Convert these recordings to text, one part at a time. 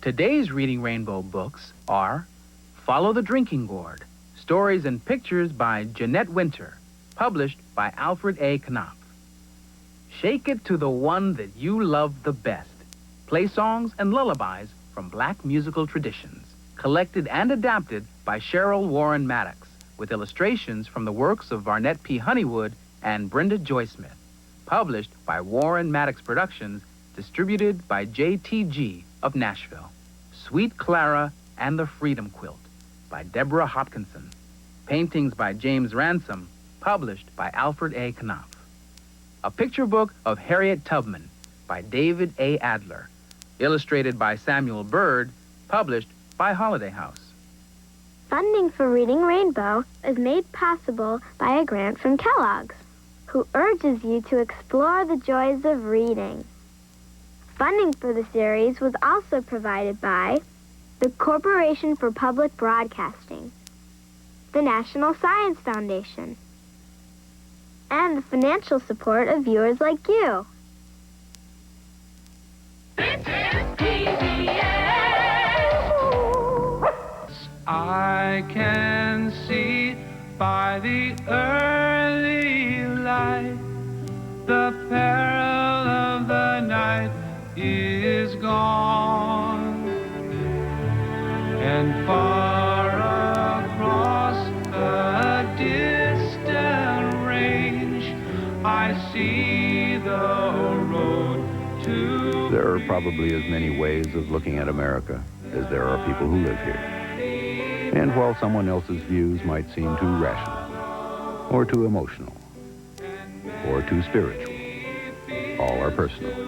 Today's Reading Rainbow books are Follow the Drinking Gourd, Stories and Pictures by Jeanette Winter, published by Alfred A. Knopf. Shake It to the One That You Love the Best, play songs and lullabies from black musical traditions, collected and adapted by Cheryl Warren Maddox, with illustrations from the works of Varnett P. Honeywood and Brenda Joy Smith, published by Warren Maddox Productions, distributed by JTG of Nashville. Sweet Clara and the Freedom Quilt by Deborah Hopkinson, paintings by James Ransom, published by Alfred A. Knopf. A picture book of Harriet Tubman by David A. Adler, illustrated by Samuel Bird, published by Holiday House. Funding for Reading Rainbow is made possible by a grant from Kellogg's, who urges you to explore the joys of reading. Funding for the series was also provided by the Corporation for Public Broadcasting, the National Science Foundation, and the financial support of viewers like you. This is PBS. I can see by the early light the peril of the night is gone, and far across the distant range I see the road to... There are probably as many ways of looking at America as there are people who live here. And while someone else's views might seem too rational, or too emotional, or too spiritual, all are personal.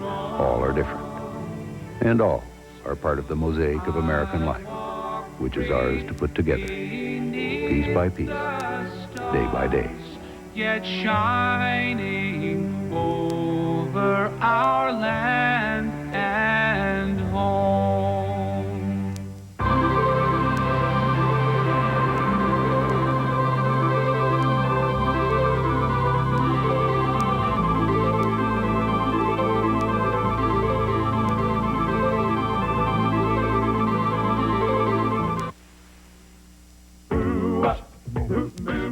All are different. And all are part of the mosaic of American life, which is ours to put together, piece by piece, day by day. Yet shining over our land and home.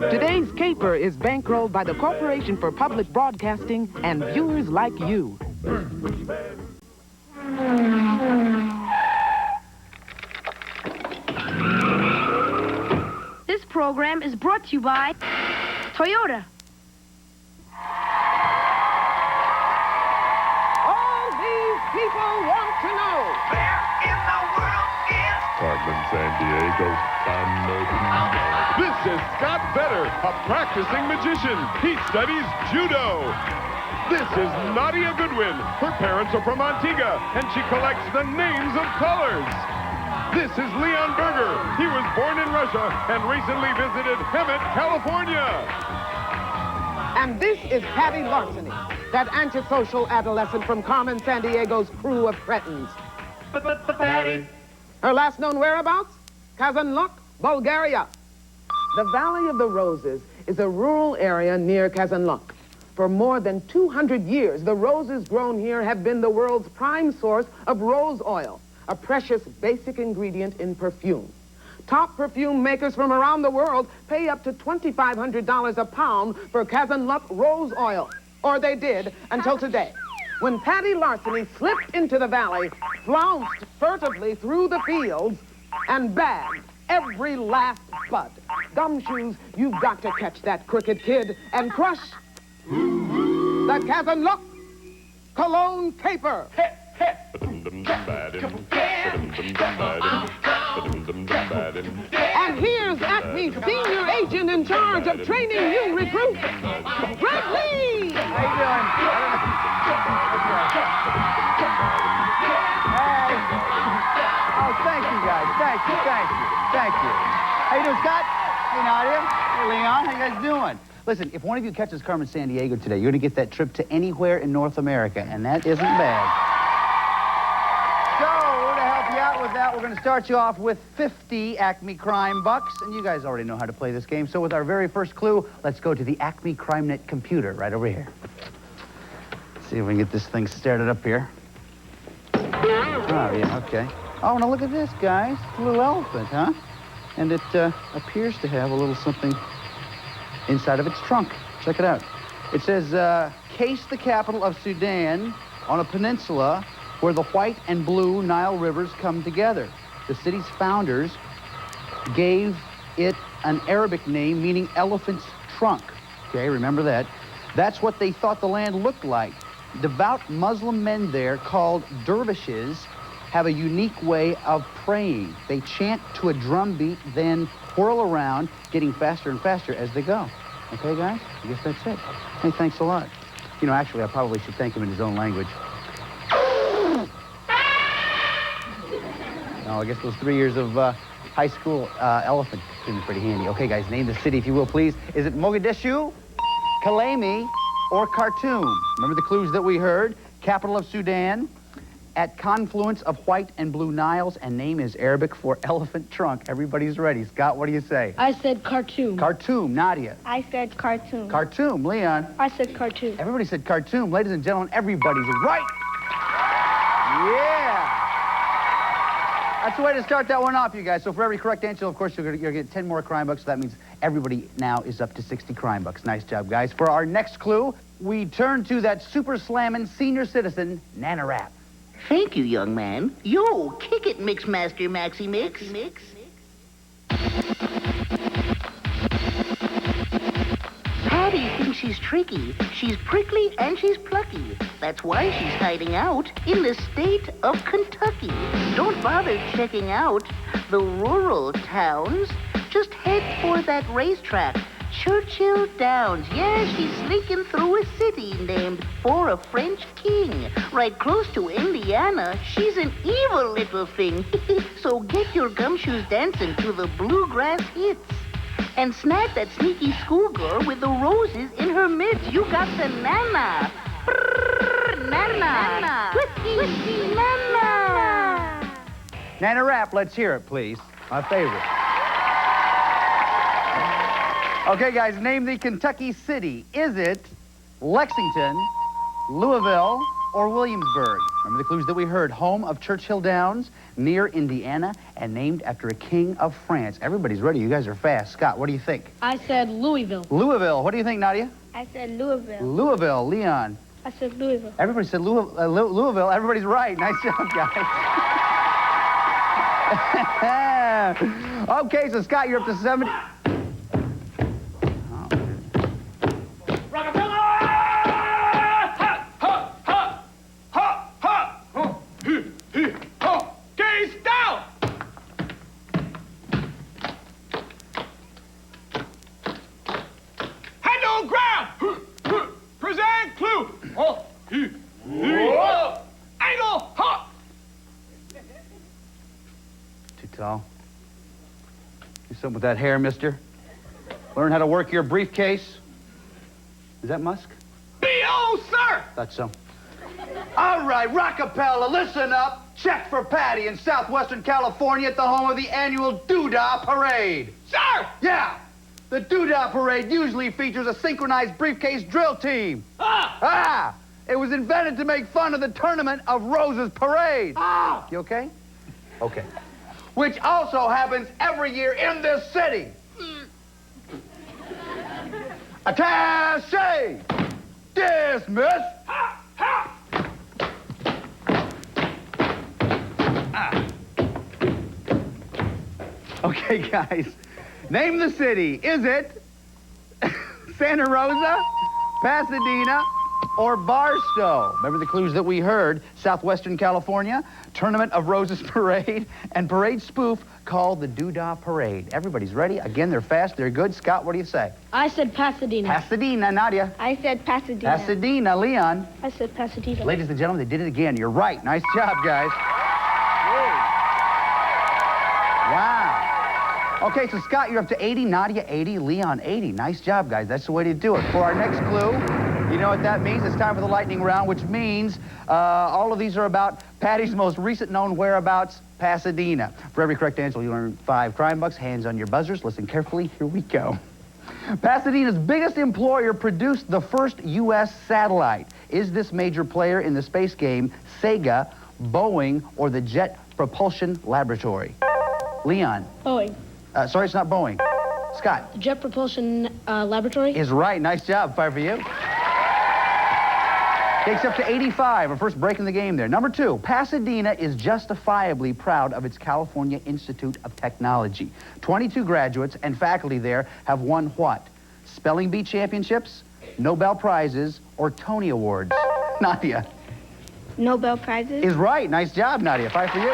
Today's caper is bankrolled by the Corporation for Public Broadcasting and viewers like you. This program is brought to you by Toyota. All these people want to know. Where in the world is... Carmen Sandiego. This is Scott Vetter, a practicing magician. He studies judo. This is Nadia Goodwin. Her parents are from Antigua, and she collects the names of colors. This is Leon Berger. He was born in Russia and recently visited Hemet, California. And this is Patty Larceny, that antisocial adolescent from Carmen Sandiego's crew of cretins. Patty. Her last known whereabouts? Kazanluk, Bulgaria. The Valley of the Roses is a rural area near Kazanluk. For more than 200 years, the roses grown here have been the world's prime source of rose oil, a precious basic ingredient in perfume. Top perfume makers from around the world pay up to $2,500 a pound for Kazanluk rose oil. Or they did until today, when Patty Larceny slipped into the valley, flounced furtively through the fields, and bagged every last bud. Gumshoes, you've got to catch that crooked kid and crush the Kazanluk Cologne Caper. And here's Acme's senior agent in charge of training new recruits, Greg Lee. How you doing? Hey. Oh, thank you, guys. Thank you. How you doing, Scott? Hey, Nadia. Hey, Leon. How you guys doing? Listen, if one of you catches Carmen Sandiego today, you're going to get that trip to anywhere in North America, and that isn't bad. So, to help you out with that, we're going to start you off with 50 Acme Crime Bucks, and you guys already know how to play this game. So with our very first clue, let's go to the Acme CrimeNet computer right over here. See if we can get this thing started up here. Oh, yeah, okay. Oh, now look at this, guys. A little elephant, huh? And it appears to have a little something inside of its trunk. Check it out. It says, Case, the capital of Sudan, on a peninsula where the white and blue Nile rivers come together. The city's founders gave it an Arabic name meaning elephant's trunk. Okay, remember that. That's what they thought the land looked like. Devout Muslim men there, called dervishes, have a unique way of praying. They chant to a drum beat, then whirl around, getting faster and faster as they go. Okay, guys? I guess that's it. Hey, thanks a lot. You know, actually, I probably should thank him in his own language. No, I guess those 3 years of high school elephant came in pretty handy. Okay, guys, name the city, if you will, please. Is it Mogadishu, Kalemi, or Khartoum? Remember the clues that we heard? Capital of Sudan, at confluence of white and blue Niles, and name is Arabic for elephant trunk. Everybody's ready. Scott, what do you say? I said Khartoum. Khartoum. Nadia? I said Khartoum. Khartoum. Leon? I said Khartoum. Everybody said Khartoum. Ladies and gentlemen, everybody's right. Yeah. That's the way to start that one off, you guys. So for every correct answer, of course, you're gonna get 10 more crime bucks. So that means everybody now is up to 60 crime bucks. Nice job, guys. For our next clue, we turn to that super slammin' senior citizen, Nana Rap. Thank you, young man. Yo, kick it, Mixmaster Maxi Mix. Patty thinks she's tricky. She's prickly and she's plucky. That's why she's hiding out in the state of Kentucky. Don't bother checking out the rural towns. Just head for that racetrack, Churchill Downs. Yeah, she's sneaking through a city named for a French king. Right close to Indiana, she's an evil little thing. So get your gumshoes dancing to the bluegrass hits. And snag that sneaky schoolgirl with the roses in her mitts. You got the Nana. Brrr, Nana. Whiskey, Nana. Nana Rap, let's hear it, please. My favorite. Okay, guys, name the Kentucky city. Is it Lexington, Louisville, or Williamsburg? Remember the clues that we heard. Home of Churchill Downs, near Indiana, and named after a king of France. Everybody's ready. You guys are fast. Scott, what do you think? I said Louisville. Louisville. What do you think, Nadia? I said Louisville. Louisville. Leon? I said Louisville. Everybody said Louisville. Everybody's right. Nice job, guys. Okay, so Scott, you're up to 70. Too tall. Do something with that hair, mister. Learn how to work your briefcase. Is that Musk? B.O., sir! Thought so. All right, Rockapella, listen up. Check for Patty in southwestern California at the home of the annual Doodah Parade. Sir! Yeah. The Doodah Parade usually features a synchronized briefcase drill team. Ah! It was invented to make fun of the Tournament of Roses Parade. Ah! You okay? Okay. Which also happens every year in this city. Attaché! Dismiss! Ha! Ha! Okay, guys. Name the city. Is it Santa Rosa, Pasadena, or Barstow? Remember the clues that we heard. Southwestern California, Tournament of Roses Parade, and parade spoof called the Doodah Parade. Everybody's ready. Again, they're fast, they're good. Scott, what do you say? I said Pasadena. Pasadena, Nadia. I said Pasadena. Pasadena, Leon. I said Pasadena. Ladies and gentlemen, they did it again. You're right. Nice job, guys. Wow. Okay, so Scott, you're up to 80, Nadia 80, Leon 80. Nice job, guys. That's the way to do it. For our next clue, you know what that means? It's time for the lightning round, which means all of these are about Patty's most recent known whereabouts, Pasadena. For every correct answer, you'll earn 5 crime bucks. Hands on your buzzers. Listen carefully. Here we go. Pasadena's biggest employer produced the first U.S. satellite. Is this major player in the space game Sega Boeing, or the Jet Propulsion Laboratory? Leon. Boeing. Sorry, it's not Boeing. Scott. The Jet Propulsion Laboratory? Is right. Nice job. 5 for you. Takes up to 85. Our first break in the game there. Number 2, Pasadena is justifiably proud of its California Institute of Technology. 22 graduates and faculty there have won what? Spelling Bee championships, Nobel Prizes, or Tony Awards? Nadia. Nobel Prizes? Is right. Nice job, Nadia. 5 for you.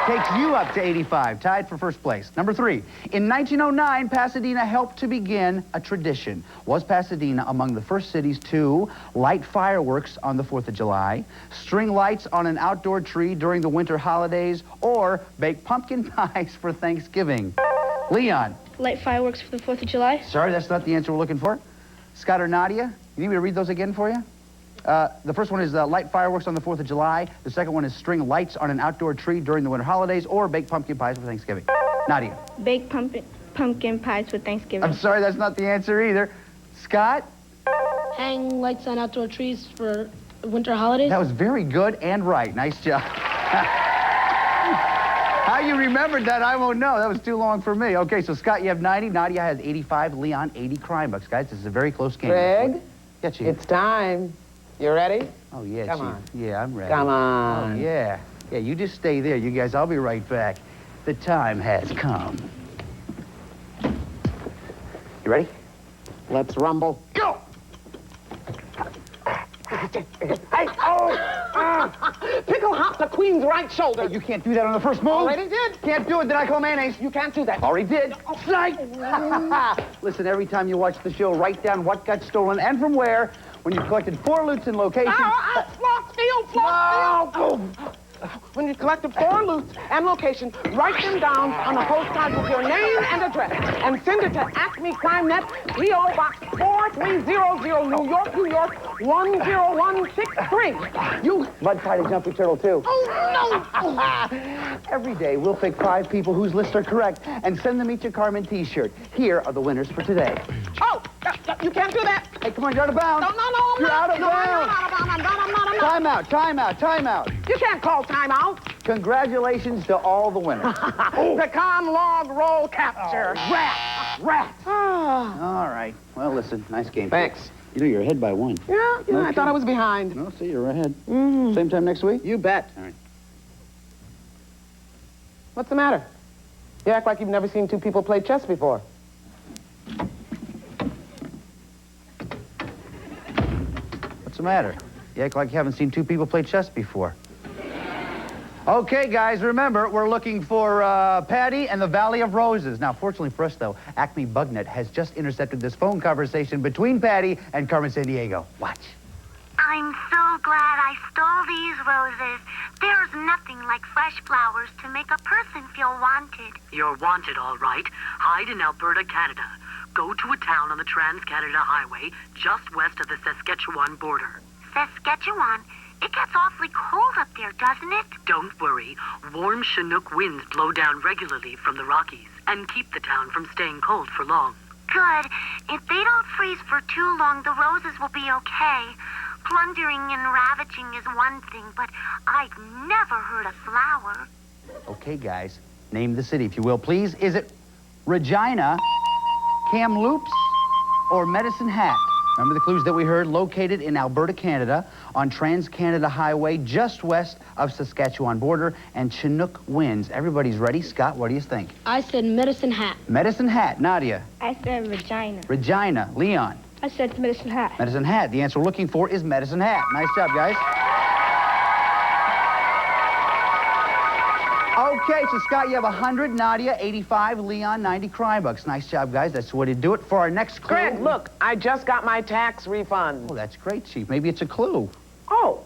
Takes you up to 85, tied for first place. Number 3, in 1909, Pasadena helped to begin a tradition. Was Pasadena among the first cities to light fireworks on the 4th of July, string lights on an outdoor tree during the winter holidays, or bake pumpkin pies for Thanksgiving? Leon. Light fireworks for the 4th of July? Sorry, that's not the answer we're looking for. Scott or Nadia, you need me to read those again for you? The first one is light fireworks on the 4th of July. The second one is string lights on an outdoor tree during the winter holidays, or bake pumpkin pies for Thanksgiving. Nadia. Bake pumpkin pies for Thanksgiving. I'm sorry, that's not the answer either. Scott? Hang lights on outdoor trees for winter holidays? That was very good and right. Nice job. How you remembered that, I won't know. That was too long for me. Okay, so Scott, you have 90. Nadia has 85. Leon, 80 crime bucks. Guys, this is a very close game. Greg? Yeah, Chief. It's time. You ready? Oh, yeah, Come Chief. on. Yeah, I'm ready. Come on. Oh, yeah. Yeah, you just stay there, you guys. I'll be right back. The time has come. You ready? Let's rumble. Go! Hey, pickle hop the queen's right shoulder. You can't do that on the first move. Already did. Can't do it, then I call mayonnaise. You can't do that. Already did. Listen, every time you watch the show, write down what got stolen and from where. When you've collected 4 loots in location. Flossfield. When you collected 4 loots and location, write them down on a postcard with your name and address and send it to Acme Crime Net, P.O. Box 4300, New York, New York, 10163. You... Mud pie to jumpy turtle, too. Oh, no! Every day, we'll pick 5 people whose lists are correct and send them each a Carmen t-shirt. Here are the winners for today. Oh, you can't do that. Hey, come on, you're out of bounds. No, You're out of bounds. I'm not out of bounds. Time out, time out, time out. You can't call time out. Congratulations to all the winners. Pecan log roll capture. Rat. All right. Well, listen, nice game. Thanks. You know, you're ahead by 1. Yeah, I thought I was behind. No, see, you're ahead. Same time next week? You bet. All right. What's the matter? You act like you've never seen 2 people play chess before. What's the matter? You act like you haven't seen 2 people play chess before. Okay, guys, remember, we're looking for Patty and the Valley of Roses. Now, fortunately for us, though, Acme Bugnet has just intercepted this phone conversation between Patty and Carmen Sandiego. Watch. I'm so glad I stole these roses. There's nothing like fresh flowers to make a person feel wanted. You're wanted, all right. Hide in Alberta, Canada. Go to a town on the Trans-Canada Highway just west of the Saskatchewan border. Saskatchewan? It gets awfully cold up there, doesn't it? Don't worry. Warm Chinook winds blow down regularly from the Rockies and keep the town from staying cold for long. Good. If they don't freeze for too long, the roses will be okay. Plundering and ravaging is one thing, but I've never hurt a flower. Okay, guys, name the city, if you will, please. Is it Regina, Kamloops, or Medicine Hat? Remember the clues that we heard? Located in Alberta, Canada, on Trans-Canada Highway, just west of Saskatchewan border, and Chinook winds. Everybody's ready. Scott, what do you think? I said Medicine Hat. Medicine Hat. Nadia. I said Regina. Regina. Leon. I said Medicine Hat. Medicine Hat. The answer we're looking for is Medicine Hat. Nice job, guys. Okay, so Scott, you have 100, Nadia, 85, Leon, 90 crime bucks. Nice job, guys. That's the way to do it. For our next clue... Greg, look, I just got my tax refund. Oh, that's great, Chief. Maybe it's a clue. Oh,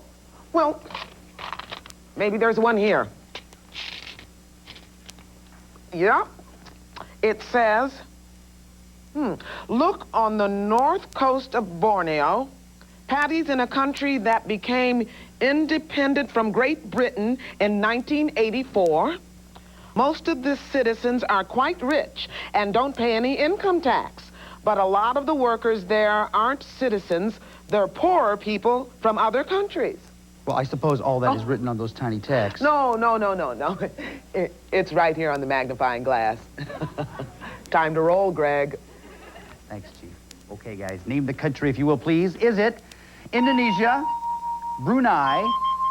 well, maybe there's one here. Yeah, it says, look on the north coast of Borneo. Patty's in a country that became independent from Great Britain in 1984. Most of the citizens are quite rich and don't pay any income tax. But a lot of the workers there aren't citizens. They're poorer people from other countries. Well, I suppose all that is written on those tiny texts. No. It's right here on the magnifying glass. Time to roll, Greg. Thanks, Chief. Okay, guys, name the country, if you will, please. Is it Indonesia, Brunei,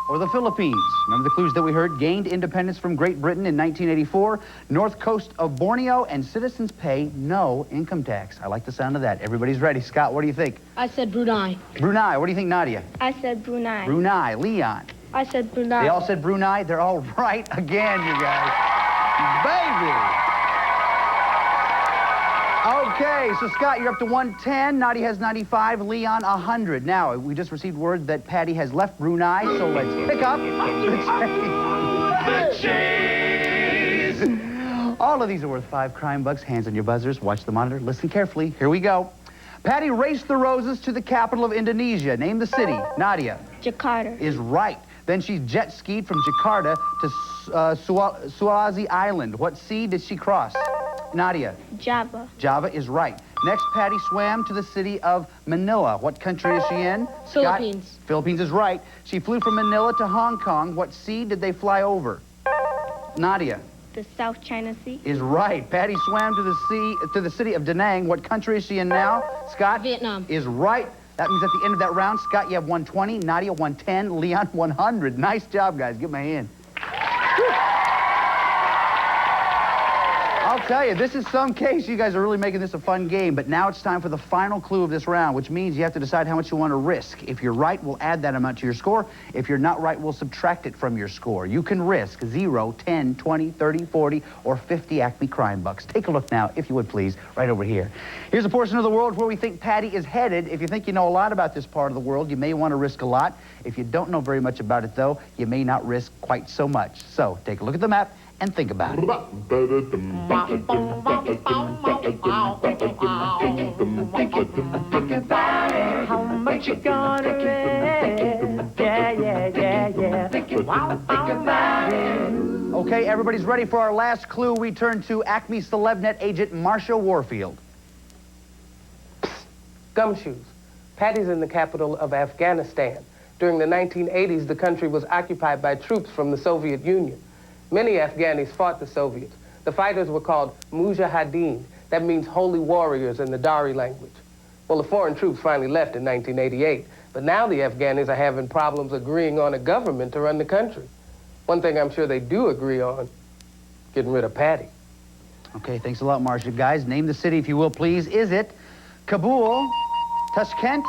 or the Philippines? Remember the clues that we heard? Gained independence from Great Britain in 1984. North coast of Borneo, and citizens pay no income tax. I like the sound of that. Everybody's ready. Scott, what do you think? I said Brunei. Brunei. What do you think, Nadia? I said Brunei. Brunei. Leon. I said Brunei. They all said Brunei. They're all right again, you guys. Baby. Okay, so Scott, you're up to 110. Nadia has 95. Leon, 100. Now, we just received word that Patty has left Brunei, so let's pick up the chase. All of these are worth 5 crime bucks. Hands on your buzzers. Watch the monitor. Listen carefully. Here we go. Patty raced the roses to the capital of Indonesia. Name the city. Nadia. Jakarta. Is right. Then she jet skied from Jakarta to Sulawesi Island. What sea did she cross? Nadia. Java. Java is right. Next, Patty swam to the city of Manila. What country is she in? Philippines. Scott? Philippines is right. She flew from Manila to Hong Kong. What sea did they fly over? Nadia. The South China Sea. Is right. Patty swam to the city of Da Nang. What country is she in now? Scott? Vietnam. Is right. That means at the end of that round, Scott, you have 120, Nadia 110, Leon 100. Nice job, guys. Give me a hand. I'll tell you, this is some case. You guys are really making this a fun game, but now it's time for the final clue of this round, which means you have to decide how much you want to risk. If you're right, we'll add that amount to your score. If you're not right, we'll subtract it from your score. You can risk 0, 10, 20, 30, 40, or 50 Acme crime bucks. Take a look now, if you would please, right over here. Here's a portion of the world where we think Patty is headed. If you think you know a lot about this part of the world, you may want to risk a lot. If you don't know very much about it, though, you may not risk quite so much. So take a look at the map and think about it. How much you gonna risk? Yeah. Okay, everybody's ready for our last clue. We turn to Acme CelebNet agent Marsha Warfield. Gumshoes. Patty's in the capital of Afghanistan. During the 1980s, the country was occupied by troops from the Soviet Union. Many Afghanis fought the Soviets. The fighters were called Mujahideen. That means holy warriors in the Dari language. Well, the foreign troops finally left in 1988, but now the Afghanis are having problems agreeing on a government to run the country. One thing I'm sure they do agree on, getting rid of Patty. Okay, thanks a lot, Marsha. Guys, name the city, if you will, please. Is it Kabul, Tashkent,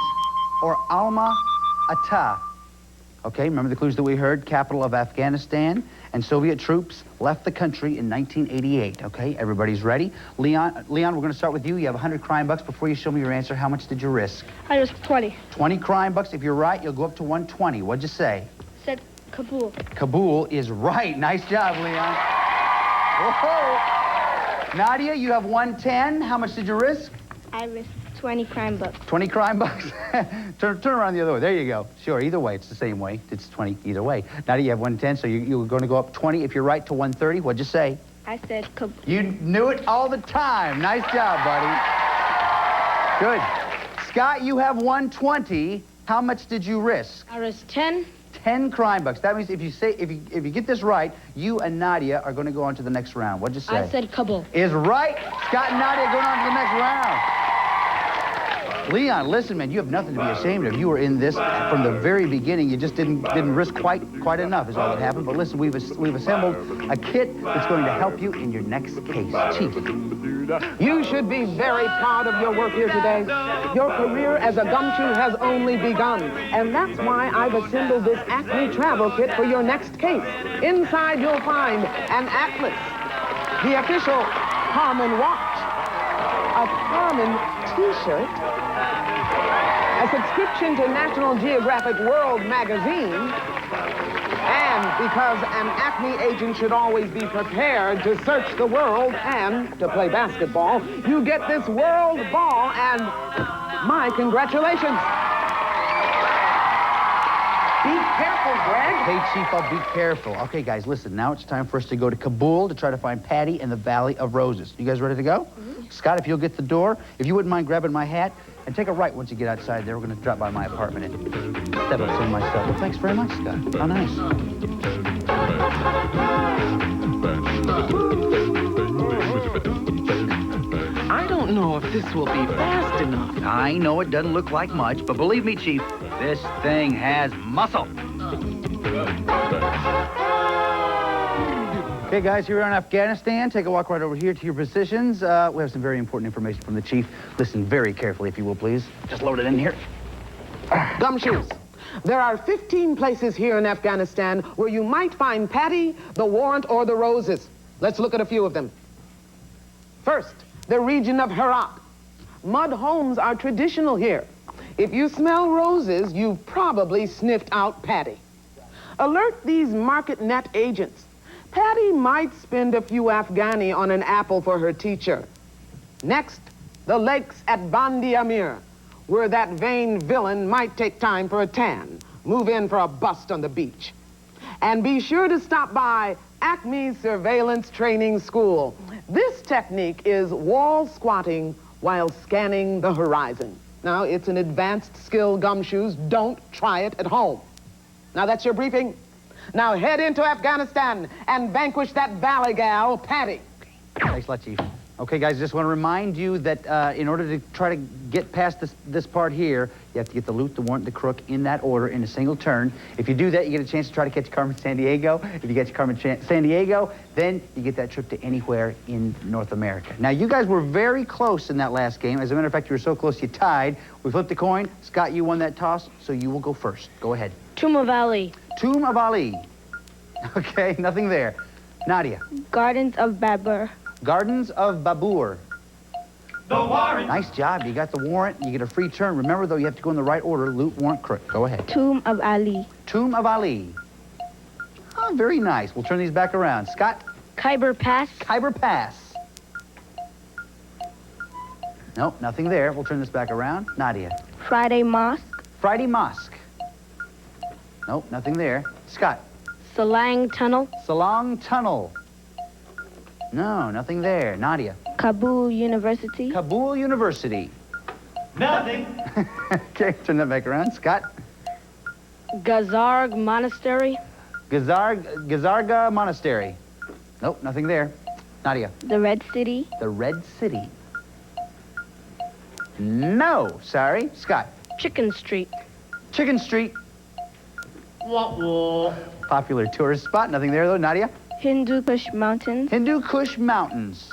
or Alma-Ata? Okay, remember the clues that we heard? Capital of Afghanistan, and Soviet troops left the country in 1988. Okay, everybody's ready. Leon, we're going to start with you. You have 100 crime bucks. Before you show me your answer, how much did you risk? I risked 20. 20 crime bucks. If you're right, you'll go up to 120. What'd you say? Said Kabul. Kabul is right. Nice job, Leon. Whoa. Nadia, you have 110. How much did you risk? I risked 20 crime bucks. 20 crime bucks? turn around the other way. There you go. Sure, either way, it's the same way. It's 20 either way. Nadia, you have 110, so you're going to go up 20. If you're right, to 130. What'd you say? I said Kabul. You knew it all the time. Nice job, buddy. Good. Scott, you have 120. How much did you risk? I risked 10. 10 crime bucks. That means if you get this right, you and Nadia are going to go on to the next round. What'd you say? I said Kabul. Is right. Scott and Nadia going on to the next round. Leon, listen, man, you have nothing to be ashamed of. You were in this from the very beginning. You just didn't risk quite enough is all that happened. But listen, we've assembled a kit that's going to help you in your next case. Chief. You should be very proud of your work here today. Your career as a gumshoe has only begun. And that's why I've assembled this Acme travel kit for your next case. Inside you'll find an atlas, the official Carmen watch, a Carmen t-shirt, a subscription to National Geographic World magazine, and because an Acme agent should always be prepared to search the world and to play basketball, you get this world ball and my congratulations. Be careful, Greg. Hey, Chief, I'll be careful. Okay, guys, listen. Now it's time for us to go to Kabul to try to find Patty in the Valley of Roses. You guys ready to go? Scott, if you'll get the door, if you wouldn't mind grabbing my hat, and take a right once you get outside there. We're going to drop by my apartment and step up some of my stuff. Well, thanks very much, Scott. How nice. I don't know if this will be fast enough. I know it doesn't look like much, but believe me, Chief, this thing has muscle. Okay, guys, here we are in Afghanistan. Take a walk right over here to your positions. We have some very important information from the Chief. Listen very carefully, if you will, please. Just load it in here. Gumshoes, there are 15 places here in Afghanistan where you might find Patty, the Warrant, or the Roses. Let's look at a few of them. First, the region of Herat. Mud homes are traditional here. If you smell roses, you've probably sniffed out Patty. Alert these market net agents. Patty might spend a few Afghani on an apple for her teacher. Next, the lakes at Bandi Amir, where that vain villain might take time for a tan, move in for a bust on the beach. And be sure to stop by Acme's Surveillance Training School. This technique is wall squatting while scanning the horizon. Now, it's an advanced skill, Gumshoes. Don't try it at home. Now, that's your briefing. Now head into Afghanistan and vanquish that valley gal, Patty. Thanks a lot, Chief. Okay, guys, just want to remind you that in order to try to get past this part here, you have to get the loot, the warrant, the crook in that order in a single turn. If you do that, you get a chance to try to catch Carmen Sandiego. If you catch Carmen Sandiego, then you get that trip to anywhere in North America. Now, you guys were very close in that last game. As a matter of fact, you were so close you tied. We flipped the coin. Scott, you won that toss, so you will go first. Go ahead. Tomb of Ali. Tomb of Ali. Okay, nothing there. Nadia. Gardens of Babur. Gardens of Babur. The warrant. Nice job. You got the warrant. You get a free turn. Remember, though, you have to go in the right order. Loot, warrant, crook. Go ahead. Tomb of Ali. Tomb of Ali. Oh, very nice. We'll turn these back around. Scott. Khyber Pass. Khyber Pass. Nope, nothing there. We'll turn this back around. Nadia. Friday Mosque. Friday Mosque. Nope, nothing there. Scott. Salang Tunnel. Salang Tunnel. No, nothing there. Nadia. Kabul University. Kabul University. Nothing. Okay, turn that back around. Scott. Gazarg Monastery. Gazarga Monastery. Nope, nothing there. Nadia. The Red City. The Red City. No, sorry. Scott. Chicken Street. Chicken Street. Popular tourist spot. Nothing there, though. Nadia. Hindu Kush Mountains. Hindu Kush Mountains.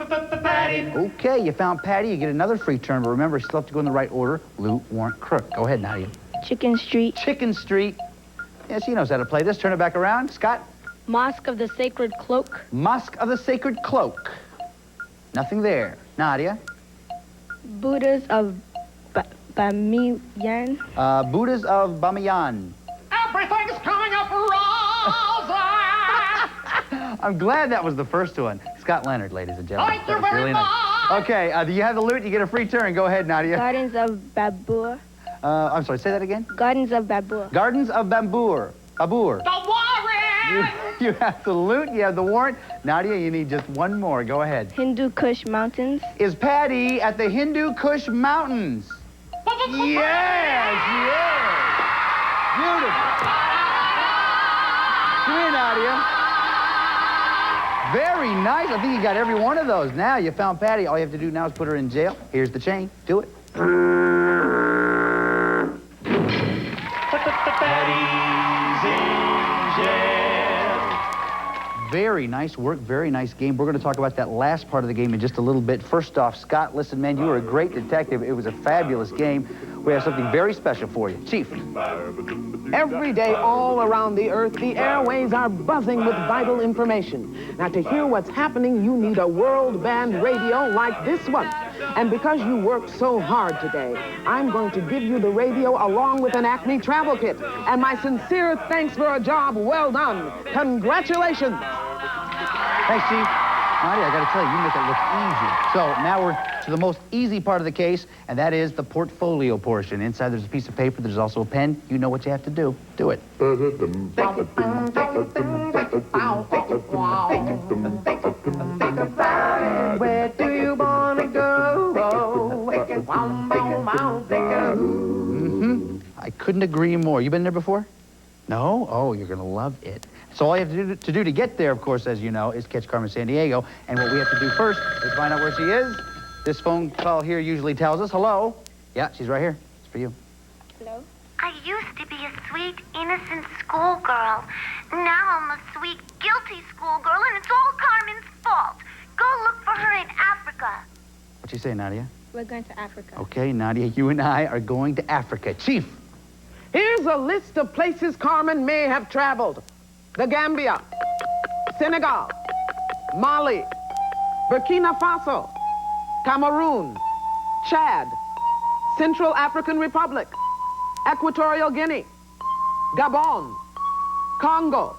Okay, you found Patty. You get another free turn, but remember, you still have to go in the right order. Loot, warrant, crook. Go ahead, Nadia. Chicken Street. Chicken Street. Yes, he knows how to play this. Turn it back around. Scott. Mosque of the Sacred Cloak. Mosque of the Sacred Cloak. Nothing there. Nadia. Buddhas of Bamiyan. Buddhas of Bamiyan. Everything's coming up rosy. I'm glad that was the first one. Scott Leonard, ladies and gentlemen. Thank you That was very really much. nice. Okay, do you have the loot? You get a free turn. Go ahead, Nadia. Gardens of Babur. I'm sorry, say that again? Gardens of Babur. Gardens of Babur. Babur. The warrant. You have the loot, you have the warrant. Nadia, you need just one more. Go ahead. Hindu Kush Mountains. Is Patty at the Hindu Kush Mountains? Yes, she is. Beautiful. Come here, Nadia. Very nice. I think you got every one of those. Now you found Patty. All you have to do now is put her in jail. Here's the chain. Do it. Patty's in jail. Very nice work. Very nice game. We're going to talk about that last part of the game in just a little bit. First off, Scott, listen, man, you were a great detective. It was a fabulous game. We have something very special for you. Chief. Every day, all around the earth, the airways are buzzing with vital information. Now, to hear what's happening, you need a world band radio like this one. And because you worked so hard today, I'm going to give you the radio along with an Acme travel kit. And my sincere thanks for a job well done. Congratulations. Thanks, Chief. Nadia, I got to tell you, you make it look easy. So now we're to the most easy part of the case, and that is the portfolio portion. Inside there's a piece of paper, there's also a pen. You know what you have to do. Do it. Where do you wanna go? I couldn't agree more. You been there before? No? Oh, you're gonna love it. So all you have to do to get there, of course, as you know, is catch Carmen Sandiego. And what we have to do first is find out where she is. This phone call here usually tells us. Hello? Yeah, she's right here. It's for you. Hello? I used to be a sweet, innocent schoolgirl. Now I'm a sweet, guilty schoolgirl, and it's all Carmen's fault. Go look for her in Africa. What you say, Nadia? We're going to Africa. Okay, Nadia, you and I are going to Africa. Chief! Here's a list of places Carmen may have traveled. The Gambia, Senegal, Mali, Burkina Faso, Cameroon, Chad, Central African Republic, Equatorial Guinea, Gabon, Congo,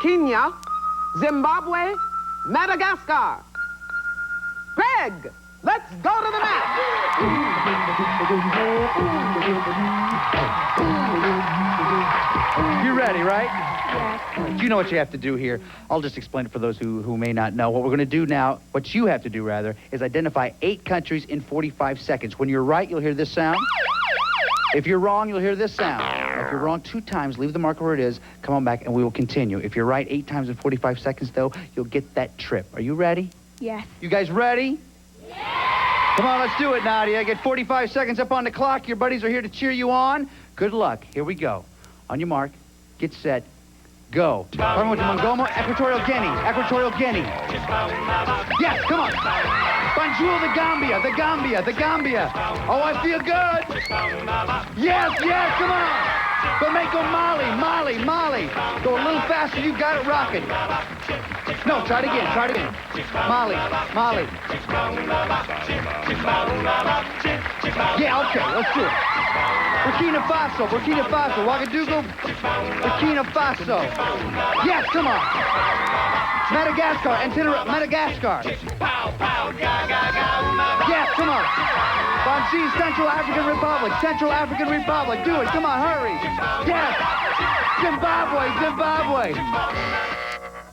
Kenya, Zimbabwe, Madagascar. Greg, let's go to the map. You ready, right? Yes. You know what you have to do here. I'll just explain it for those who may not know. What we're going to do now, what you have to do, rather, is identify 8 countries in 45 seconds. When you're right, you'll hear this sound. If you're wrong, you'll hear this sound. If you're wrong 2 times, leave the marker where it is, come on back, and we will continue. If you're right 8 times in 45 seconds, though, you'll get that trip. Are you ready? Yes. You guys ready? Yeah! Come on, let's do it, Nadia. Get 45 seconds up on the clock. Your buddies are here to cheer you on. Good luck. Here we go. On your mark, get set, go. Carmen went to Mongomo, Equatorial Guinea. Equatorial Guinea. Yes, come on. Banjul, the Gambia, the Gambia, the Gambia. Oh, I feel good. Yes, yes, come on. Bamako, Mali, Mali, Mali. Go a little faster, you got it rocking. No, try it again, try it again. Mali, Mali. Yeah, okay, let's do it. Burkina Faso, Burkina Faso. Ouagadougou, Burkina Faso. Yes, come on. Madagascar, Madagascar. Yes, come on. Bansi, Central African Republic, Central African Republic. Do it, come on, hurry. Yes. Zimbabwe, Zimbabwe.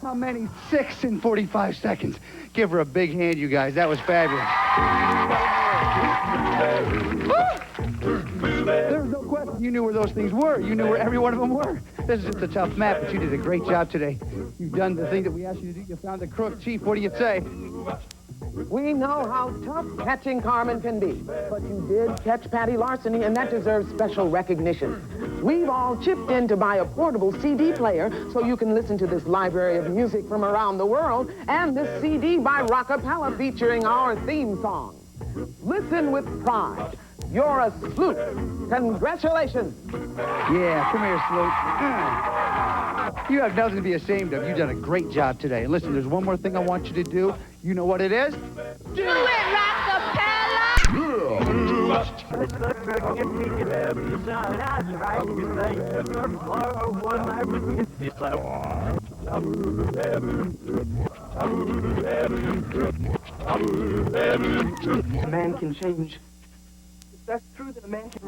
How many? 6 in 45 seconds. Give her a big hand, you guys. That was fabulous. There's no question you knew where those things were. You knew where every one of them were. This is just a tough map, but you did a great job today. You've done the thing that we asked you to do. You found the crook. Chief, what do you say? We know how tough catching Carmen can be, but you did catch Patty larceny, and that deserves special recognition. We've all chipped in to buy a portable CD player so you can listen to this library of music from around the world, and this CD by Rockapella featuring our theme song. Listen with pride. You're a sloop. Congratulations. Yeah, come here, Sloop. You have nothing to be ashamed of. You've done a great job today. And listen, there's one more thing I want you to do. You know what it is? Do it, Rockapella! A man can change. That's true that a man can...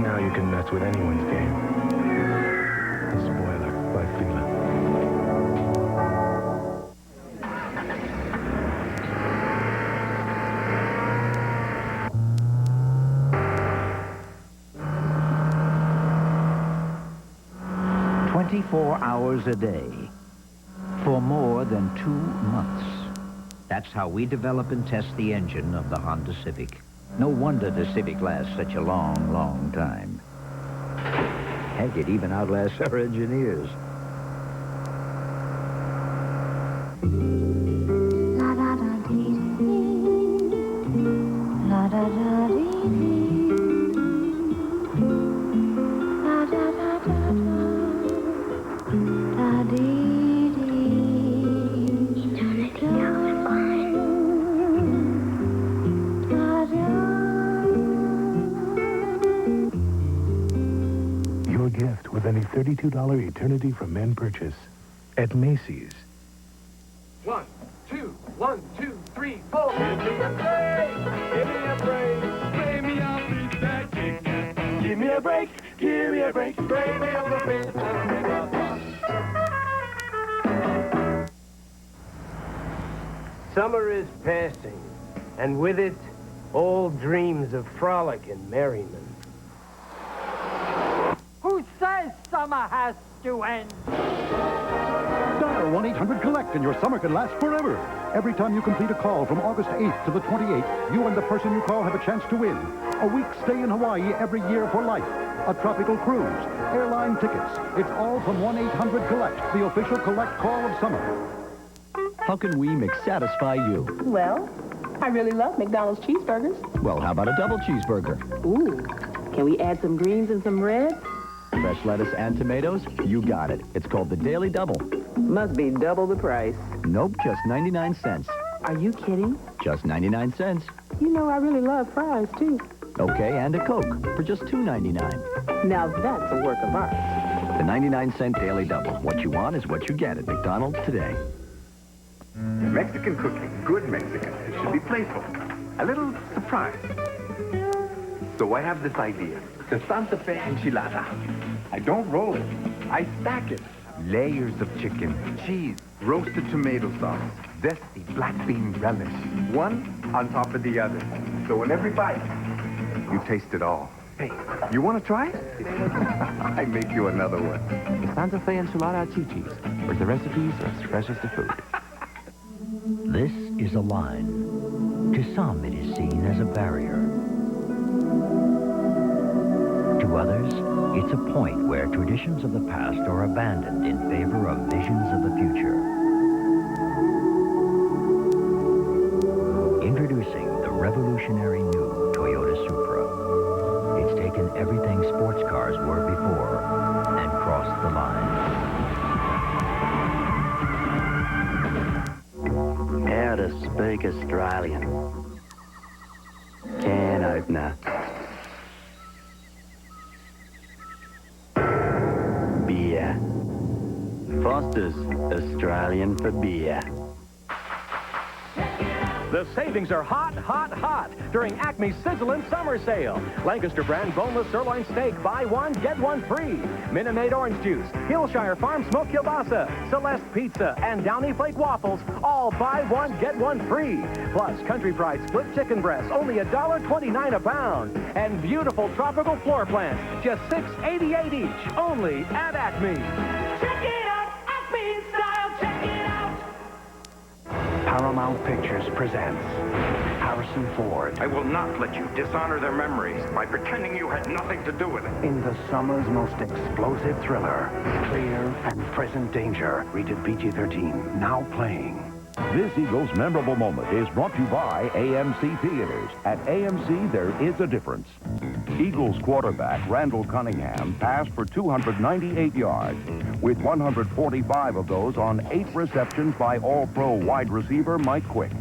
Now you can mess with anyone's game. Spoiler by Fila. 24 hours a day for more than 2 months. That's how we develop and test the engine of the Honda Civic. No wonder the Civic lasts such a long, long time. Heck, it even outlasts our engineers. $32 Eternity for Men purchase at Macy's. 1, 2, 1, 2, 3, 4. Give me a break. Give me a break. Baby, I'll beat that chicken. Give me a break. Give me a break. Baby, I'm a bit. Summer is passing, and with it, all dreams of frolic and merriment. Who says summer has to end? Dial 1-800-COLLECT and your summer can last forever. Every time you complete a call from August 8th to the 28th, you and the person you call have a chance to win. A week's stay in Hawaii every year for life. A tropical cruise. Airline tickets. It's all from 1-800-COLLECT, the official collect call of summer. How can we McSatisfy you? Well, I really love McDonald's cheeseburgers. Well, how about a double cheeseburger? Ooh, can we add some greens and some red? Fresh lettuce and tomatoes? You got it. It's called the Daily Double. Must be double the price. Nope, just 99 cents. Are you kidding? Just 99 cents. You know I really love fries, too. Okay, and a Coke for just $2.99. Now that's a work of art. The 99-cent Daily Double. What you want is what you get at McDonald's today. Mexican cooking, good Mexican, it should be playful, a little surprise. So I have this idea, the Santa Fe enchilada. I don't roll it, I stack it. Layers of chicken, cheese, roasted tomato sauce, zesty black bean relish, one on top of the other. So in every bite, you taste it all. Hey, you want to try it? I make you another one. The Santa Fe enchilada Chi-Chi's, where the recipes are as fresh as the food. This is a line. To some, it is seen as a barrier. To others, it's a point where traditions of the past are abandoned in favor of visions of the future. Introducing the revolutionary new Toyota Supra. It's taken everything sports cars were before and crossed the line. How to speak Australian. Can opener. Beer. Foster's Australian for beer. The savings are hot, hot, hot during Acme's sizzling summer sale. Lancaster brand boneless sirloin steak, buy one, get one free. Minute Maid orange juice, Hillshire Farm smoked kielbasa, Celeste pizza, and Downy Flake waffles, all buy one, get one free. Plus, Country Pride split chicken breasts, only $1.29 a pound. And beautiful tropical floor plants, just $6.88 each, only at Acme. Check it out, Acme style, check it out. Paramount Pictures presents Harrison Ford. I will not let you dishonor their memories by pretending you had nothing to do with it. In the summer's most explosive thriller, Clear and Present Danger, rated PG-13, now playing. This Eagles memorable moment is brought to you by AMC Theaters. At AMC, there is a difference. Eagles quarterback Randall Cunningham passed for 298 yards, with 145 of those on 8 receptions by All-Pro wide receiver Mike Quick.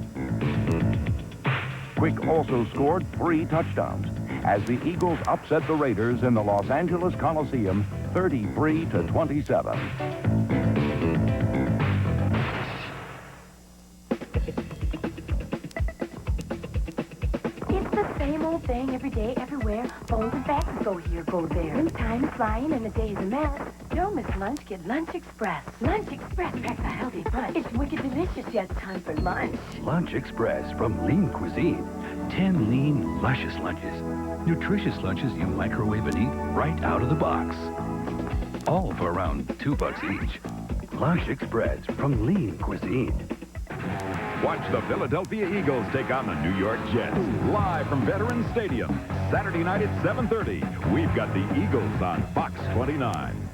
Quick also scored 3 touchdowns as the Eagles upset the Raiders in the Los Angeles Coliseum 33-27. Same old thing every day, everywhere. Phones and faxes go here, go there. And time is flying and the day's a mess. Don't miss lunch, get Lunch Express. Lunch Express packs a healthy bunch. It's wicked delicious, yet time for lunch. Lunch Express from Lean Cuisine. 10 lean, luscious lunches. Nutritious lunches you microwave and eat right out of the box. All for around $2 each. Lunch Express from Lean Cuisine. Watch the Philadelphia Eagles take on the New York Jets. Live from Veterans Stadium, Saturday night at 7:30. We've got the Eagles on Fox 29.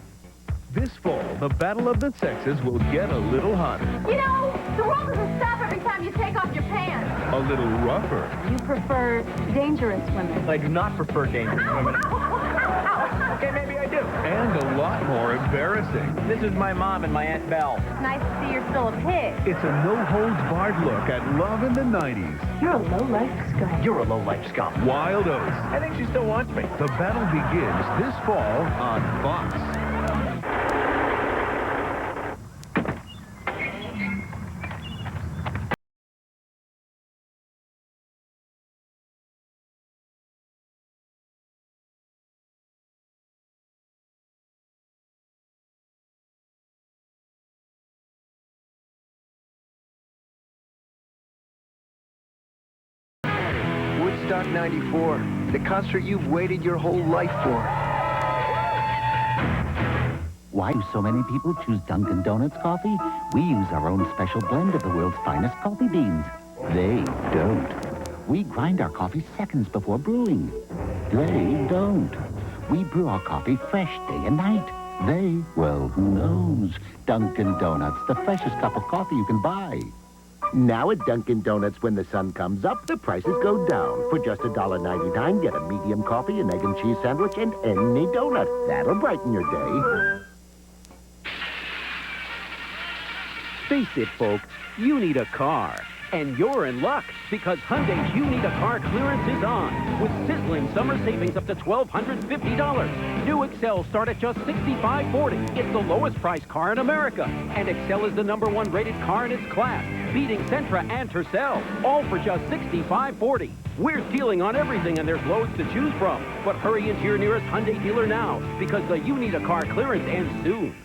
This fall, the Battle of the Sexes will get a little hotter. You know, the world doesn't stop every time you take off your pants. A little rougher. You prefer dangerous women. I do not prefer dangerous women. Okay, maybe I do. And a lot more embarrassing. This is my mom and my Aunt Belle. It's nice to see you're still a pig. It's a no-holds-barred look at love in the 90s. You're a low-life scum. You're a low-life scum. Wild Oats. I think she still wants me. The battle begins this fall on Fox. Woodstock 94, the concert you've waited your whole life for. Why do so many people choose Dunkin' Donuts coffee? We use our own special blend of the world's finest coffee beans. They don't. We grind our coffee seconds before brewing. They don't. We brew our coffee fresh day and night. They, well, who knows? Dunkin' Donuts, the freshest cup of coffee you can buy. Now at Dunkin' Donuts, when the sun comes up, the prices go down. For just $1.99, get a medium coffee, an egg and cheese sandwich, and any donut. That'll brighten your day. Face it, folks, you need a car. And you're in luck, because Hyundai's You Need a Car clearance is on, with sizzling summer savings up to $1,250. New Excel start at just $6,540. It's the lowest priced car in America. And Excel is the #1 rated car in its class, beating Sentra and Tercel, all for just $6,540. We're dealing on everything, and there's loads to choose from. But hurry into your nearest Hyundai dealer now, because the You Need a Car clearance ends soon.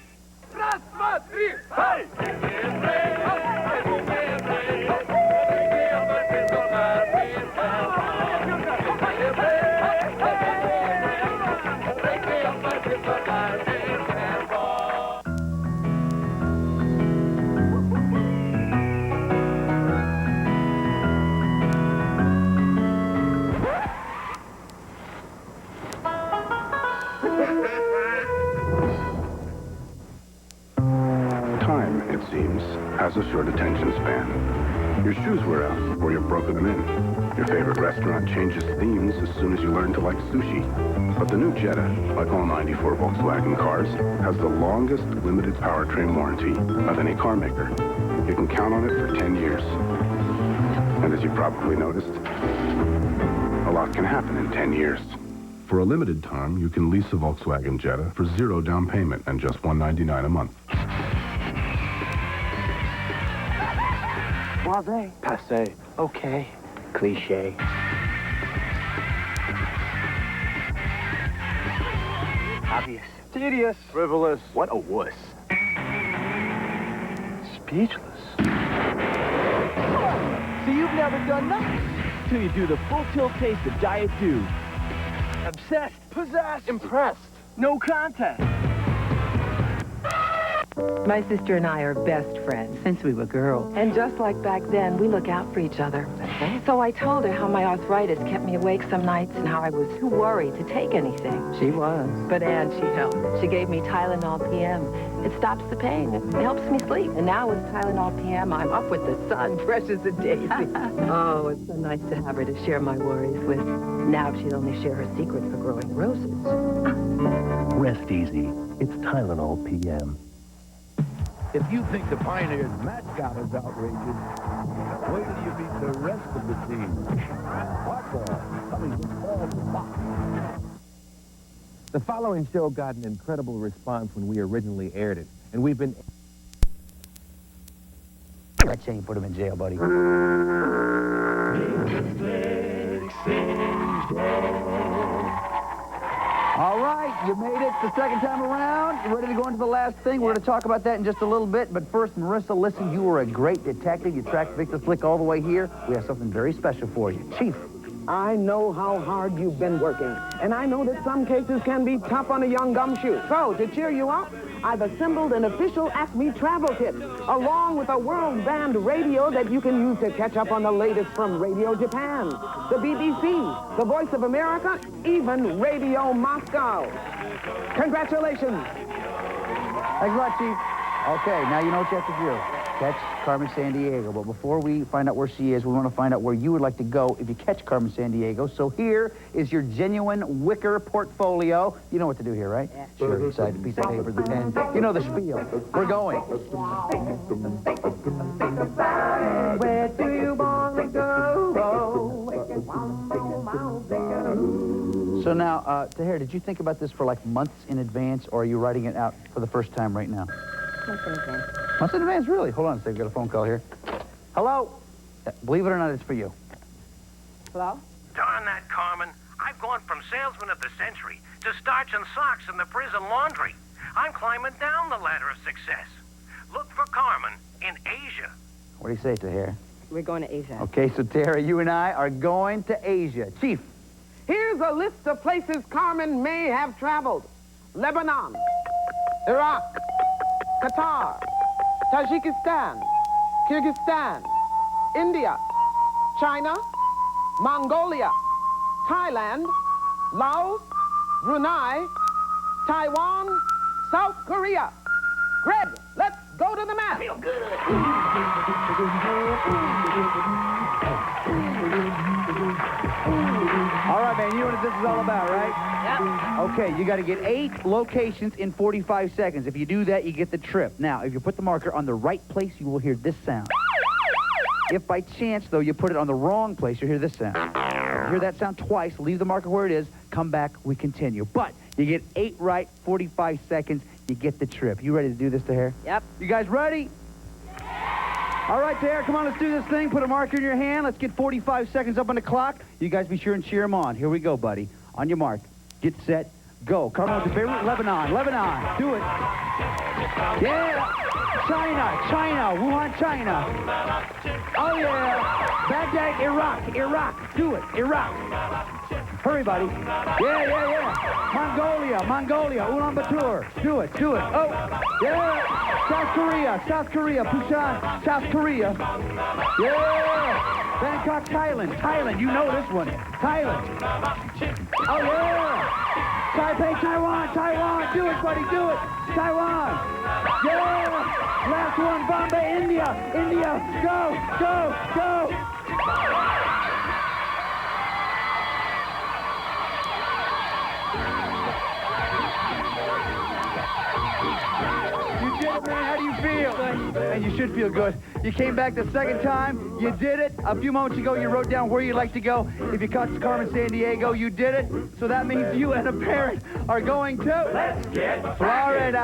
Time, it seems, has a short attention span. Your shoes wear out, or you've broken them in. Your favorite restaurant changes themes as soon as you learn to like sushi. But the new Jetta, like all 94 Volkswagen cars, has the longest limited powertrain warranty of any car maker. You can count on it for 10 years. And as you probably noticed, a lot can happen in 10 years. For a limited time, you can lease a Volkswagen Jetta for 0 down payment and just $199 a month. Blasé. Passé. Okay. Cliché. Obvious. Tedious. Frivolous. What a wuss. Speechless. So you've never done nothing till you do the full tilt taste of Diet Dew. Obsessed. Possessed. Impressed. No contest. My sister and I are best friends since we were girls. And just like back then, we look out for each other. So I told her how my arthritis kept me awake some nights and how I was too worried to take anything. She was. But Ann, she helped. She gave me Tylenol PM. It stops the pain. It helps me sleep. And now with Tylenol PM, I'm up with the sun, fresh as a daisy. Oh, it's so nice to have her to share my worries with. Now she'd only share her secret for growing roses. Rest easy. It's Tylenol PM. If you think the Pioneers' mascot is outrageous, wait till you meet the rest of the team. Hardball coming from all the box. The following show got an incredible response when we originally aired it, and we've been... That chain put him in jail, buddy. All right, you made it the second time around. You ready to go into the last thing? We're going to talk about that in just a little bit. But first, Marissa, listen, you were a great detective. You tracked Victor Slick all the way here. We have something very special for you. Chief. I know how hard you've been working, and I know that some cases can be tough on a young gumshoe. So, to cheer you up, I've assembled an official Acme travel kit, along with a world band radio that you can use to catch up on the latest from Radio Japan, the BBC, the Voice of America, even Radio Moscow. Congratulations. Thanks a lot, Chief. Okay, now you know what you have to do. Catch Carmen Sandiego. But before we find out where she is, we want to find out where you would like to go if you catch Carmen Sandiego. So here is your genuine wicker portfolio. You know what to do here, right? Yeah. Sure, you decide the piece of paper, the pen. You know the spiel. We're going. Where do you want to go? So now, Tahir, did you think about this for like months in advance, or are you writing it out for the first time right now? Months in advance. Months in advance, really? Hold on a second, got a phone call here. Hello? Believe it or not, it's for you. Hello? Darn that, Carmen. I've gone from salesman of the century to starch and socks in the prison laundry. I'm climbing down the ladder of success. Look for Carmen in Asia. What do you say, Tahir? We're going to Asia. Okay, so Tara, you and I are going to Asia. Chief. Here's a list of places Carmen may have traveled. Lebanon, Iraq, Qatar, Tajikistan, Kyrgyzstan, India, China, Mongolia, Thailand, Laos, Brunei, Taiwan, South Korea. Greg, let's go to the map. Feel good. All right, man, you know what this is all about, right? Yep. Okay, you got to get 8 locations in 45 seconds. If you do that, you get the trip. Now, if you put the marker on the right place, you will hear this sound. If by chance, though, you put it on the wrong place, you'll hear this sound. Hear that sound twice, leave the marker where it is, come back, we continue. But you get 8 right, 45 seconds, you get the trip. You ready to do this, Tahir? Yep. You guys ready? All right, Tahir, come on, let's do this thing. Put a marker in your hand. Let's get 45 seconds up on the clock. You guys be sure and cheer them on. Here we go, buddy. On your mark. Get set. Go. Carmen, what's your favorite? Lebanon. Lebanon. Do it. Yeah. China. Wuhan, China. Oh, yeah. Baghdad, Iraq. Do it. Iraq. Hurry, buddy. Yeah. Mongolia. Ulaanbaatar. Do it. Oh, yeah. South Korea. Busan, South Korea. Yeah. Bangkok, Thailand. You know this one. Thailand. Oh, yeah. Taipei, Taiwan. Do it, buddy. Do it. Taiwan. Yeah. Last one, Bombay, India. Go. You did it, man. How do you feel? And you should feel good. You came back the second time. You did it. A few moments ago, you wrote down where you'd like to go. If you caught Carmen Sandiego, you did it. So that means you and a parent are going to... Let's get Florida.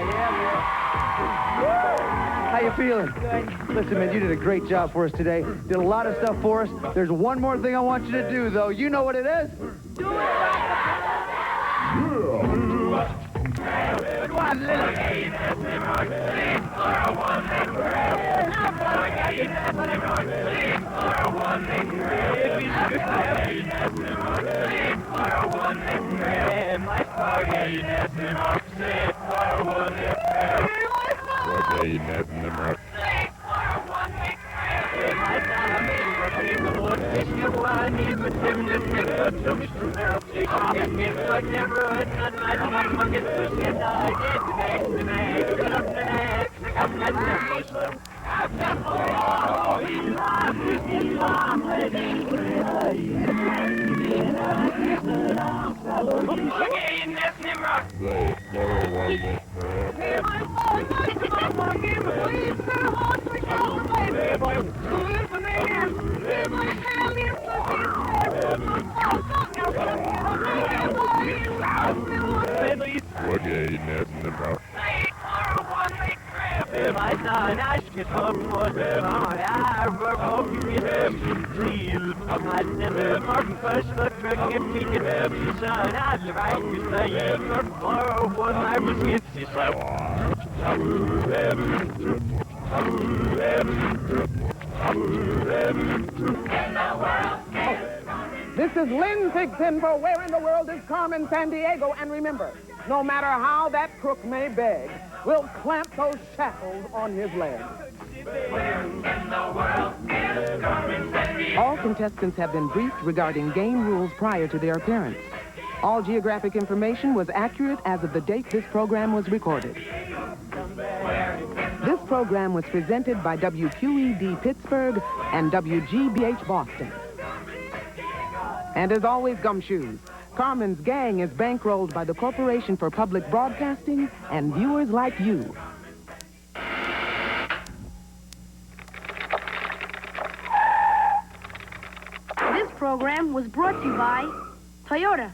Yeah, man. How you feeling? Good. Listen, man, you did a great job for us today. Did a lot of stuff for us. There's one more thing I want you to do, though. You know what it is? Do This is Lynn Thigpen for Where in the World is Carmen Sandiego? And remember, no matter how that crook may beg, we'll clamp those shackles on his legs. All contestants have been briefed regarding game rules prior to their appearance. All geographic information was accurate as of the date this program was recorded. This program was presented by WQED Pittsburgh and WGBH Boston. And as always, Gumshoes, Carmen's gang is bankrolled by the Corporation for Public Broadcasting and viewers like you. This program was brought to you by Toyota.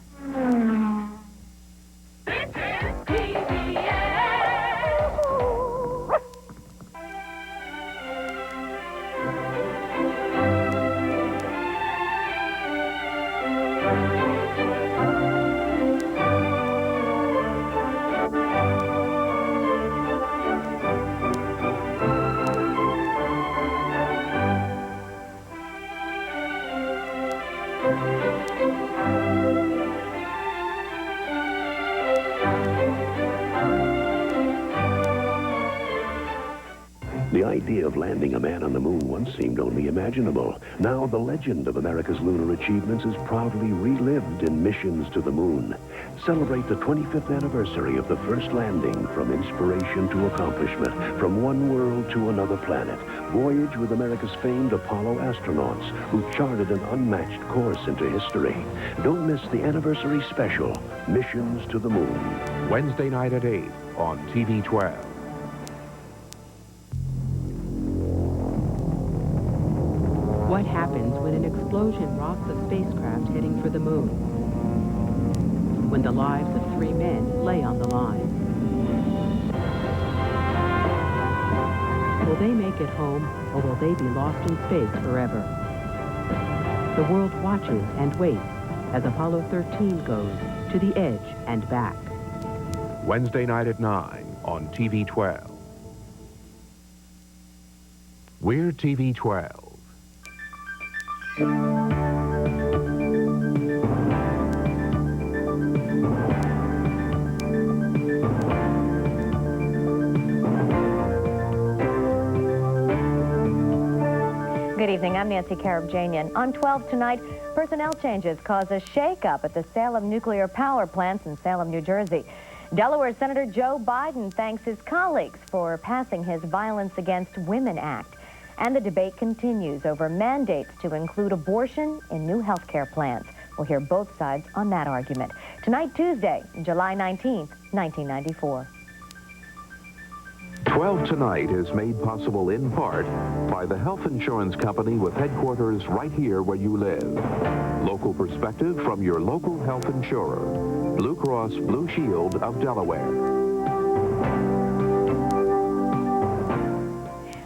idea of landing a man on the moon once seemed only imaginable. Now the legend of America's lunar achievements is proudly relived in Missions to the Moon. Celebrate the 25th anniversary of the first landing, from inspiration to accomplishment, from one world to another planet. Voyage with America's famed Apollo astronauts who charted an unmatched course into history. Don't miss the anniversary special, Missions to the Moon. Wednesday night at 8 on TV 12. What happens when an explosion rocks a spacecraft heading for the moon? When the lives of 3 men lay on the line. Will they make it home, or will they be lost in space forever? The world watches and waits as Apollo 13 goes to the edge and back. Wednesday night at 9 on TV 12. We're TV 12. Good evening, I'm Nancy Karabjanian. On 12 tonight, personnel changes cause a shakeup at the Salem nuclear power plants in Salem, New Jersey. Delaware Senator Joe Biden thanks his colleagues for passing his Violence Against Women Act. And the debate continues over mandates to include abortion in new health care plans. We'll hear both sides on that argument. Tonight, Tuesday, July 19th, 1994. 12 Tonight is made possible in part by the health insurance company with headquarters right here where you live. Local perspective from your local health insurer, Blue Cross Blue Shield of Delaware.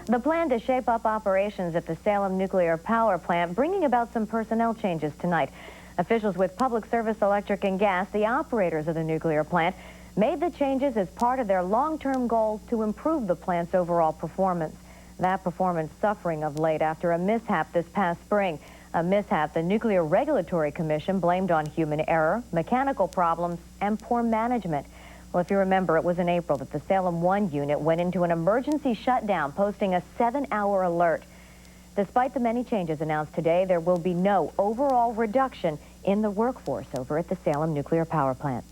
The plan to shape up operations at the Salem nuclear power plant, bringing about some personnel changes tonight. Officials with Public Service Electric and Gas, the operators of the nuclear plant, made the changes as part of their long-term goal to improve the plant's overall performance. That performance suffering of late after a mishap this past spring. A mishap the Nuclear Regulatory Commission blamed on human error, mechanical problems, and poor management. Well, if you remember, it was in April that the Salem 1 unit went into an emergency shutdown, posting a 7-hour alert. Despite the many changes announced today, there will be no overall reduction in the workforce over at the Salem nuclear power plant.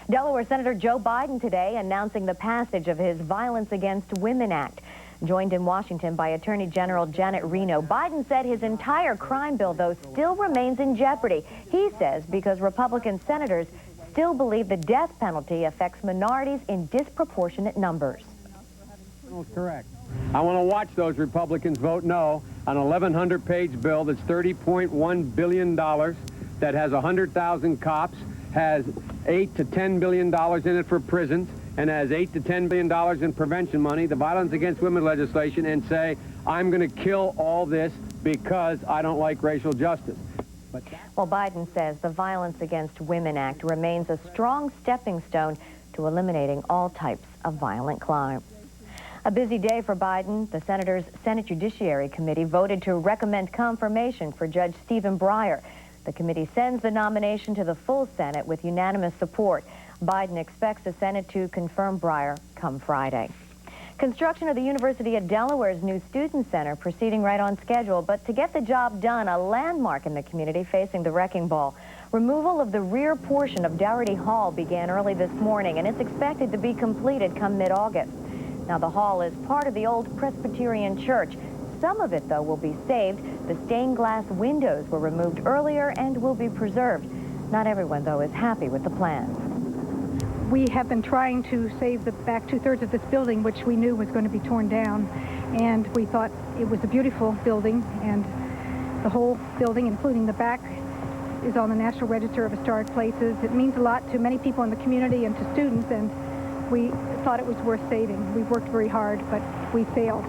Delaware Senator Joe Biden today announcing the passage of his Violence Against Women Act. Joined in Washington by Attorney General Janet Reno, Biden said his entire crime bill, though, still remains in jeopardy. He says because Republican senators still believe the death penalty affects minorities in disproportionate numbers. Correct. I want to watch those Republicans vote no on an 1,100-page bill that's $30.1 billion, that has 100,000 cops, has $8 to $10 billion in it for prisons, and has $8 to $10 billion in prevention money, the Violence Against Women legislation, and say, I'm going to kill all this because I don't like racial justice. Well, Biden says the Violence Against Women Act remains a strong stepping stone to eliminating all types of violent crime. A busy day for Biden. The Senator's Senate Judiciary Committee voted to recommend confirmation for Judge Stephen Breyer. The committee sends the nomination to the full Senate with unanimous support. Biden expects the Senate to confirm Breyer come Friday. Construction of the University of Delaware's new student center proceeding right on schedule, but to get the job done, a landmark in the community facing the wrecking ball. Removal of the rear portion of Dougherty Hall began early this morning, and it's expected to be completed come mid-August. Now, the hall is part of the old Presbyterian church. Some of it, though, will be saved. The stained glass windows were removed earlier and will be preserved. Not everyone, though, is happy with the plans. We have been trying to save the back 2/3 of this building, which we knew was going to be torn down. And we thought it was a beautiful building, and the whole building, including the back, is on the National Register of Historic Places. It means a lot to many people in the community and to students, and we thought it was worth saving. We worked very hard, but we failed.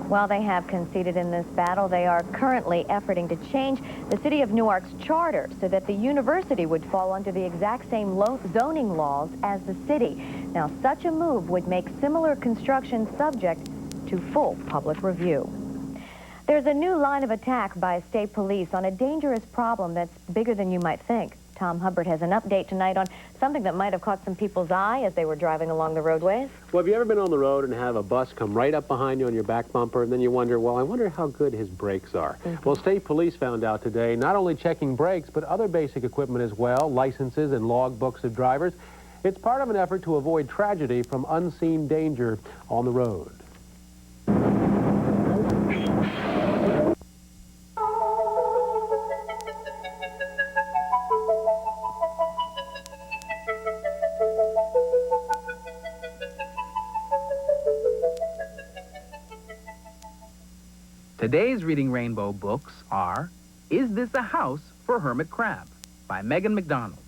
While they have conceded in this battle, they are currently efforting to change the city of Newark's charter so that the university would fall under the exact same zoning laws as the city. Now, such a move would make similar construction subject to full public review. There's a new line of attack by state police on a dangerous problem that's bigger than you might think. Tom Hubbard has an update tonight on something that might have caught some people's eye as they were driving along the roadways. Well, have you ever been on the road and have a bus come right up behind you on your back bumper, and then you wonder, well, I wonder how good his brakes are? Well, state police found out today not only checking brakes, but other basic equipment as well, licenses and log books of drivers. It's part of an effort to avoid tragedy from unseen danger on the road. Today's Reading Rainbow books are Is This a House for Hermit Crab? By Megan McDonald,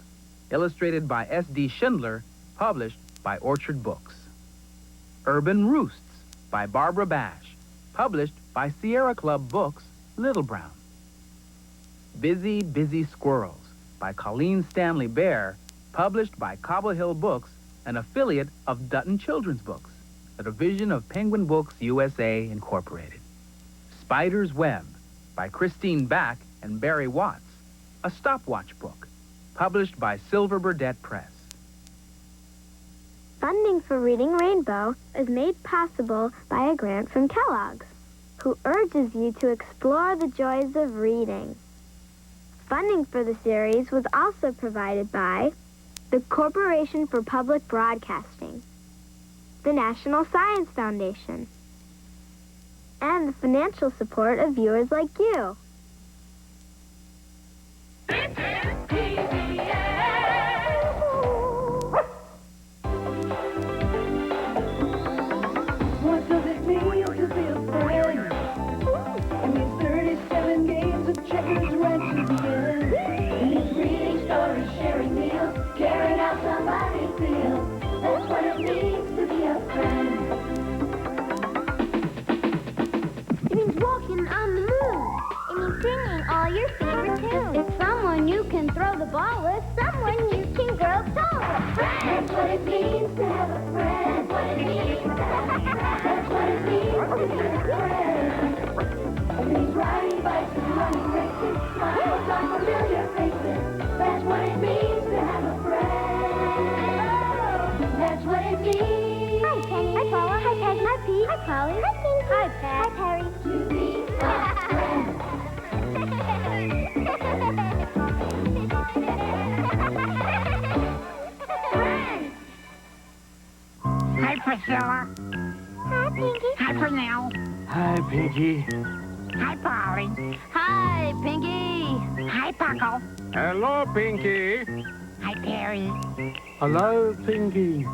illustrated by S.D. Schindler, published by Orchard Books. Urban Roosts by Barbara Bash, published by Sierra Club Books, Little Brown. Busy, Busy Squirrels by Colleen Stanley Bear, published by Cobble Hill Books, an affiliate of Dutton Children's Books, a division of Penguin Books USA, Incorporated. Spider's Web by Christine Back and Barry Watts, a stopwatch book, published by Silver Burdette Press. Funding for Reading Rainbow is made possible by a grant from Kellogg's, who urges you to explore the joys of reading. Funding for the series was also provided by the Corporation for Public Broadcasting, the National Science Foundation, and the financial support of viewers like you. What does it mean to be a friend? In these 37 games of checkers right to the end. In these reading stories, sharing meals, caring how somebody feels. That's what it means to be a friend. It means walking on the moon. It means singing all your favorite tunes. It's someone you can throw the ball with, someone you can grow tall with. That's what it means to have a friend. That's what it means to have a friend. That's what it means to be a friend. It means riding bikes and running races, smiles on familiar faces. That's what it means to have a friend. That's what it means. Hi, Penny. Hi, Paula. Hi, Peg. Hi, Pete. Hi, Polly. Hi, Pink. Hi, Peg. Hi, Perry. To be a friend. Hi, Priscilla. Hi, Pinky. Hi, Pernell. Hi, Pinky. Hi, Polly. Hi, Pinky. Hi, Puckle. Hello, Pinky. Hi, Perry. Hello, Pinky.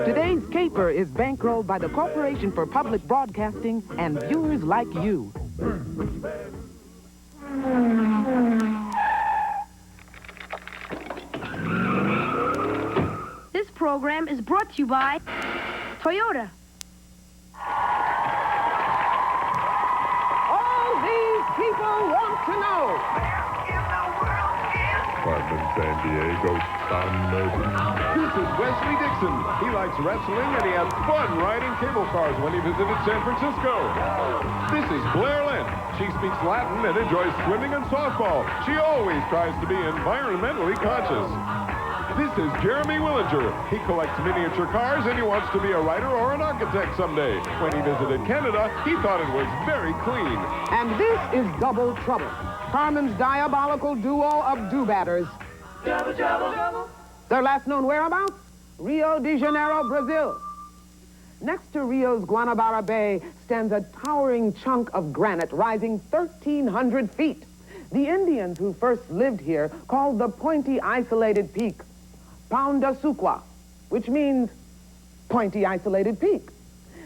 Today's caper is bankrolled by the Corporation for Public Broadcasting and viewers like you. This program is brought to you by Toyota. All these people want to know. Carmen Sandiego, This is Wesley Dixon. He likes wrestling and he had fun riding cable cars when he visited San Francisco. This is Blair Lynn. She speaks Latin and enjoys swimming and softball. She always tries to be environmentally conscious. This is Jeremy Willinger. He collects miniature cars and he wants to be a writer or an architect someday. When he visited Canada, he thought it was very clean. And this is Double Trouble, Carmen's diabolical duo of do-batters. Trouble, trouble, trouble. Their last known whereabouts? Rio de Janeiro, Brazil. Next to Rio's Guanabara Bay stands a towering chunk of granite rising 1,300 feet. The Indians who first lived here called the pointy isolated peak Pão de Açúcar, which means pointy isolated peak.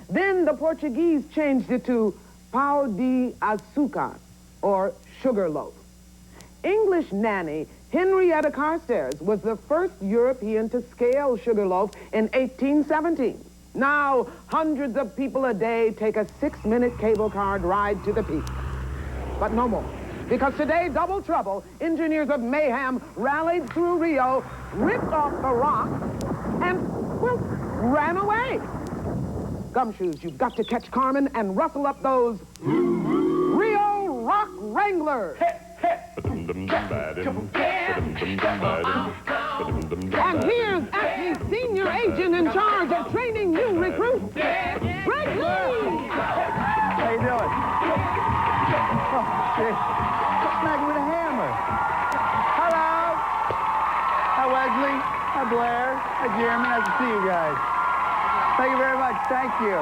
Then the Portuguese changed it to Pão de Açúcar, or sugar loaf. English nanny Henrietta Carstairs was the first European to scale Sugarloaf in 1817. Now, hundreds of people a day take a 6-minute cable car ride to the peak. But no more. Because today, Double Trouble, engineers of mayhem, rallied through Rio, ripped off the rock, and, well, ran away. Gumshoes, you've got to catch Carmen and rustle up those Rio Rock Wranglers. And here's Acme's senior agent in charge of training new recruits, Greg Lee. How you doing? Oh, shit. Smack him with a hammer. Hello. Hi, Wesley. Hi, Blair. Hi, Jeremy. Nice to see you guys. Thank you very much. Thank you.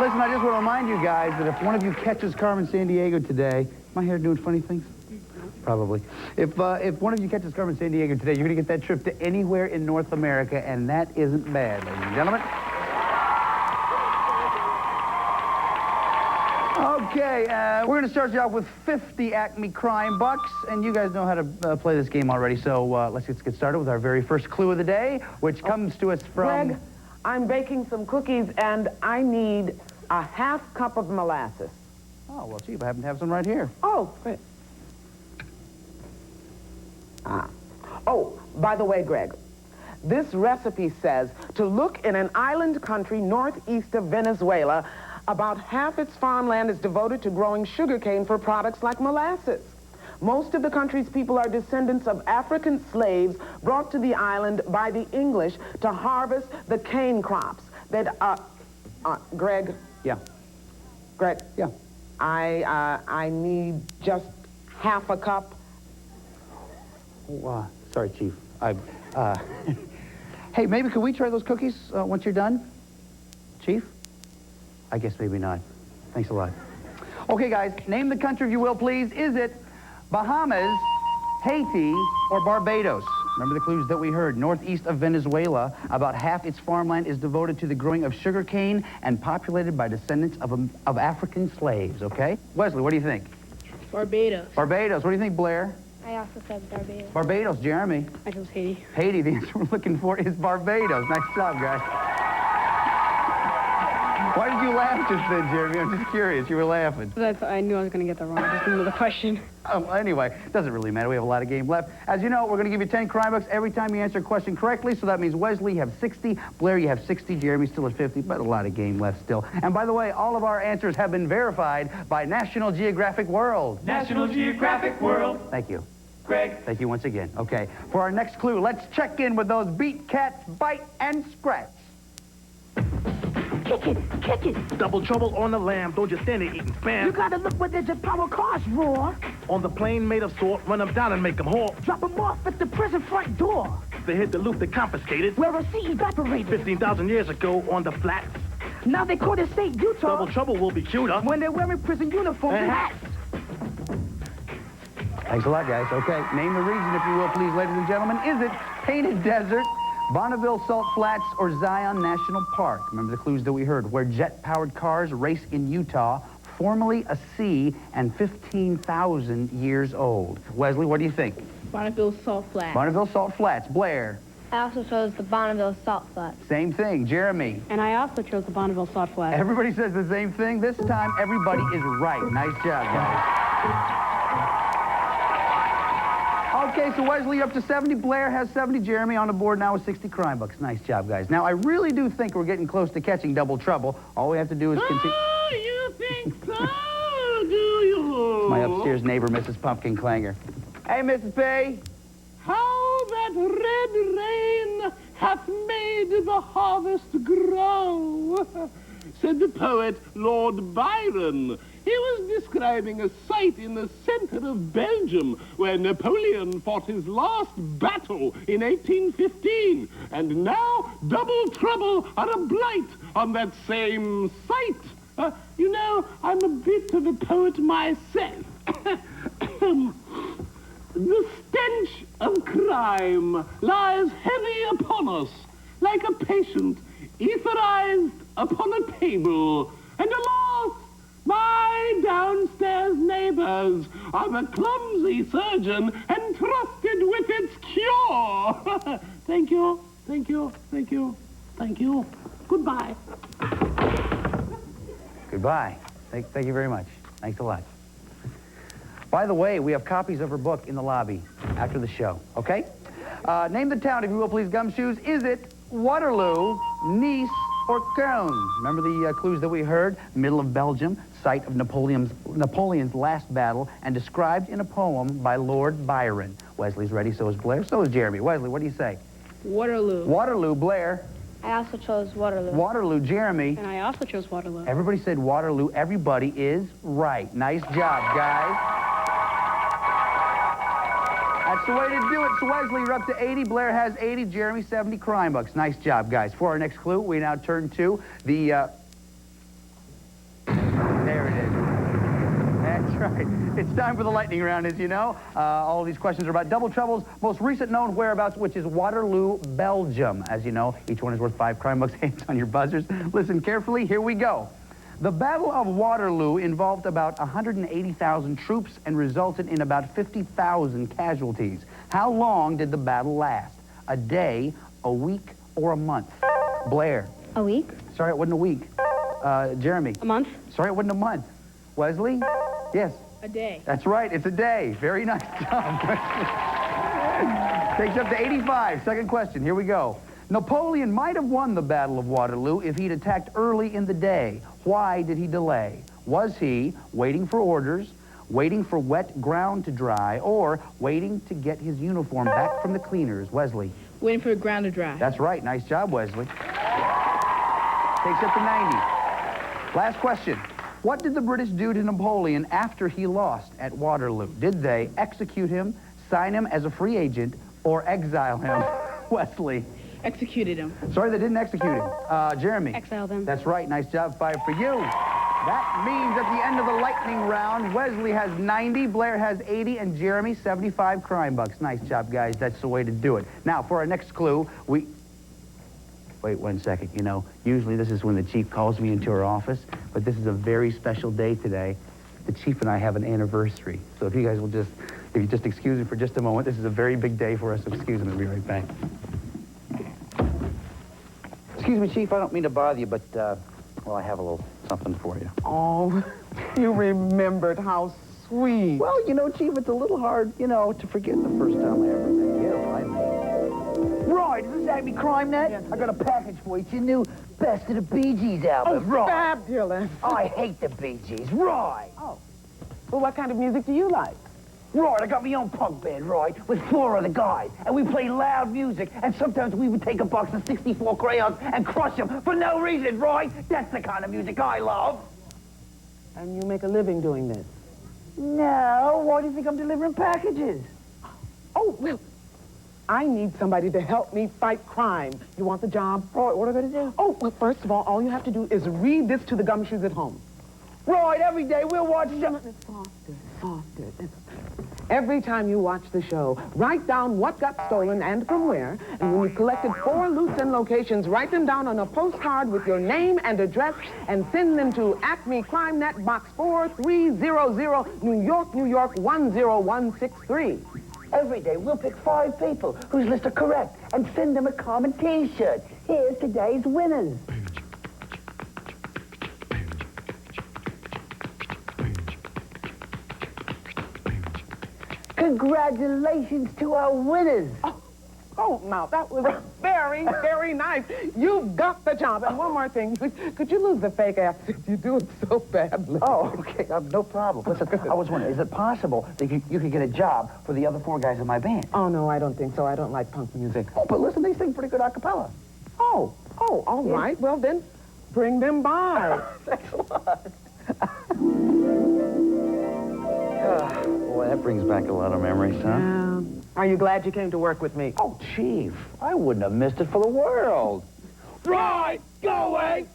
Listen, I just want to remind you guys that if one of you catches Carmen Sandiego today, my hair doing funny things? Probably. If one of you catches Carmen Sandiego today, you're going to get that trip to anywhere in North America, and that isn't bad, ladies and gentlemen. Okay, we're going to start you off with 50 Acme Crime Bucks, and you guys know how to play this game already, so let's get started with our very first clue of the day, which comes to us from... Greg, I'm baking some cookies, and I need a half cup of molasses. Oh, well, Chief, I happen to have some right here. Oh, great. Oh, by the way, Greg, this recipe says to look in an island country northeast of Venezuela. About half its farmland is devoted to growing sugarcane for products like molasses. Most of the country's people are descendants of African slaves brought to the island by the English to harvest the cane crops. That, Greg? Yeah. Greg? Yeah. I need just half a cup. Oh, sorry, Chief. Hey, maybe could we try those cookies once you're done? Chief? I guess maybe not. Thanks a lot. Okay, guys, name the country if you will, please. Is it Bahamas, Haiti, or Barbados? Remember the clues that we heard. Northeast of Venezuela, about half its farmland is devoted to the growing of sugarcane and populated by descendants of African slaves, okay? Wesley, what do you think? Barbados. Barbados. What do you think, Blair? I also said Barbados. Barbados. Jeremy? I chose Haiti. Haiti. The answer we're looking for is Barbados. Nice job, guys. Why did you laugh just then, Jeremy? I'm just curious. You were laughing. I knew I was going to get that wrong. I just didn't know the question. Oh, anyway, doesn't really matter. We have a lot of game left. As you know, we're going to give you 10 crime bucks every time you answer a question correctly. So that means Wesley, you have 60. Blair, you have 60. Jeremy still at 50, but a lot of game left still. And by the way, all of our answers have been verified by National Geographic World. National Geographic World. Thank you. Greg. Thank you once again. Okay, for our next clue, let's check in with those beat, cats, bite, and scratch. Catch it. Double trouble on the lamb. Don't just stand there eating spam. You gotta look where there's a power cars roar. On the plane made of salt, run them down and make them halt. Drop them off at the prison front door. They hit the loop, they confiscated. Where a sea evaporated. 15,000 years ago on the flats. Now they caught in St. Utah. Double trouble will be cuter. When they're wearing prison uniforms and hats. Thanks a lot, guys. Okay, name the region, if you will, please, ladies and gentlemen. Is it Painted Desert, Bonneville Salt Flats, or Zion National Park? Remember the clues that we heard. Where jet-powered cars race in Utah, formerly a sea and 15,000 years old. Wesley, what do you think? Bonneville Salt Flats. Bonneville Salt Flats. Blair? I also chose the Bonneville Salt Flats. Same thing. Jeremy? And I also chose the Bonneville Salt Flats. Everybody says the same thing. This time, everybody is right. Nice job, guys. Okay, so Wesley, you're up to 70. Blair has 70. Jeremy on the board now with 60 crime bucks. Nice job, guys. Now, I really do think we're getting close to catching double trouble. All we have to do is continue. Oh, you think so, do you? My upstairs neighbor, Mrs. Pumpkin Clanger. Hey, Mrs. P. How that red rain hath made the harvest grow, said the poet Lord Byron. He was describing a site in the center of Belgium where Napoleon fought his last battle in 1815. And now double trouble are a blight on that same site. You know, I'm a bit of a poet myself. The stench of crime lies heavy upon us, like a patient etherized upon a table. And alas, my downstairs neighbors are the clumsy surgeon entrusted with its cure. Thank you, thank you, thank you, thank you. Goodbye. Goodbye. Thank you very much. Thanks a lot. By the way, we have copies of her book in the lobby after the show, okay? Name the town, if you will, please, Gumshoes. Is it Waterloo, Nice, or Cologne? Remember the clues that we heard? Middle of Belgium, site of Napoleon's last battle, and described in a poem by Lord Byron. Wesley's ready, so is Blair, so is Jeremy. Wesley, what do you say? Waterloo. Waterloo, Blair. I also chose Waterloo. Waterloo, Jeremy. And I also chose Waterloo. Everybody said Waterloo. Everybody is right. Nice job, guys. That's the way to do it. So Wesley, you're up to 80. Blair has 80. Jeremy, 70 crime bucks. Nice job, guys. For our next clue, we now turn to the... There it is. That's right. It's time for the lightning round, as you know. All of these questions are about Double Trouble's most recent known whereabouts, which is Waterloo, Belgium. As you know, each one is worth 5 crime bucks. Hands on your buzzers. Listen carefully. Here we go. The Battle of Waterloo involved about 180,000 troops and resulted in about 50,000 casualties. How long did the battle last? A day, a week, or a month? Blair. A week? Sorry, it wasn't a week. Jeremy. A month? Sorry, it wasn't a month. Wesley? Yes. A day. That's right, it's a day. Very nice job. Takes up to 85. Second question, here we go. Napoleon might have won the Battle of Waterloo if he'd attacked early in the day. Why did he delay? Was he waiting for orders, waiting for wet ground to dry, or waiting to get his uniform back from the cleaners? Wesley. Waiting for the ground to dry. That's right. Nice job, Wesley. Takes up to 90. Last question. What did the British do to Napoleon after he lost at Waterloo? Did they execute him, sign him as a free agent, or exile him? Wesley. Executed him. Sorry, they didn't execute him. Jeremy. Exiled him. That's right. Nice job. 5 for you. That means at the end of the lightning round, Wesley has 90, Blair has 80, and Jeremy 75 crime bucks. Nice job, guys. That's the way to do it. Now, for our next clue, we... Wait 1 second. You know, usually this is when the chief calls me into her office, but this is a very special day today. The chief and I have an anniversary. So if you guys will just, if you just excuse me for just a moment, this is a very big day for us. So excuse me, I'll be right back. Excuse me, Chief, I don't mean to bother you, but, well, I have a little something for you. Oh, you remembered. How sweet. Well, you know, Chief, it's a little hard, you know, to forget the first time I ever met you. I mean... Roy, is this Acme Crime Net? Yes, I got a package for you. It's your new Best of the Bee Gees album. Oh, Roy. fabulous. I hate the Bee Gees. Roy. Oh. Well, what kind of music do you like? Right, I got my own punk band, right, with 4 other guys. And we play loud music, and sometimes we would take a box of 64 crayons and crush them for no reason, right? That's the kind of music I love. And you make a living doing this? No, why do you think I'm delivering packages? Oh, well, I need somebody to help me fight crime. You want the job? Right, what am I going to do? Oh, well, first of all you have to do is read this to the gumshoes at home. Right, every day we'll watch... Softer. Every time you watch the show, write down what got stolen and from where, and when you've collected 4 loots and locations, write them down on a postcard with your name and address and send them to Acme Crime Net, Box 4300, New York, New York, 10163. Every day we'll pick 5 people whose lists are correct and send them a common T-shirt. Here's today's winners. Congratulations to our winners. Oh, now, that was very, very nice. You've got the job. And one more thing. Could you lose the fake accent? You do it so badly. Oh, okay. No problem. Listen, I was wondering, is it possible that you could get a job for the other 4 guys in my band? Oh, no, I don't think so. I don't like punk music. Oh, but listen, they sing pretty good a cappella. Oh, all right. Well, then, bring them by. Thanks a lot. Boy, that brings back a lot of memories, huh? Are you glad you came to work with me? Oh, Chief, I wouldn't have missed it for the world. Right, go away.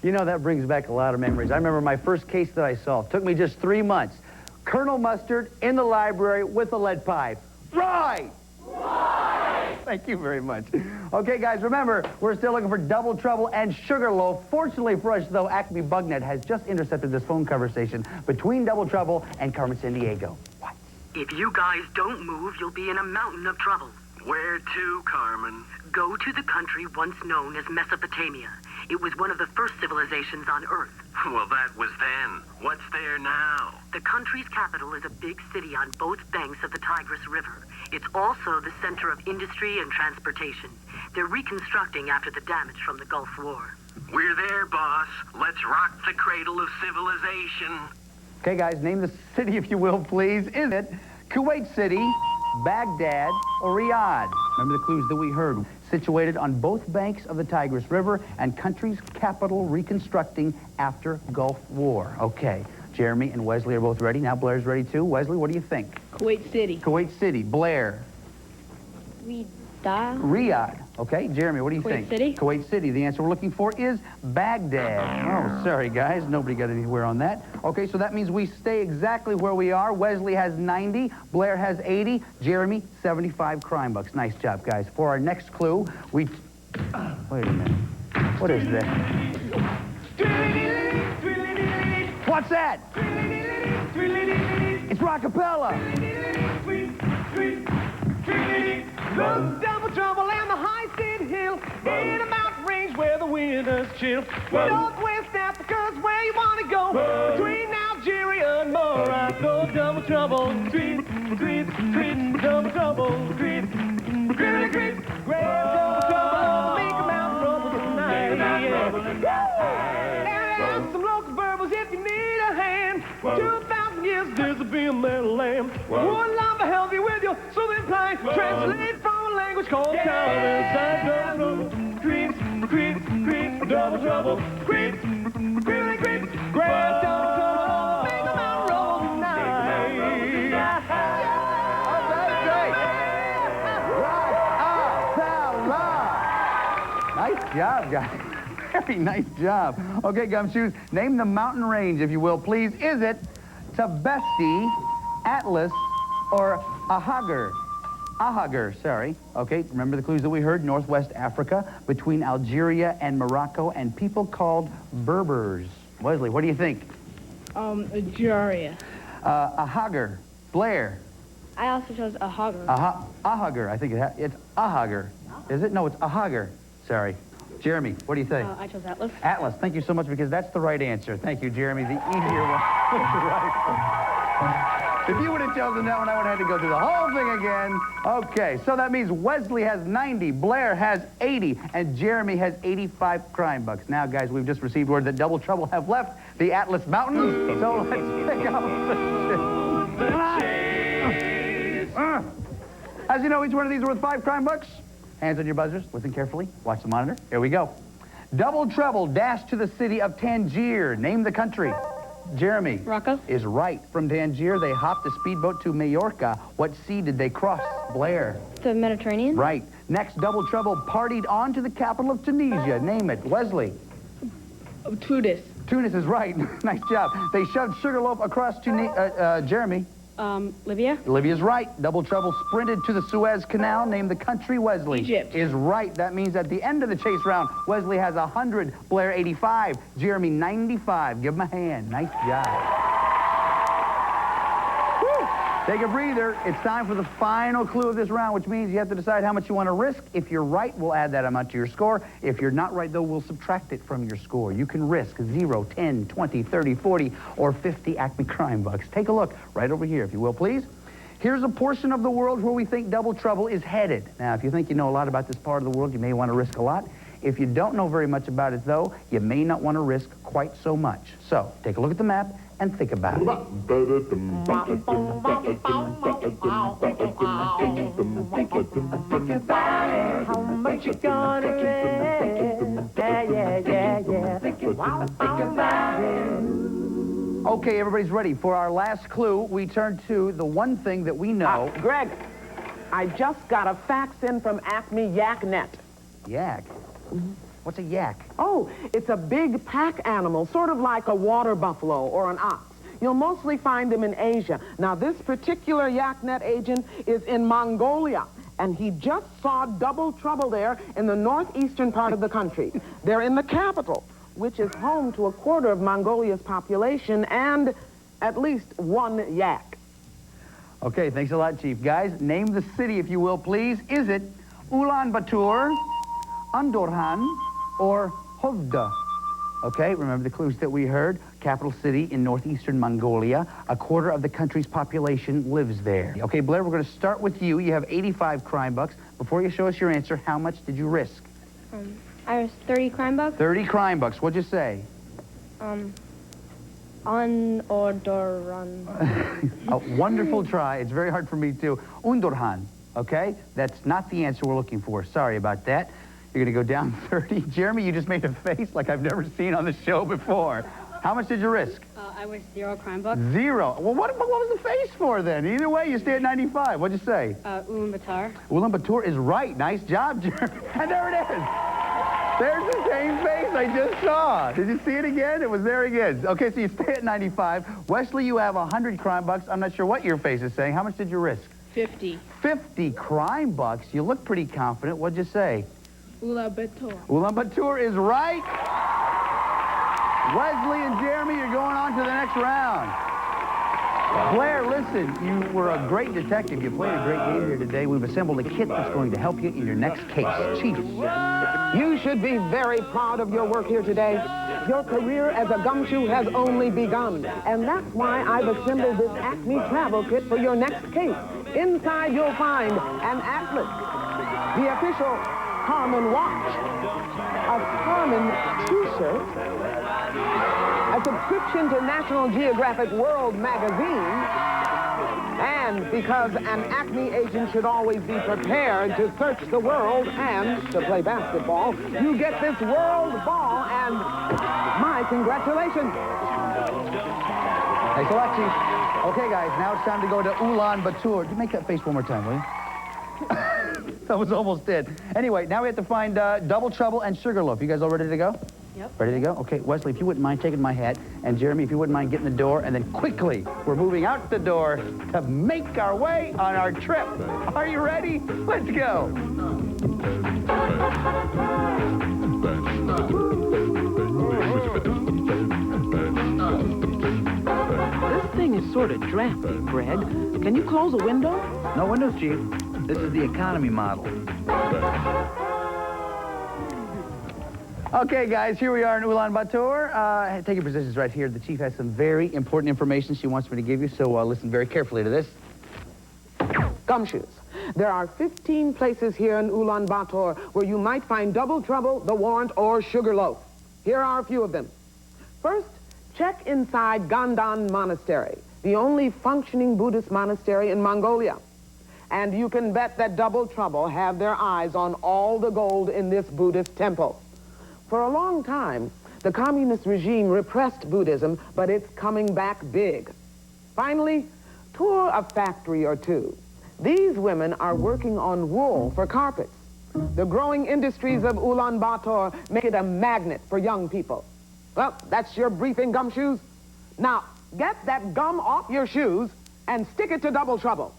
You know, that brings back a lot of memories. I remember my first case that I solved. Took me just 3 months. Colonel Mustard in the library with a lead pipe. Right! Thank you very much. Okay, guys, remember, we're still looking for Double Trouble and Sugarloaf. Fortunately for us, though, Acme Bugnet has just intercepted this phone conversation between Double Trouble and Carmen Sandiego. What? If you guys don't move, you'll be in a mountain of trouble. Where to, Carmen? Go to the country once known as Mesopotamia. It was one of the first civilizations on Earth. Well, that was then. What's there now? The country's capital is a big city on both banks of the Tigris River. It's also the center of industry and transportation. They're reconstructing after the damage from the Gulf War. We're there, boss. Let's rock the cradle of civilization. Okay, guys, name the city, if you will, please. Is it Kuwait City, Baghdad, or Riyadh? Remember the clues that we heard. Situated on both banks of the Tigris River and country's capital reconstructing after Gulf War. Okay, Jeremy and Wesley are both ready. Now Blair's ready too. Wesley, what do you think? Kuwait City. Kuwait City. Blair. Riyadh. Okay, Jeremy, what do you think? Kuwait City. Kuwait City. The answer we're looking for is Baghdad. Oh, sorry, guys. Nobody got anywhere on that. Okay, so that means we stay exactly where we are. Wesley has 90. Blair has 80. Jeremy, 75 crime bucks. Nice job, guys. For our next clue, we... Wait a minute. What is that? What's that? It's rockapella. Look, double trouble and the high-state hill in a mountain range where the winters chill. Northwest Africa's where you want to go. Between Algeria and Morocco, double trouble, double trouble, great double trouble, make a mountain rumble tonight. And some local burbles if you need a hand. 2,000 years there's a beer metal lamb. One love to help you with your southern pride. Translate from a language called Calvin. Double trouble, creep, double trouble, creep, great double trouble, make a mountain roll tonight. Nice job, guys. Very nice job. Okay, Gumshoes, name the mountain range, if you will, please. Is it Tabesti, Atlas, or Ahagar? Ahagar, sorry. Okay, remember the clues that we heard? Northwest Africa, between Algeria and Morocco, and people called Berbers. Wesley, what do you think? Algeria. Ahagar. Blair. I also chose Ahagar. Ahagar, I think it's Ahagar. Is it? No, it's Ahagar. Sorry. Jeremy, what do you think? I chose Atlas. Atlas, thank you so much, because that's the right answer. Thank you, Jeremy. The easier one was the right one. If you would have chosen that one, I would have had to go through the whole thing again. Okay, so that means Wesley has 90, Blair has 80, and Jeremy has 85 crime bucks. Now, guys, we've just received word that Double Trouble have left the Atlas Mountains, so let's pick up the chase. As you know, each one of these are worth 5 crime bucks. Hands on your buzzers. Listen carefully. Watch the monitor. Here we go. Double Trouble dashed to the city of Tangier. Name the country. Jeremy. Morocco. Is right. From Tangier, they hopped a speedboat to Majorca. What sea did they cross? Blair. The Mediterranean. Right. Next, Double Trouble partied on to the capital of Tunisia. Name it. Wesley. Tunis. Tunis is right. Nice job. They shoved Sugarloaf across Jeremy. Libya. Libya's right. Double Trouble sprinted to the Suez Canal. Name the country. Wesley. Egypt. Is right. That means at the end of the chase round, Wesley has 100, Blair 85, Jeremy 95. Give him a hand. Nice job. Woo. Take a breather. It's time for the final clue of this round, which means you have to decide how much you want to risk. If you're right, we'll add that amount to your score. If you're not right, though, we'll subtract it from your score. You can risk 0, 10, 20, 30, 40, or 50 Acme Crime Bucks. Take a look right over here, if you will, please. Here's a portion of the world where we think Double Trouble is headed. Now, if you think you know a lot about this part of the world, you may want to risk a lot. If you don't know very much about it, though, you may not want to risk quite so much. So, take a look at the map and think about it. How much you gonna Okay, everybody's ready. For our last clue, we turn to the one thing that we know. Greg, I just got a fax in from Acme YakNet. Yak? What's a yak? Oh, it's a big pack animal, sort of like a water buffalo or an ox. You'll mostly find them in Asia. Now, this particular YakNet agent is in Mongolia, and he just saw Double Trouble there in the northeastern part of the country. They're in the capital, which is home to a quarter of Mongolia's population and at least one yak. Okay, thanks a lot, Chief. Guys, name the city, if you will, please. Is it Ulaanbaatar, Andorhan, or Hovda? Okay, remember the clues that we heard. Capital city in northeastern Mongolia. A quarter of the country's population lives there. Okay, Blair, we're going to start with you. You have 85 crime bucks. Before you show us your answer, how much did you risk? I risked 30 crime bucks. 30 crime bucks. What'd you say? Undorhan. A wonderful try. It's very hard for me, too. Undorhan, okay? That's not the answer we're looking for. Sorry about that. You're going to go down 30. Jeremy, you just made a face like I've never seen on the show before. How much did you risk? I risked 0 crime bucks. 0. Well, what was the face for then? Either way, you stay at 95. What'd you say? Ulaanbaatar. Ulaanbaatar is right. Nice job, Jeremy. And there it is. There's the same face I just saw. Did you see it again? It was there again. Okay, so you stay at 95. Wesley, you have 100 crime bucks. I'm not sure what your face is saying. How much did you risk? 50. 50 crime bucks. You look pretty confident. What'd you say? Ulaanbaatar. Ulaanbaatar is right. Wesley and Jeremy, you're going on to the next round. Blair, listen, you were a great detective. You played a great game here today. We've assembled a kit that's going to help you in your next case. Chief. You should be very proud of your work here today. Your career as a gumshoe has only begun. And that's why I've assembled this Acme travel kit for your next case. Inside you'll find an atlas, the official Carmen watch, a Carmen t-shirt, a subscription to National Geographic World magazine, and because an Acme agent should always be prepared to search the world and to play basketball, you get this world ball, and my congratulations. Thanks a lot, Chief. Okay, guys, now it's time to go to Ulaanbaatar. You make that face one more time, will you? That was almost it. Anyway, now we have to find Double Trouble and Sugarloaf. You guys all ready to go? Yep. Ready to go? Okay, Wesley, if you wouldn't mind taking my hat, and Jeremy, if you wouldn't mind getting the door, and then quickly, we're moving out the door to make our way on our trip. Are you ready? Let's go. This thing is sort of drafty, Fred. Can you close a window? No windows, Chief. This is the economy model. Okay, guys, here we are in Ulaanbaatar. Take your positions right here. The Chief has some very important information she wants me to give you, so listen very carefully to this. Gumshoes. There are 15 places here in Ulaanbaatar where you might find Double Trouble, The Warrant, or Sugarloaf. Here are a few of them. First, check inside Gandan Monastery, the only functioning Buddhist monastery in Mongolia. And you can bet that Double Trouble have their eyes on all the gold in this Buddhist temple. For a long time, the communist regime repressed Buddhism, but it's coming back big. Finally, tour a factory or two. These women are working on wool for carpets. The growing industries of Ulaanbaatar make it a magnet for young people. Well, that's your briefing, gumshoes. Now, get that gum off your shoes and stick it to Double Trouble.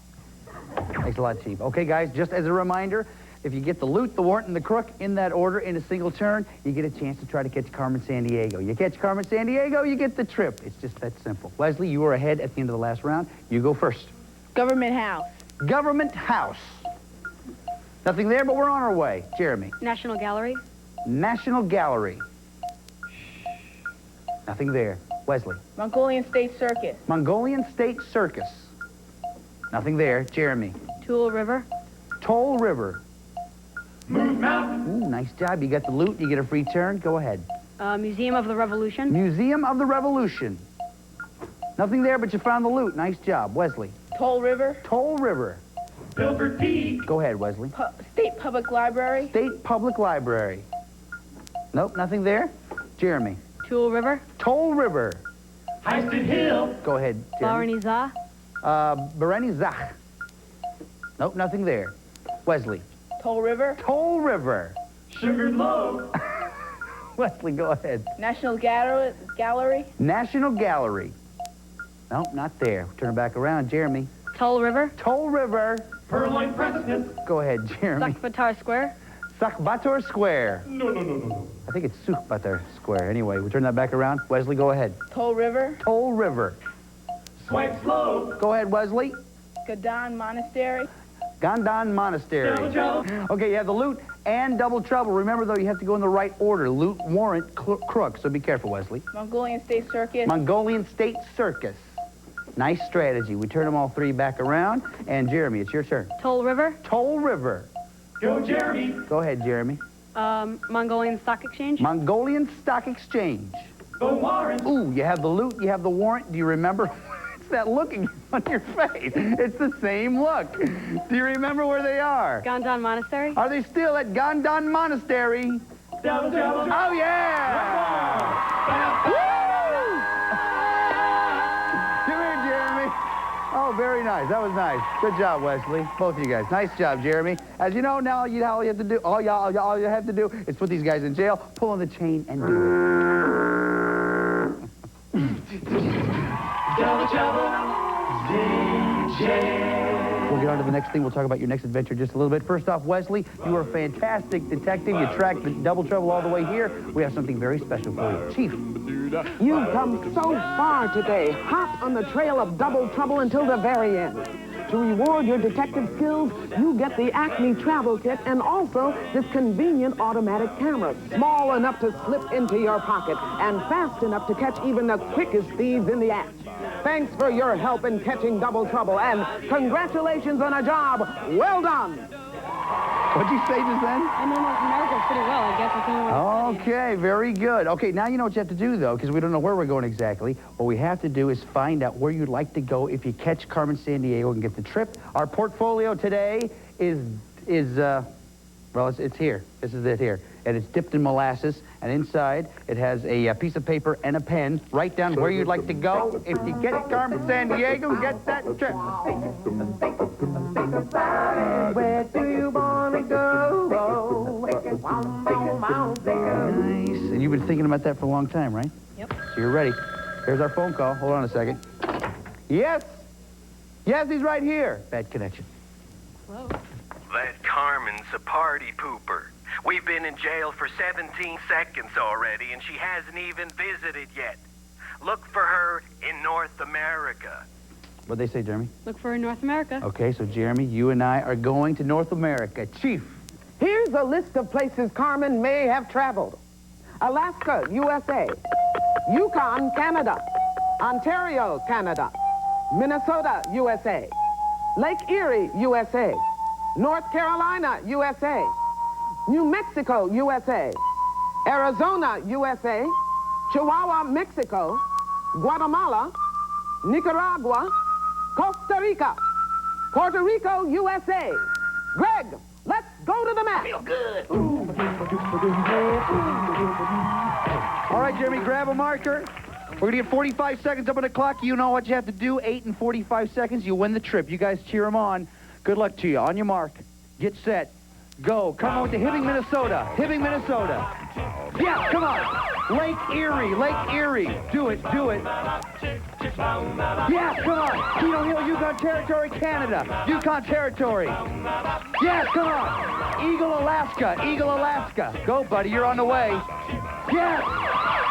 Thanks a lot, Chief. Okay, guys, just as a reminder, if you get the loot, the warrant, and the crook in that order in a single turn, you get a chance to try to catch Carmen Sandiego. You catch Carmen Sandiego, you get the trip. It's just that simple. Leslie, you were ahead at the end of the last round. You go first. Government house. Government house. Nothing there, but we're on our way. Jeremy. National Gallery. National Gallery. Nothing there. Wesley. Mongolian State Circus. Mongolian State Circus. Nothing there. Jeremy. Tool River. Toll River. Moon Mountain. Ooh, nice job. You got the loot. You get a free turn. Go ahead. Museum of the Revolution. Museum of the Revolution. Nothing there, but you found the loot. Nice job. Wesley. Toll River. Toll River. Bilford Peak. Go ahead, Wesley. State Public Library. State Public Library. Nope, nothing there. Jeremy. Tool River. Toll River. Heisted Hill. Go ahead, Jeremy. Baranizah. Baranizah. Nope, nothing there. Wesley. Toll River. Toll River. Sugarloaf. Wesley, go ahead. National Gallery. National Gallery. Nope, not there. Turn it back around. Jeremy. Toll River. Toll River. Purloin President. Go ahead, Jeremy. Sukhbatar Square. Sukhbatar Square. No. I think it's Sukhbatar Square. Anyway, we turn that back around. Wesley, go ahead. Toll River. Toll River. Swipe Slope. Go ahead, Wesley. Gadon Monastery. Gondon Monastery. Double trouble. Okay, you have the loot and double trouble. Remember, though, you have to go in the right order. Loot, warrant, crook. So be careful, Wesley. Mongolian State Circus. Mongolian State Circus. Nice strategy. We turn them all three back around. And Jeremy, it's your turn. Toll River. Toll River. Go, Jeremy. Go ahead, Jeremy. Mongolian Stock Exchange. Mongolian Stock Exchange. The warrant. Ooh, you have the loot, you have the warrant. Do you remember? It's that look on your face. It's the same look. Do you remember where they are? Gondon Monastery. Are they still at Gondon Monastery? Double trouble. Oh, yeah! Woo! Come here, Jeremy. Oh, very nice. That was nice. Good job, Wesley. Both of you guys. Nice job, Jeremy. As you know, now all you have to do, all you have to do is put these guys in jail, pull on the chain, and do it. Double trouble. We'll get on to the next thing. We'll talk about your next adventure just a little bit. First off, Wesley, you are a fantastic detective. You tracked the double trouble all the way here. We have something very special for you. Chief. You've come so far today, hot on the trail of double trouble until the very end. To reward your detective skills, you get the Acme travel kit and also this convenient automatic camera, small enough to slip into your pocket and fast enough to catch even the quickest thieves in the act. Thanks for your help in catching double trouble, and congratulations on a job well done. What'd you say just then? I know North America pretty well. I guess I can. Okay, very good. Okay, now you know what you have to do, though, because we don't know where we're going exactly. What we have to do is find out where you'd like to go if you catch Carmen Sandiego and get the trip. Our portfolio today is well, it's here. This is it here. And it's dipped in molasses, and inside it has a piece of paper and a pen. Write down where you'd like to go. If you get Carmen Sandiego, get that trip. Where do you want to go? Nice. And you've been thinking about that for a long time, right? Yep. So you're ready. Here's our phone call. Hold on a second. Yes. Yes, he's right here. Bad connection. Hello. That Carmen's a party pooper. We've been in jail for 17 seconds already, and she hasn't even visited yet. Look for her in North America. What'd they say, Jeremy? Look for North America. Okay, so Jeremy, you and I are going to North America. Chief. Here's a list of places Carmen may have traveled. Alaska, USA. Yukon, Canada. Ontario, Canada. Minnesota, USA. Lake Erie, USA. North Carolina, USA. New Mexico, USA. Arizona, USA. Chihuahua, Mexico. Guatemala. Nicaragua. Costa Rica. Puerto Rico, USA. Greg, let's go to the map. Feel good. All right, Jeremy, grab a marker. We're going to get 45 seconds up on the clock. You know what you have to do. 8 and 45 seconds. You win the trip. You guys cheer them on. Good luck to you. On your mark. Get set. Go. Come on to Hibbing, Minnesota. Hibbing, Minnesota. Yeah, come on. Lake Erie. Lake Erie. Do it. Do it. Yeah, come on. Keno Hill, Yukon Territory, Canada. Yukon Territory. Yeah, come on. Eagle, Alaska. Eagle, Alaska. Go, buddy. You're on the way. Yes.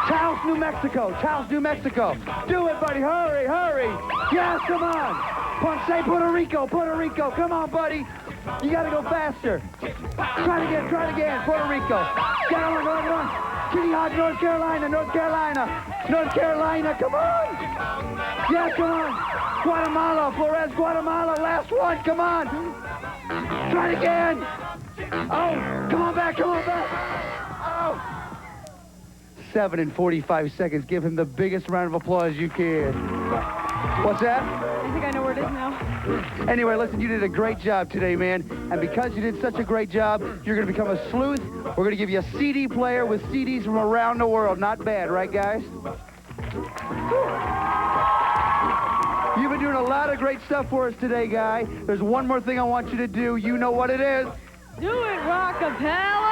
Taos, New Mexico. Taos, New Mexico. Do it, buddy. Hurry, hurry. Yes, come on. Ponce, Puerto Rico. Puerto Rico. Come on, buddy. You got to go faster. Try it again. Try it again. Puerto Rico. Get on, go on, go on. Kitty Hawk, North Carolina. North Carolina. North Carolina. Come on. Yeah, come on. Guatemala. Flores, Guatemala. Last one. Come on. Try it again. Oh, come on back. Come on back. Oh. 7 and 45 seconds. Give him the biggest round of applause you can. What's that? I think I know where it is now. Anyway, listen, you did a great job today, man. And because you did such a great job, you're going to become a sleuth. We're going to give you a CD player with CDs from around the world. Not bad, right, guys? You've been doing a lot of great stuff for us today, guy. There's one more thing I want you to do. You know what it is. Do it, Rockapella!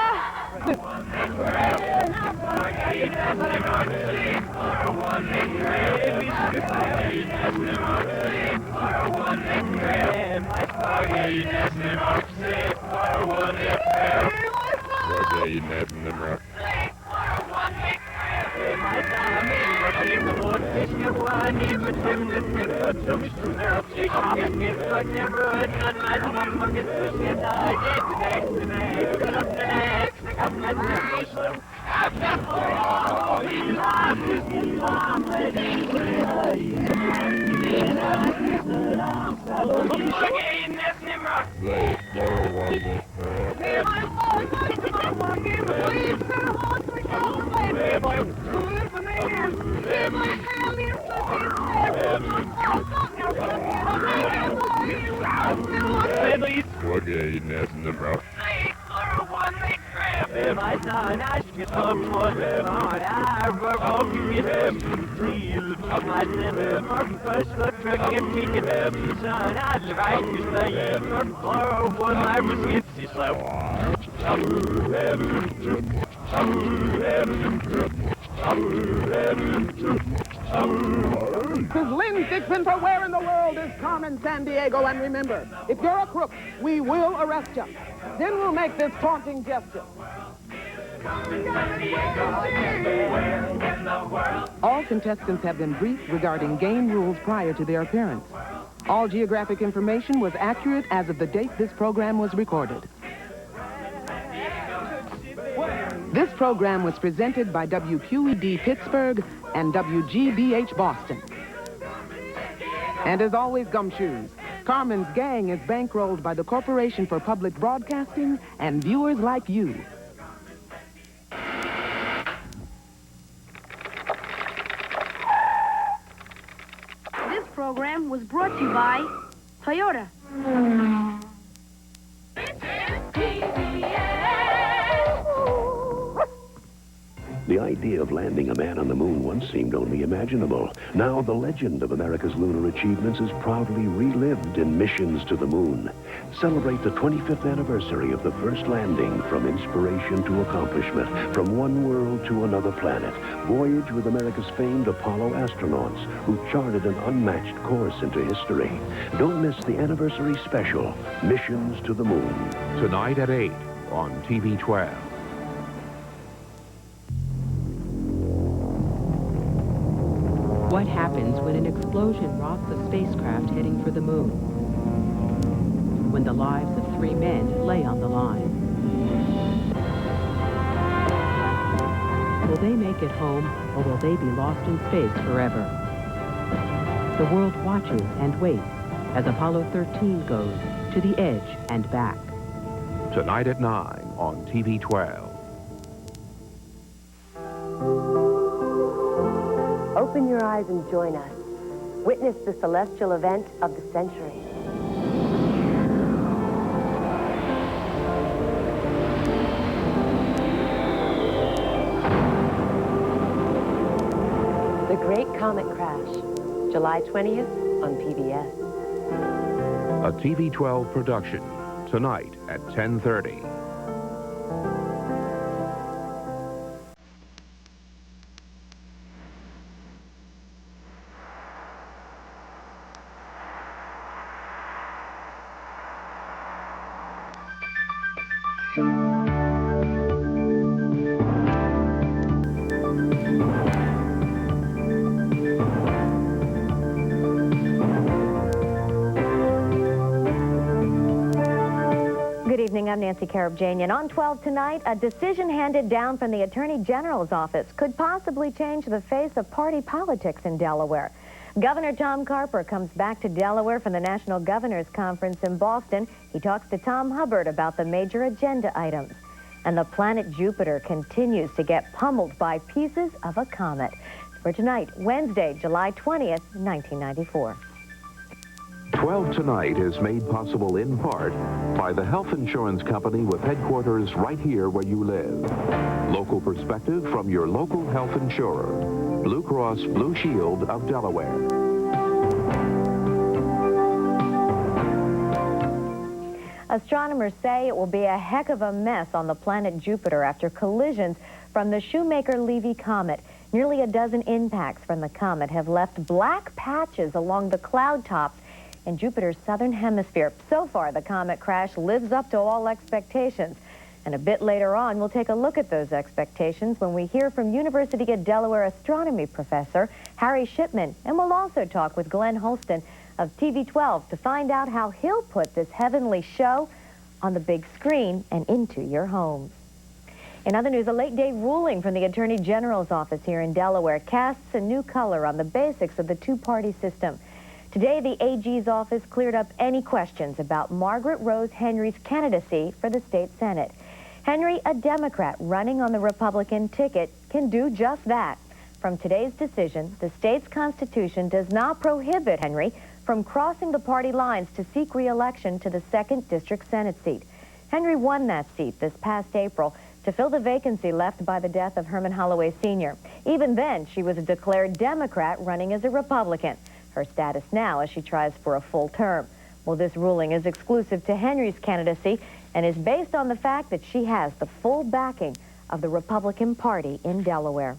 This Lynn Dixon for where in the world is Carmen Sandiego? And remember, if you're a crook, we will arrest you. Then we'll make this taunting gesture. All contestants have been briefed regarding game rules prior to their appearance. All geographic information was accurate as of the date this program was recorded. This program was presented by WQED Pittsburgh and WGBH Boston. And as always, gumshoes, Carmen's gang is bankrolled by the Corporation for Public Broadcasting and viewers like you. This program was brought to you by Toyota. The idea of landing a man on the moon once seemed only imaginable. Now the legend of America's lunar achievements is proudly relived in Missions to the Moon. Celebrate the 25th anniversary of the first landing, from inspiration to accomplishment, from one world to another planet. Voyage with America's famed Apollo astronauts who charted an unmatched course into history. Don't miss the anniversary special, Missions to the Moon. Tonight at 8 on TV 12. What happens when an explosion rocks a spacecraft heading for the moon? When the lives of 3 men lay on the line? Will they make it home, or will they be lost in space forever? The world watches and waits as Apollo 13 goes to the edge and back. Tonight at 9 on TV 12. Open your eyes and join us. Witness the celestial event of the century. The Great Comet Crash, July 20th on PBS. A TV 12 production, tonight at 10:30. Good evening, I'm Nancy Karabjanian. On 12 tonight, a decision handed down from the Attorney General's office could possibly change the face of party politics in Delaware. Governor Tom Carper comes back to Delaware from the National Governors Conference in Boston. He talks to Tom Hubbard about the major agenda items. And the planet Jupiter continues to get pummeled by pieces of a comet. For tonight, Wednesday, July 20th, 1994. 12 Tonight is made possible in part by the health insurance company with headquarters right here where you live. Local perspective from your local health insurer, Blue Cross Blue Shield of Delaware. Astronomers say it will be a heck of a mess on the planet Jupiter after collisions from the Shoemaker-Levy comet. Nearly a dozen impacts from the comet have left black patches along the cloud tops in Jupiter's southern hemisphere. So far, the comet crash lives up to all expectations. And a bit later on, we'll take a look at those expectations when we hear from University of Delaware astronomy professor Harry Shipman. And we'll also talk with Glenn Holston of TV 12 to find out how he'll put this heavenly show on the big screen and into your homes. In other news, a late-day ruling from the Attorney General's office here in Delaware casts a new color on the basics of the two-party system. Today, the AG's office cleared up any questions about Margaret Rose Henry's candidacy for the state Senate. Henry, a Democrat running on the Republican ticket, can do just that. From today's decision, the state's constitution does not prohibit Henry from crossing the party lines to seek re-election to the 2nd District Senate seat. Henry won that seat this past April to fill the vacancy left by the death of Herman Holloway Sr. Even then, she was a declared Democrat running as a Republican. Her status now as she tries for a full term. Well, this ruling is exclusive to Henry's candidacy and is based on the fact that she has the full backing of the Republican Party in Delaware.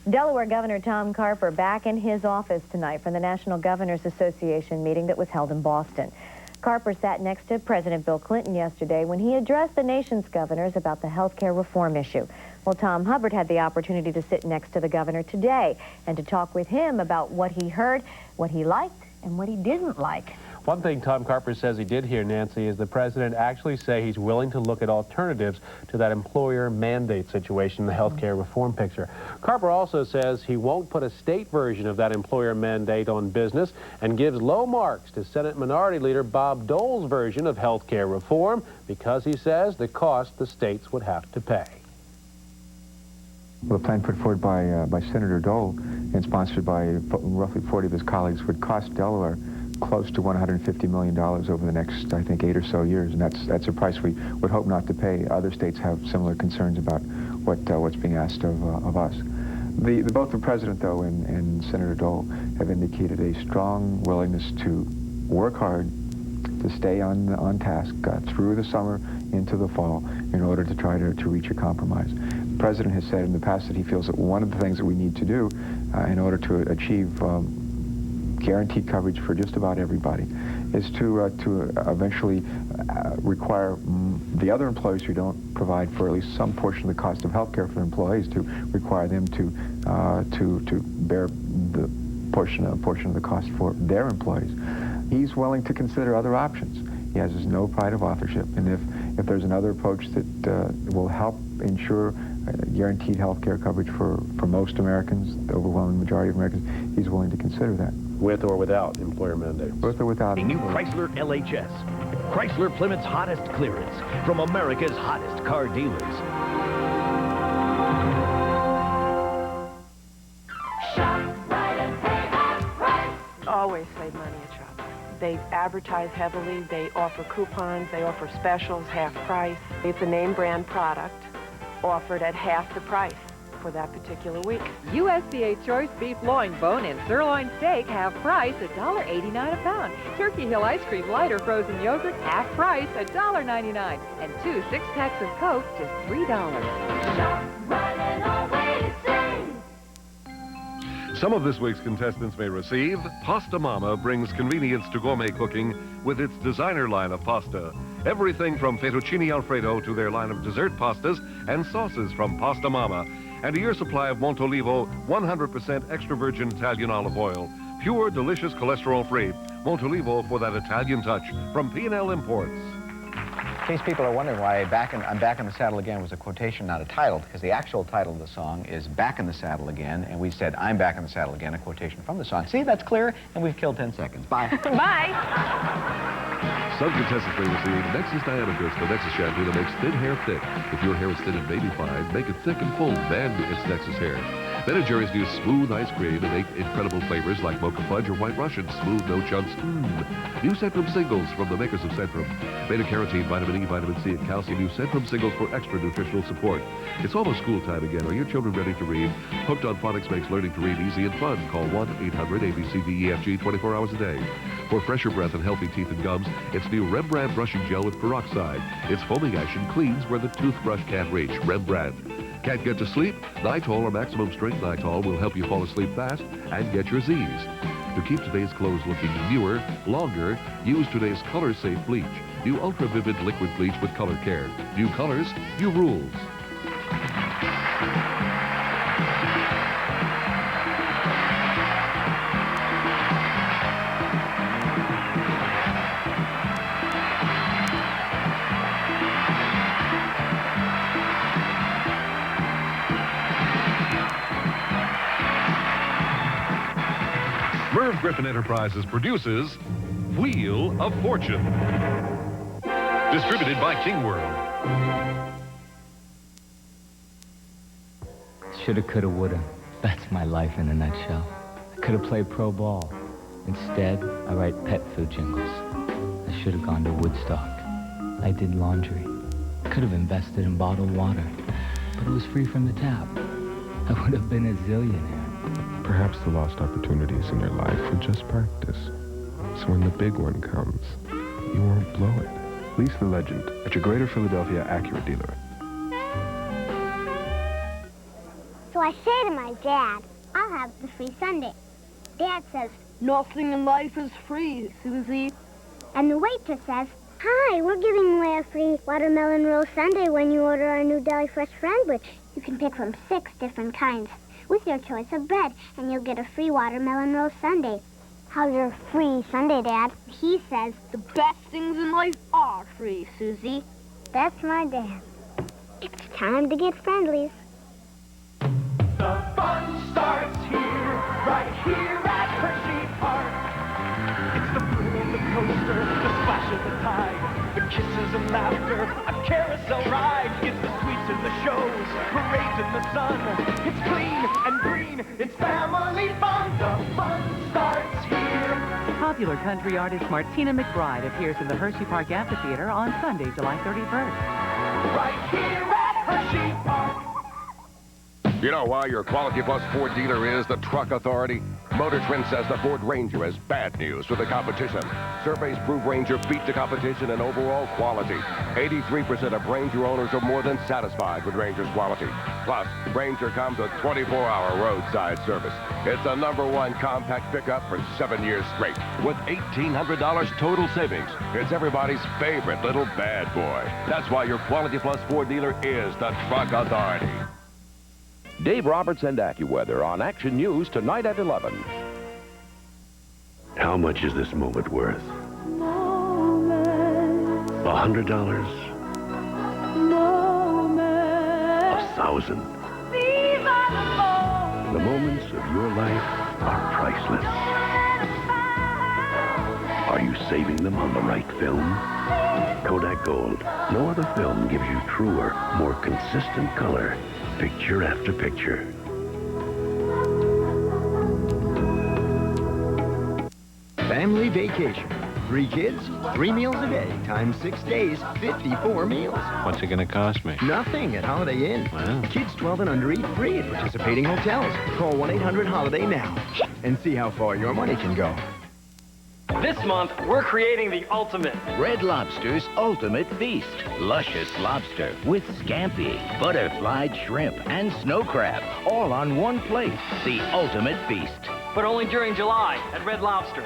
Delaware Governor Tom Carper back in his office tonight from the National Governors Association meeting that was held in Boston. Carper sat next to President Bill Clinton yesterday when he addressed the nation's governors about the health care reform issue. Well, Tom Hubbard had the opportunity to sit next to the governor today and to talk with him about what he heard, what he liked, and what he didn't like. One thing Tom Carper says he did hear, Nancy, is the president actually say he's willing to look at alternatives to that employer mandate situation in the health care reform picture. Carper also says he won't put a state version of that employer mandate on business and gives low marks to Senate Minority Leader Bob Dole's version of health care reform because he says the cost the states would have to pay. Well, the plan put forward by Senator Dole and sponsored by roughly 40 of his colleagues would cost Delaware close to $150 million over the next, I think, 8 or so years, and that's a price we would hope not to pay. Other states have similar concerns about what's being asked of us. Both the President, though, and Senator Dole have indicated a strong willingness to work hard to stay on task through the summer into the fall in order to try to reach a compromise. The President has said in the past that he feels that one of the things that we need to do in order to achieve guaranteed coverage for just about everybody is to eventually require the other employers who don't provide for at least some portion of the cost of health care for employees to require them to bear the portion of the cost for their employees. He's willing to consider other options. He has his no pride of authorship, and if there's another approach that will help ensure guaranteed health care coverage for most Americans, the overwhelming majority of Americans, he's willing to consider that. With or without employer mandates. With or without. A new Chrysler LHS. Chrysler Plymouth's hottest clearance from America's hottest car dealers. Shop right and pay half price. Always save money at Shop. They advertise heavily. They offer coupons. They offer specials, half price. It's a name brand product offered at half the price for that particular week. USDA choice beef loin, bone, and sirloin steak half price at $1.89 a pound. Turkey Hill ice cream, light or frozen yogurt half price at $1.99. And 2 6-packs of Coke just $3. Shop right and always save. Some of this week's contestants may receive Pasta Mama brings convenience to gourmet cooking with its designer line of pasta. Everything from fettuccine alfredo to their line of dessert pastas and sauces from Pasta Mama. And a year's supply of Montolivo 100% extra virgin Italian olive oil. Pure, delicious, cholesterol-free. Montolivo for that Italian touch from P&L Imports. In case people are wondering why I'm Back in the Saddle Again was a quotation, not a title, because the actual title of the song is Back in the Saddle Again, and we said, I'm back in the saddle again, a quotation from the song. See, that's clear, and we've killed 10 seconds. Bye. Bye. Some contestants may receive Nexus Diameter, the Nexus shampoo that makes thin hair thick. If your hair is thin and baby fine, make it thick and full, then it's Nexus Hair. Ben & Jerry's new smooth ice cream and 8 incredible flavors like Mocha Fudge or White Russian. Smooth, no chunks. New Centrum Singles from the makers of Centrum. Beta-carotene, vitamin E, vitamin C, and calcium. New Centrum Singles for extra nutritional support. It's almost school time again. Are your children ready to read? Hooked on Phonics makes learning to read easy and fun. Call 1-800-ABCDEFG 24 hours a day. For fresher breath and healthy teeth and gums, it's new Rembrandt brushing gel with peroxide. Its foaming action cleans where the toothbrush can't reach. Rembrandt. Can't get to sleep? Nitol or Maximum Strength Nitol will help you fall asleep fast and get your Z's. To keep today's clothes looking newer, longer, use today's color-safe bleach. New Ultra Vivid Liquid Bleach with Color Care. New colors, new rules. Merv Griffin Enterprises produces Wheel of Fortune. Distributed by King World. Shoulda, coulda, woulda. That's my life in a nutshell. I could have played pro ball. Instead, I write pet food jingles. I should have gone to Woodstock. I did laundry. I could have invested in bottled water, but it was free from the tap. I would have been a zillionaire. Perhaps the lost opportunities in your life were just practice. So when the big one comes, you won't blow it. Lease the legend at your Greater Philadelphia Acura dealer. So I say to my dad, I'll have the free sundae. Dad says, nothing in life is free, Susie. And the waitress says, hi, we're giving away a free watermelon roll sundae when you order our new Deli Fresh Friendwich. You can pick from 6 different kinds with your choice of bread, and you'll get a free watermelon roll sundae. How's your free sundae, Dad? He says, the best things in life are free, Susie. That's my dad. It's time to get friendlies. The fun starts here, right here at Hershey Park. It's the thrill of the coaster, the splash of the tide, the kisses and laughter, a carousel ride. It's the sweets and the shows, parades in the sun. It's clean and green, it's family fun. The fun starts here. Popular country artist Martina McBride appears in the Hershey Park Amphitheater on Sunday, July 31st. Right here at Hershey Park. You know why your Quality Plus Ford dealer is the Truck Authority? Motor Trend says the Ford Ranger has bad news for the competition. Surveys prove Ranger beat the competition in overall quality. 83% of Ranger owners are more than satisfied with Ranger's quality. Plus, Ranger comes with 24-hour roadside service. It's the #1 compact pickup for 7 years straight, with $1,800 total savings. It's everybody's favorite little bad boy. That's why your Quality Plus Ford dealer is the Truck Authority. Dave Roberts and AccuWeather on Action News tonight at 11. How much is this moment worth? $100? $1,000? The moments of your life are priceless. Are you saving them on the right film? Kodak Gold. No other film gives you truer, more consistent color, picture after picture. Family vacation. 3 kids, 3 meals a day, times 6 days, 54 meals. What's it going to cost me? Nothing at Holiday Inn. Wow. Kids 12 and under eat free at participating hotels. Call 1-800-HOLIDAY now and see how far your money can go. This month, we're creating the ultimate. Red Lobster's Ultimate Feast. Luscious lobster with scampi, butterflied shrimp, and snow crab, all on one plate. The Ultimate Feast. But only during July at Red Lobster.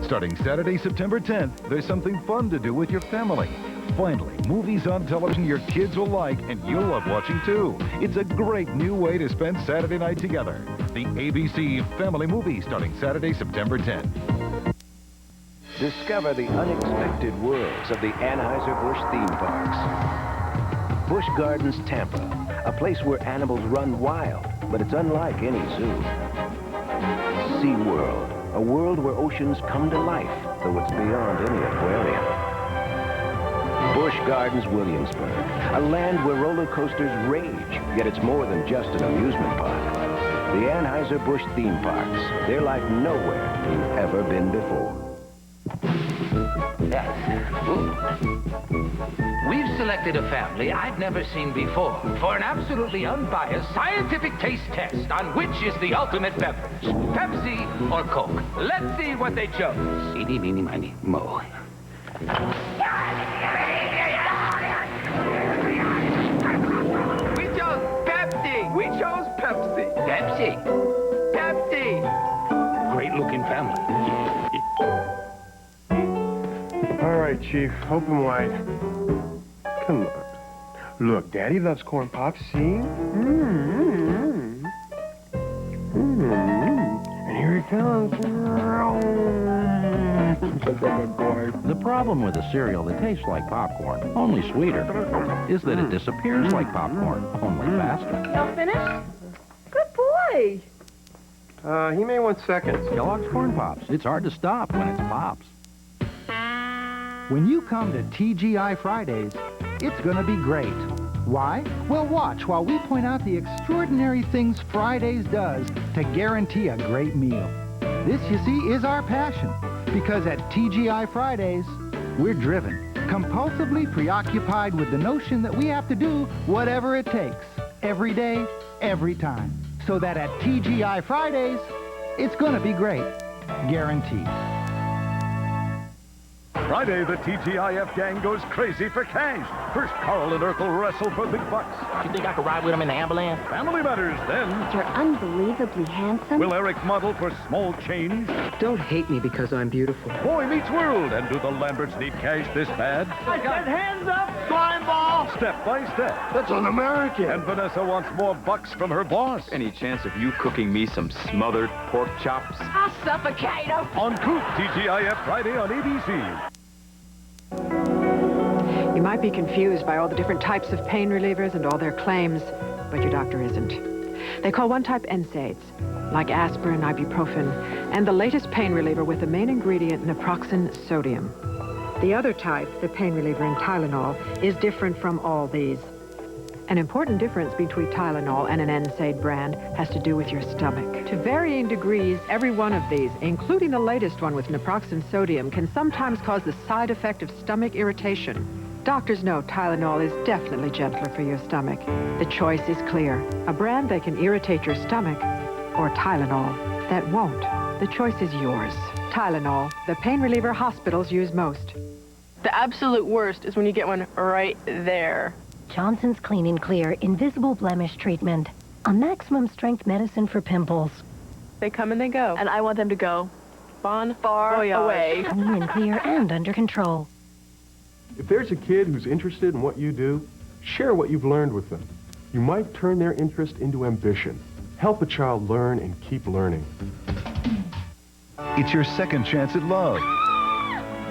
Starting Saturday, September 10th, there's something fun to do with your family. Finally, movies on television your kids will like and you'll love watching too. It's a great new way to spend Saturday night together. The ABC Family Movie starting Saturday, September 10th. Discover the unexpected worlds of the Anheuser-Busch theme parks. Busch Gardens Tampa, a place where animals run wild, but it's unlike any zoo. SeaWorld, a world where oceans come to life, though it's beyond any aquarium. Busch Gardens Williamsburg, a land where roller coasters rage, yet it's more than just an amusement park. The Anheuser-Busch theme parks, they're like nowhere you've ever been before. We've selected a family I've never seen before for an absolutely unbiased scientific taste test on which is the ultimate beverage, Pepsi or Coke. Let's see what they chose. Eeny, meeny, miny, mo. We chose Pepsi. We chose Pepsi. Pepsi. Pepsi. Great looking family. All right, right, Chief. Open wide. Come on. Look, Daddy loves corn pops, see? And here it comes. The problem with a cereal that tastes like popcorn, only sweeter, is that it disappears like popcorn, only faster. Y'all finished? Good boy. He may want seconds. Kellogg's Corn Pops. It's hard to stop when it's Pops. When you come to TGI Fridays, it's going to be great. Why? Well, watch while we point out the extraordinary things Fridays does to guarantee a great meal. This, you see, is our passion. Because at TGI Fridays, we're driven, compulsively preoccupied with the notion that we have to do whatever it takes, every day, every time. So that at TGI Fridays, it's going to be great. Guaranteed. Friday, the TGIF gang goes crazy for cash. First, Carl and Urkel wrestle for big bucks. You think I could ride with him in the ambulance? Family Matters, then. You're unbelievably handsome. Will Eric model for small change? Don't hate me because I'm beautiful. Boy Meets World, and do the Lamberts need cash this bad? I said hands up, slime ball! Step by step. That's un-American. And Vanessa wants more bucks from her boss. Any chance of you cooking me some smothered pork chops? I'll suffocate him. On Coop, TGIF Friday on ABC. You might be confused by all the different types of pain relievers and all their claims, but your doctor isn't. They call one type NSAIDs, like aspirin, ibuprofen, and the latest pain reliever with the main ingredient naproxen sodium. The other type, the pain reliever in Tylenol, is different from all these. An important difference between Tylenol and an NSAID brand has to do with your stomach. To varying degrees, every one of these, including the latest one with naproxen sodium, can sometimes cause the side effect of stomach irritation. Doctors know Tylenol is definitely gentler for your stomach. The choice is clear. A brand that can irritate your stomach, or Tylenol that won't. The choice is yours. Tylenol, the pain reliever hospitals use most. The absolute worst is when you get one right there. Johnson's Clean and Clear Invisible Blemish Treatment. A maximum strength medicine for pimples. They come and they go. And I want them to go far away. Clean and clear and under control. If there's a kid who's interested in what you do, share what you've learned with them. You might turn their interest into ambition. Help a child learn and keep learning. It's your second chance at love.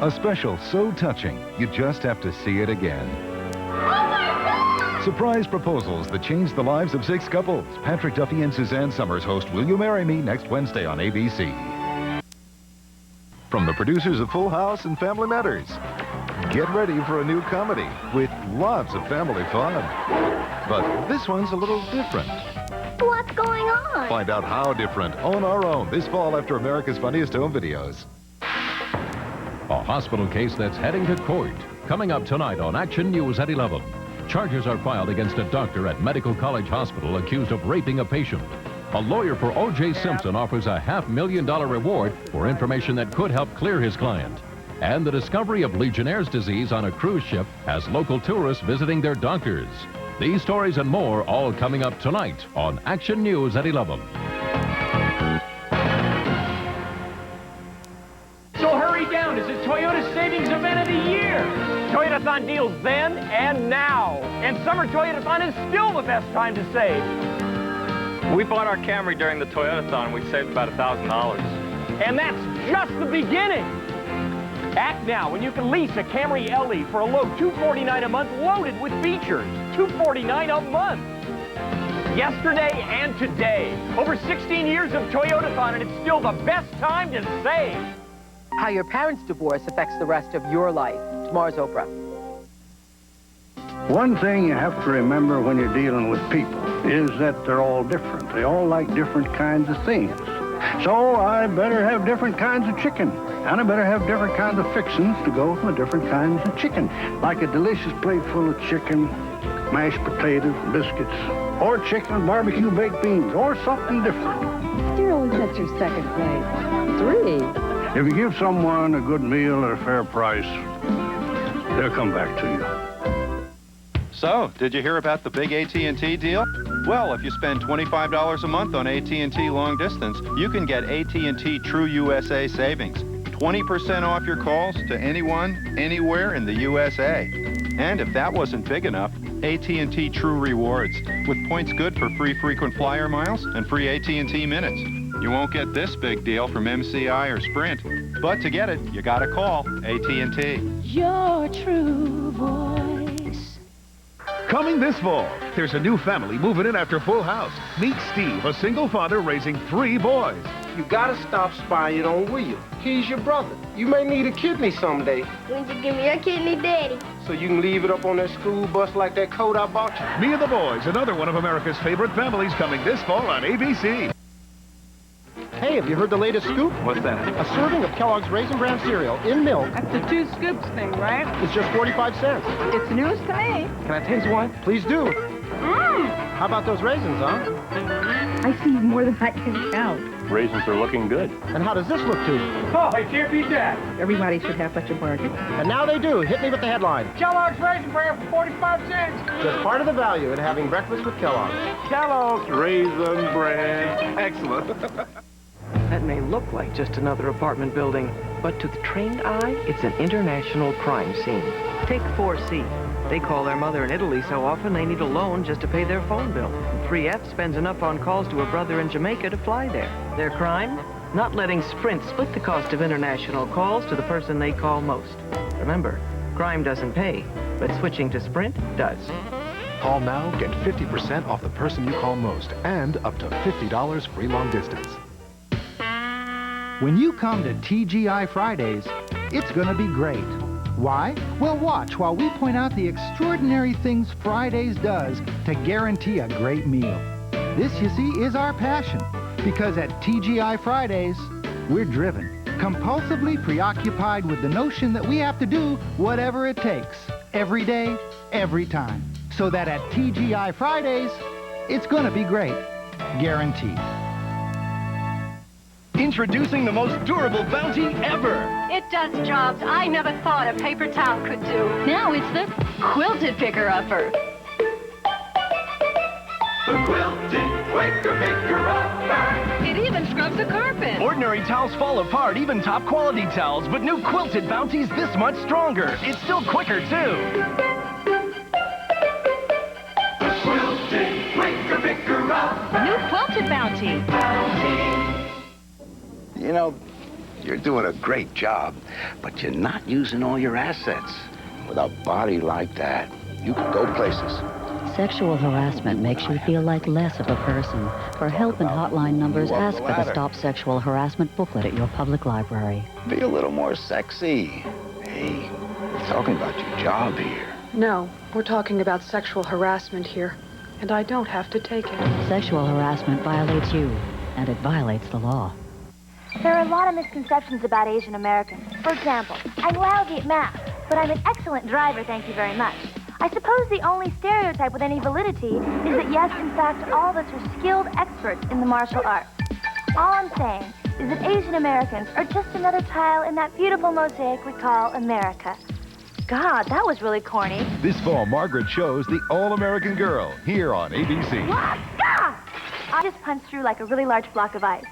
A special so touching, you just have to see it again. Surprise proposals that change the lives of 6 couples. Patrick Duffy and Suzanne Summers host Will You Marry Me next Wednesday on ABC. From the producers of Full House and Family Matters, get ready for a new comedy with lots of family fun. But this one's a little different. What's going on? Find out how different on our own this fall after America's Funniest Home Videos. A hospital case that's heading to court. Coming up tonight on Action News at 11. Charges are filed against a doctor at Medical College Hospital accused of raping a patient. A lawyer for O.J. Simpson offers a $500,000 reward for information that could help clear his client. And the discovery of Legionnaire's disease on a cruise ship has local tourists visiting their doctors. These stories and more all coming up tonight on Action News at 11. So hurry down. It's the Toyota Savings Event of the Year. Toyotathon deals then and now. And summer Toyotathon is still the best time to save. We bought our Camry during the Toyotathon. We saved about $1,000. And that's just the beginning. Act now when you can lease a Camry LE for a low $249 a month loaded with features. $249 a month. Yesterday and today. Over 16 years of Toyotathon, and it's still the best time to save. How your parents' divorce affects the rest of your life. Tomorrow's Oprah. One thing you have to remember when you're dealing with people is that they're all different. They all like different kinds of things. So I better have different kinds of chicken. And I better have different kinds of fixings to go with different kinds of chicken. Like a delicious plate full of chicken, mashed potatoes, biscuits, or chicken and barbecue baked beans, or something different. Sterling, that's your second plate. 3. If you give someone a good meal at a fair price, they'll come back to you. So, did you hear about the big AT&T deal? Well, if you spend $25 a month on AT&T long distance, you can get AT&T True USA savings. 20% off your calls to anyone, anywhere in the USA. And if that wasn't big enough, AT&T True Rewards, with points good for free frequent flyer miles and free AT&T minutes. You won't get this big deal from MCI or Sprint, but to get it, you gotta call AT&T. Your true voice. Coming this fall, there's a new family moving in after Full House. Meet Steve, a single father raising 3 boys. You gotta stop spying on William. He's your brother. You may need a kidney someday. When'd you give me your kidney, Daddy? So you can leave it up on that school bus like that coat I bought you. Me and the Boys, another one of America's favorite families, coming this fall on ABC. Hey, have you heard the latest scoop? What's that? A serving of Kellogg's Raisin Bran cereal in milk. That's the 2 scoops thing, right? It's just 45 cents. It's news to me. Can I taste one? Please do. How about those raisins, huh? I see more than I can count. Raisins are looking good. And how does this look to you? Oh, I can't beat that. Everybody should have such a bargain. And now they do. Hit me with the headline. Kellogg's Raisin Bran for 45 cents. Just part of the value in having breakfast with Kellogg's. Kellogg's Raisin Bran. Excellent. That may look like just another apartment building, but to the trained eye, it's an international crime scene. Take 4C. They call their mother in Italy so often they need a loan just to pay their phone bill. 3F spends enough on calls to a brother in Jamaica to fly there. Their crime? Not letting Sprint split the cost of international calls to the person they call most. Remember, crime doesn't pay, but switching to Sprint does. Call now, get 50% off the person you call most, and up to $50 free long distance. When you come to TGI Fridays, it's gonna be great. Why? Well, watch while we point out the extraordinary things Fridays does to guarantee a great meal. This, you see, is our passion, because at TGI Fridays, we're driven, compulsively preoccupied with the notion that we have to do whatever it takes, every day, every time, so that at TGI Fridays, it's gonna be great, guaranteed. Introducing the most durable bounty ever. It does jobs I never thought a paper towel could do. Now it's the quilted picker-upper. The quilted wicker picker-upper. It even scrubs the carpet. Ordinary towels fall apart, even top quality towels, but new quilted bounty's this much stronger. It's still quicker, too. The quilted wicker picker-upper. New quilted bounty. You know, you're doing a great job, but you're not using all your assets. With a body like that, you could go places. Sexual harassment makes you feel like less of a person. For help and hotline numbers, ask for the Stop Sexual Harassment booklet at your public library. Be a little more sexy. Hey, we're talking about your job here. No, we're talking about sexual harassment here, and I don't have to take it. Sexual harassment violates you, and it violates the law. There are a lot of misconceptions about Asian Americans. For example, I'm lousy at math, but I'm an excellent driver, thank you very much. I suppose the only stereotype with any validity is that yes, in fact, all of us are skilled experts in the martial arts. All I'm saying is that Asian Americans are just another tile in that beautiful mosaic we call America. God, that was really corny. This fall, Margaret shows The All-American Girl here on ABC. I just punched through like a really large block of ice.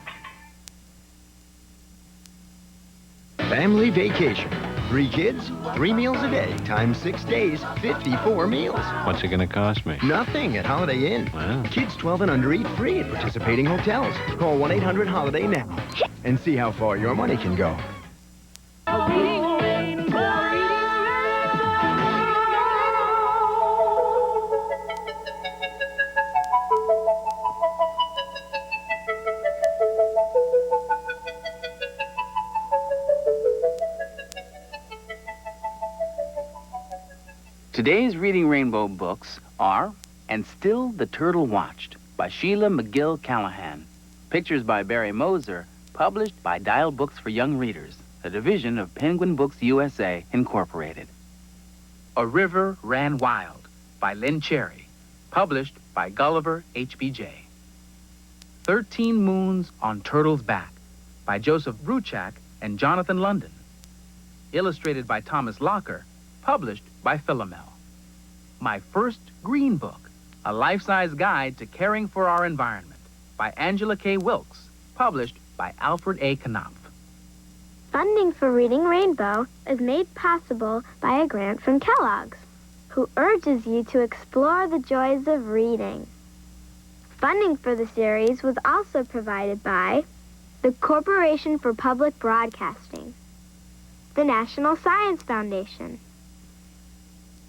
Family vacation. 3 kids, 3 meals a day, times 6 days, 54 meals. What's it going to cost me? Nothing at Holiday Inn. Wow. Kids 12 and under eat free at participating hotels. Call 1-800-HOLIDAY now and see how far your money can go. Today's Reading Rainbow books are And Still the Turtle Watched by Sheila McGill Callahan. Pictures by Barry Moser, published by Dial Books for Young Readers, a division of Penguin Books USA, Incorporated. A River Ran Wild by Lynn Cherry, published by Gulliver HBJ. 13 Moons on Turtle's Back by Joseph Bruchak and Jonathan London. Illustrated by Thomas Locker, published by Philomel. My First Green Book, a life-size guide to caring for our environment, by Angela K. Wilkes, published by Alfred A. Knopf. Funding for Reading Rainbow is made possible by a grant from Kellogg's, who urges you to explore the joys of reading. Funding for the series was also provided by the Corporation for Public Broadcasting, the National Science Foundation,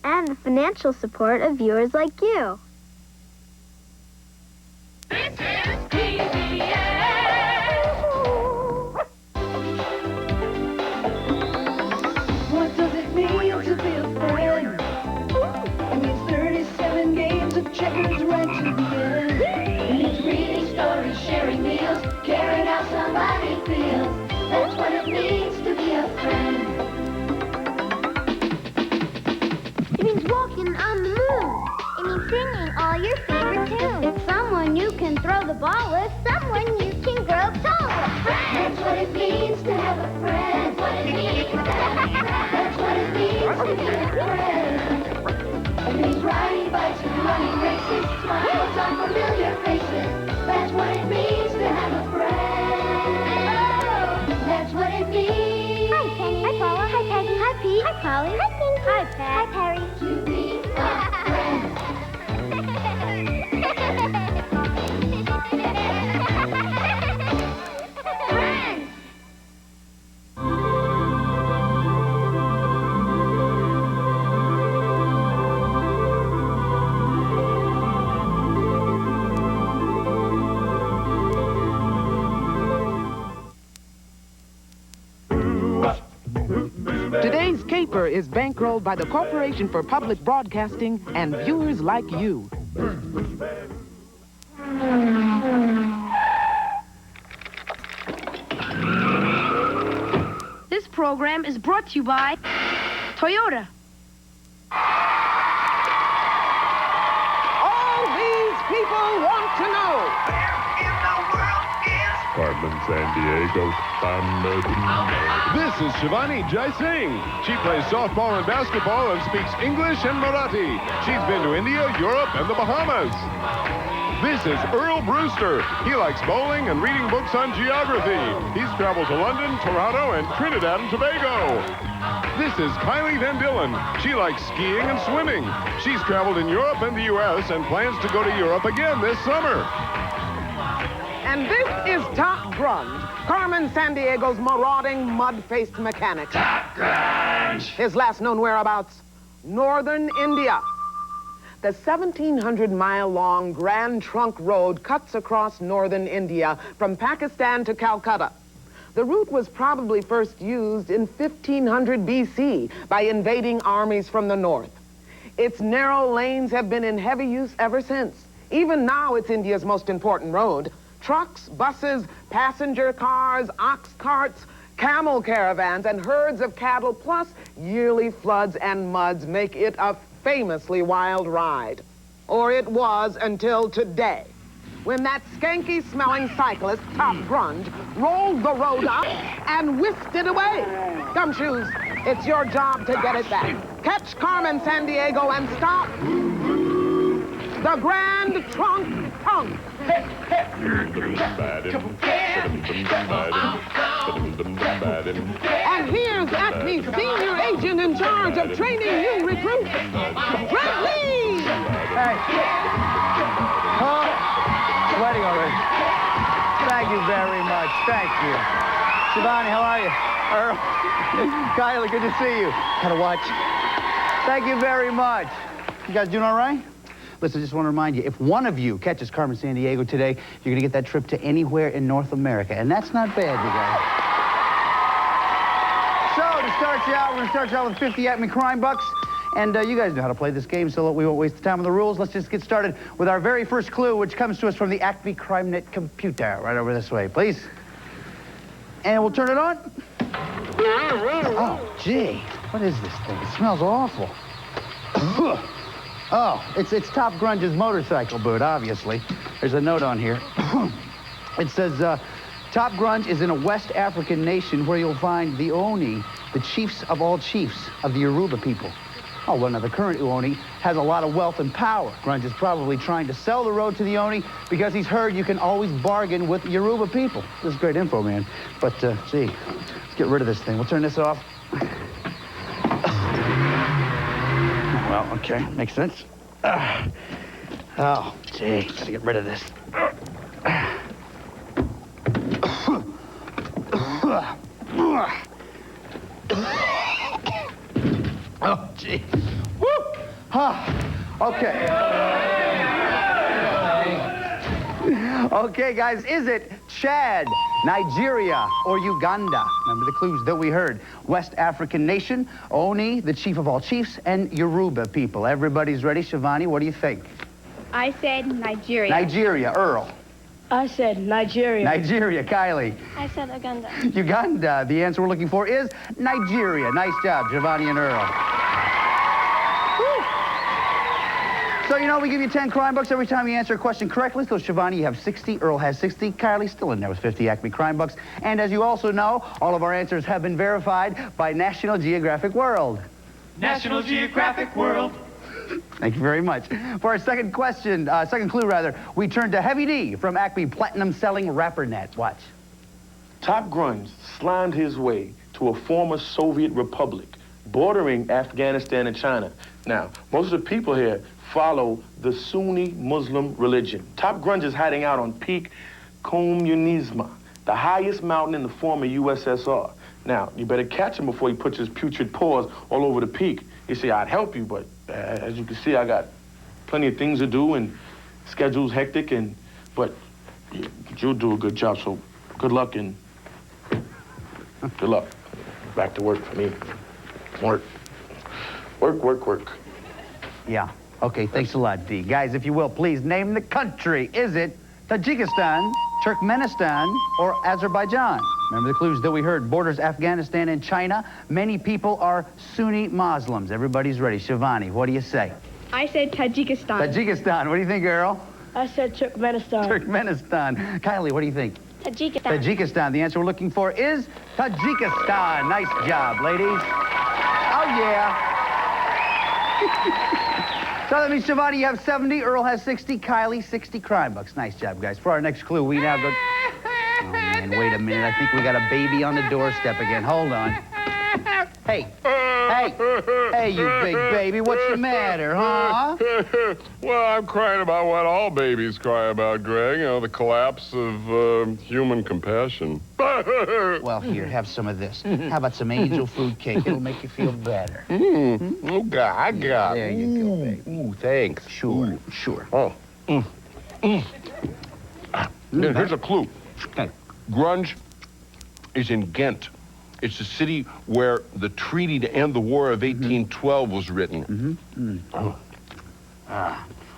and the financial support of viewers like you. What does it mean to be a friend? It means 37 games of checkers right to the end. It means reading stories, sharing meals, caring how somebody feels. That's what it means to be a friend. It means walking on the moon. It means singing all your favorite tunes. It's someone you can throw the ball with, someone you can grow tall with. That's what it means to have a friend. That's what it means to have a friend. That's what it means to be a friend. It means riding bikes and running races, smiles on familiar faces. That's what it means to have a friend. That's what it means. Hi, Penny. Hi, Paula. Hi, Peggy. Hi, Pete. Hi, Polly. Hi, Pinky. Hi, Pat. Hi, Perry. To be a friend. Today's caper is bankrolled by the Corporation for Public Broadcasting and viewers like you. This program is brought to you by Toyota. All these people want to know. Carmen Sandiego. This is Shivani Jai Singh. She plays softball and basketball and speaks English and Marathi. She's been to India, Europe, and the Bahamas. This is Earl Brewster. He likes bowling and reading books on geography. He's traveled to London, Toronto, and Trinidad and Tobago. This is Kylie Van Dillen. She likes skiing and swimming. She's traveled in Europe and the U.S. and plans to go to Europe again this summer. And this is Top Grunge, Carmen Sandiego's marauding, mud-faced mechanic. Top Grunge! His last known whereabouts, northern India. The 1,700-mile-long Grand Trunk Road cuts across northern India from Pakistan to Calcutta. The route was probably first used in 1500 BC by invading armies from the north. Its narrow lanes have been in heavy use ever since. Even now, it's India's most important road. Trucks, buses, passenger cars, ox carts, camel caravans, and herds of cattle, plus yearly floods and muds make it a famously wild ride. Or it was until today, when that skanky-smelling cyclist, Top Grunge, rolled the road up and whisked it away. Gumshoes, it's your job to get it back. Catch Carmen Sandiego and stop the Grand Trunk Punk. And here's Acme's senior agent in charge of training new recruits, Brett Lee! Hey. Oh, sweating already. Thank you very much. Thank you. Shivani, how are you? Earl. Kylie, good to see you. Had a watch. Thank you very much. You guys doing all right? Listen, I just want to remind you, if one of you catches Carmen Sandiego today, you're going to get that trip to anywhere in North America. And that's not bad, you guys. So, to start you out, we're going to start you out with 50 Acme Crime Bucks. And you guys know how to play this game, so we won't waste the time on the rules. Let's just get started with our very first clue, which comes to us from the Acme CrimeNet computer. Right over this way, please. And we'll turn it on. Oh, gee. What is this thing? It smells awful. Oh, it's Top Grunge's motorcycle boot, obviously. There's a note on here. It says, Top Grunge is in a West African nation where you'll find the Oni, the chiefs of all chiefs of the Yoruba people. Oh, well, now the current Oni has a lot of wealth and power. Grunge is probably trying to sell the road to the Oni because he's heard you can always bargain with Yoruba people. This is great info, man. But, gee, let's get rid of this thing. We'll turn this off. Well, okay, makes sense. Oh, gee, gotta get rid of this. Oh, gee. Woo! Okay. Okay, guys, is it Chad, Nigeria, or Uganda? Remember the clues that we heard. West African nation, Oni, the chief of all chiefs, and Yoruba people. Everybody's ready. Shivani, what do you think? I said Nigeria. Nigeria, Earl. I said Nigeria. Nigeria, Kylie. I said Uganda. Uganda. The answer we're looking for is Nigeria. Nice job, Giovanni and Earl. Woo. So, you know, we give you 10 crime bucks every time you answer a question correctly. So, Giovanni, you have 60. Earl has 60. Kylie still in there with 50 Acme crime bucks. And as you also know, all of our answers have been verified by National Geographic World. National Geographic World. Thank you very much. For our second question, second clue rather, we turn to Heavy D from Acme platinum-selling rapper Net. Watch. Top Grunge slimed his way to a former Soviet republic bordering Afghanistan and China. Now, most of the people here follow the Sunni Muslim religion. Top Grunge is hiding out on Peak Communisma, the highest mountain in the former USSR. Now, you better catch him before he puts his putrid paws all over the peak. You see, I'd help you, but as you can see, I got plenty of things to do and schedule's hectic, but you'll do a good job, so good luck and good luck. Back to work for me. Work. Work, work, work. Yeah. Okay, thanks a lot, D. Guys, if you will, please name the country. Is it Tajikistan, Turkmenistan, or Azerbaijan? Remember the clues that we heard. Borders Afghanistan and China. Many people are Sunni Muslims. Everybody's ready. Shivani, what do you say? I said Tajikistan. Tajikistan. What do you think, Earl? I said Turkmenistan. Turkmenistan. Kylie, what do you think? Tajikistan. Tajikistan. The answer we're looking for is Tajikistan. Nice job, ladies. Oh, yeah. So that means, Shivani, you have 70. Earl has 60. Kylie, 60 crime bucks. Nice job, guys. For our next clue, we now go... Oh, man, wait a minute. I think we got a baby on the doorstep again. Hold on. Hey. Hey, you big baby. What's the matter, huh? Well, I'm crying about what all babies cry about, Greg. You know, the collapse of human compassion. Well, here, have some of this. How about some angel food cake? It'll make you feel better. Okay, I got it. There you go, baby. Ooh, thanks. Sure, sure. Oh. Here's a clue. Okay. Grunge is in Ghent. It's the city where the treaty to end the War of 1812 was written.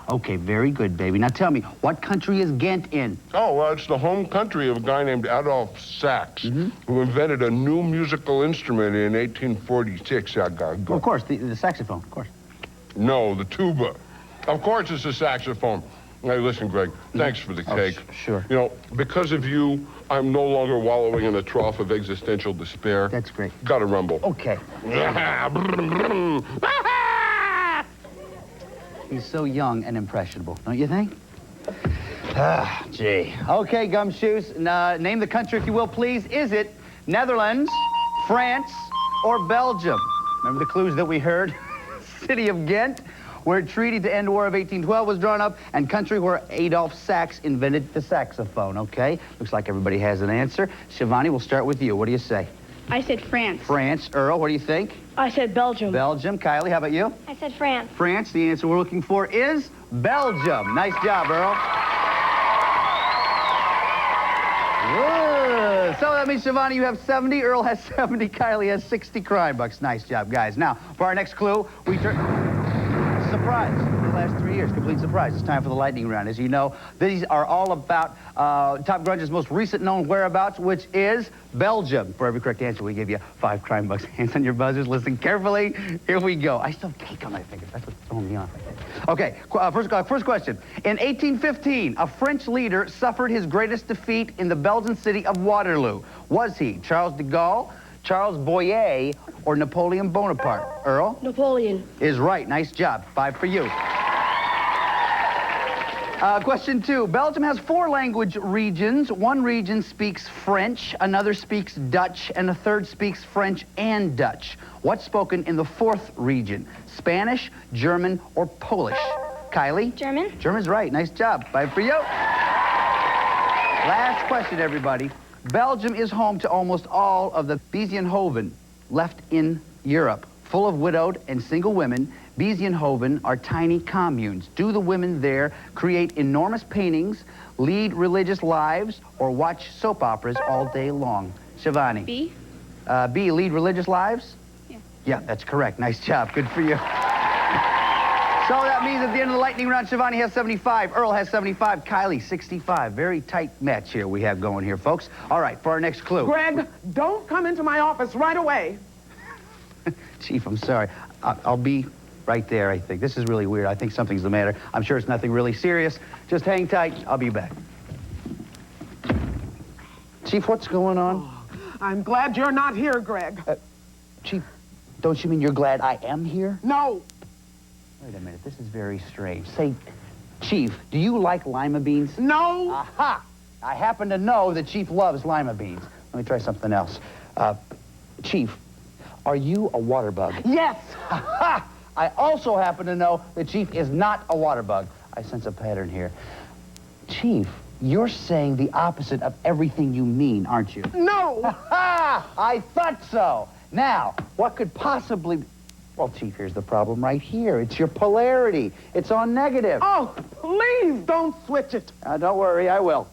Okay, very good, baby. Now tell me, what country is Ghent in? Oh, well, it's the home country of a guy named Adolf Sax, who invented a new musical instrument in 1846. Well, of course, the saxophone, of course. No, the tuba. Of course it's a saxophone. Hey, listen, Greg, thanks for the cake. Sure. You know, because of you, I'm no longer wallowing in a trough of existential despair. That's great. Gotta rumble. Okay. He's so young and impressionable, don't you think? Ah, gee. Okay, Gumshoes, name the country, if you will, please. Is it Netherlands, France, or Belgium? Remember the clues that we heard? City of Ghent, where a treaty to end the War of 1812 was drawn up, and country where Adolf Sax invented the saxophone, okay? Looks like everybody has an answer. Shivani, we'll start with you. What do you say? I said France. France. Earl, what do you think? I said Belgium. Belgium. Kylie, how about you? I said France. France. The answer we're looking for is Belgium. Nice job, Earl. Good. So that means, Shivani, you have 70. Earl has 70. Kylie has 60 crime bucks. Nice job, guys. Now, for our next clue, we turn... Surprise. The last 3 years, complete surprise. It's time for the lightning round. As you know, these are all about Top Grunge's most recent known whereabouts, which is Belgium. For every correct answer, we give you 5 crime bucks. Hands on your buzzers. Listen carefully. Here we go. I still have cake on my fingers. That's what's throwing me off. Okay, first question. In 1815, a French leader suffered his greatest defeat in the Belgian city of Waterloo. Was he Charles de Gaulle, Charles Boyer or Napoleon Bonaparte? Earl? Napoleon. Is right. Nice job. 5 for you. Question 2. Belgium has 4 language regions. One region speaks French, another speaks Dutch, and a third speaks French and Dutch. What's spoken in the 4th region? Spanish, German, or Polish? Kylie? German. German's right. Nice job. 5 for you. Last question, everybody. Belgium is home to almost all of the Bezienhoven left in Europe. Full of widowed and single women, Bezienhoven are tiny communes. Do the women there create enormous paintings, lead religious lives, or watch soap operas all day long? Shivani? B. B, lead religious lives? Yeah. Yeah, that's correct. Nice job. Good for you. So that means at the end of the lightning round, Shivani has 75, Earl has 75, Kylie 65. Very tight match here we have going here, folks. All right, for our next clue. Greg, don't come into my office right away. Chief, I'm sorry. I'll be right there, I think. This is really weird. I think something's the matter. I'm sure it's nothing really serious. Just hang tight. I'll be back. Chief, what's going on? Oh, I'm glad you're not here, Greg. Chief, don't you mean you're glad I am here? No. Wait a minute. This is very strange. Say, Chief, do you like lima beans? No. Aha! I happen to know that Chief loves lima beans. Let me try something else. Chief, are you a water bug? Yes. Aha! I also happen to know that Chief is not a water bug. I sense a pattern here. Chief, you're saying the opposite of everything you mean, aren't you? No. Ha! I thought so. Now, what could possibly... Well, Chief, here's the problem right here. It's your polarity. It's on negative. Oh, please don't switch it. Don't worry, I will.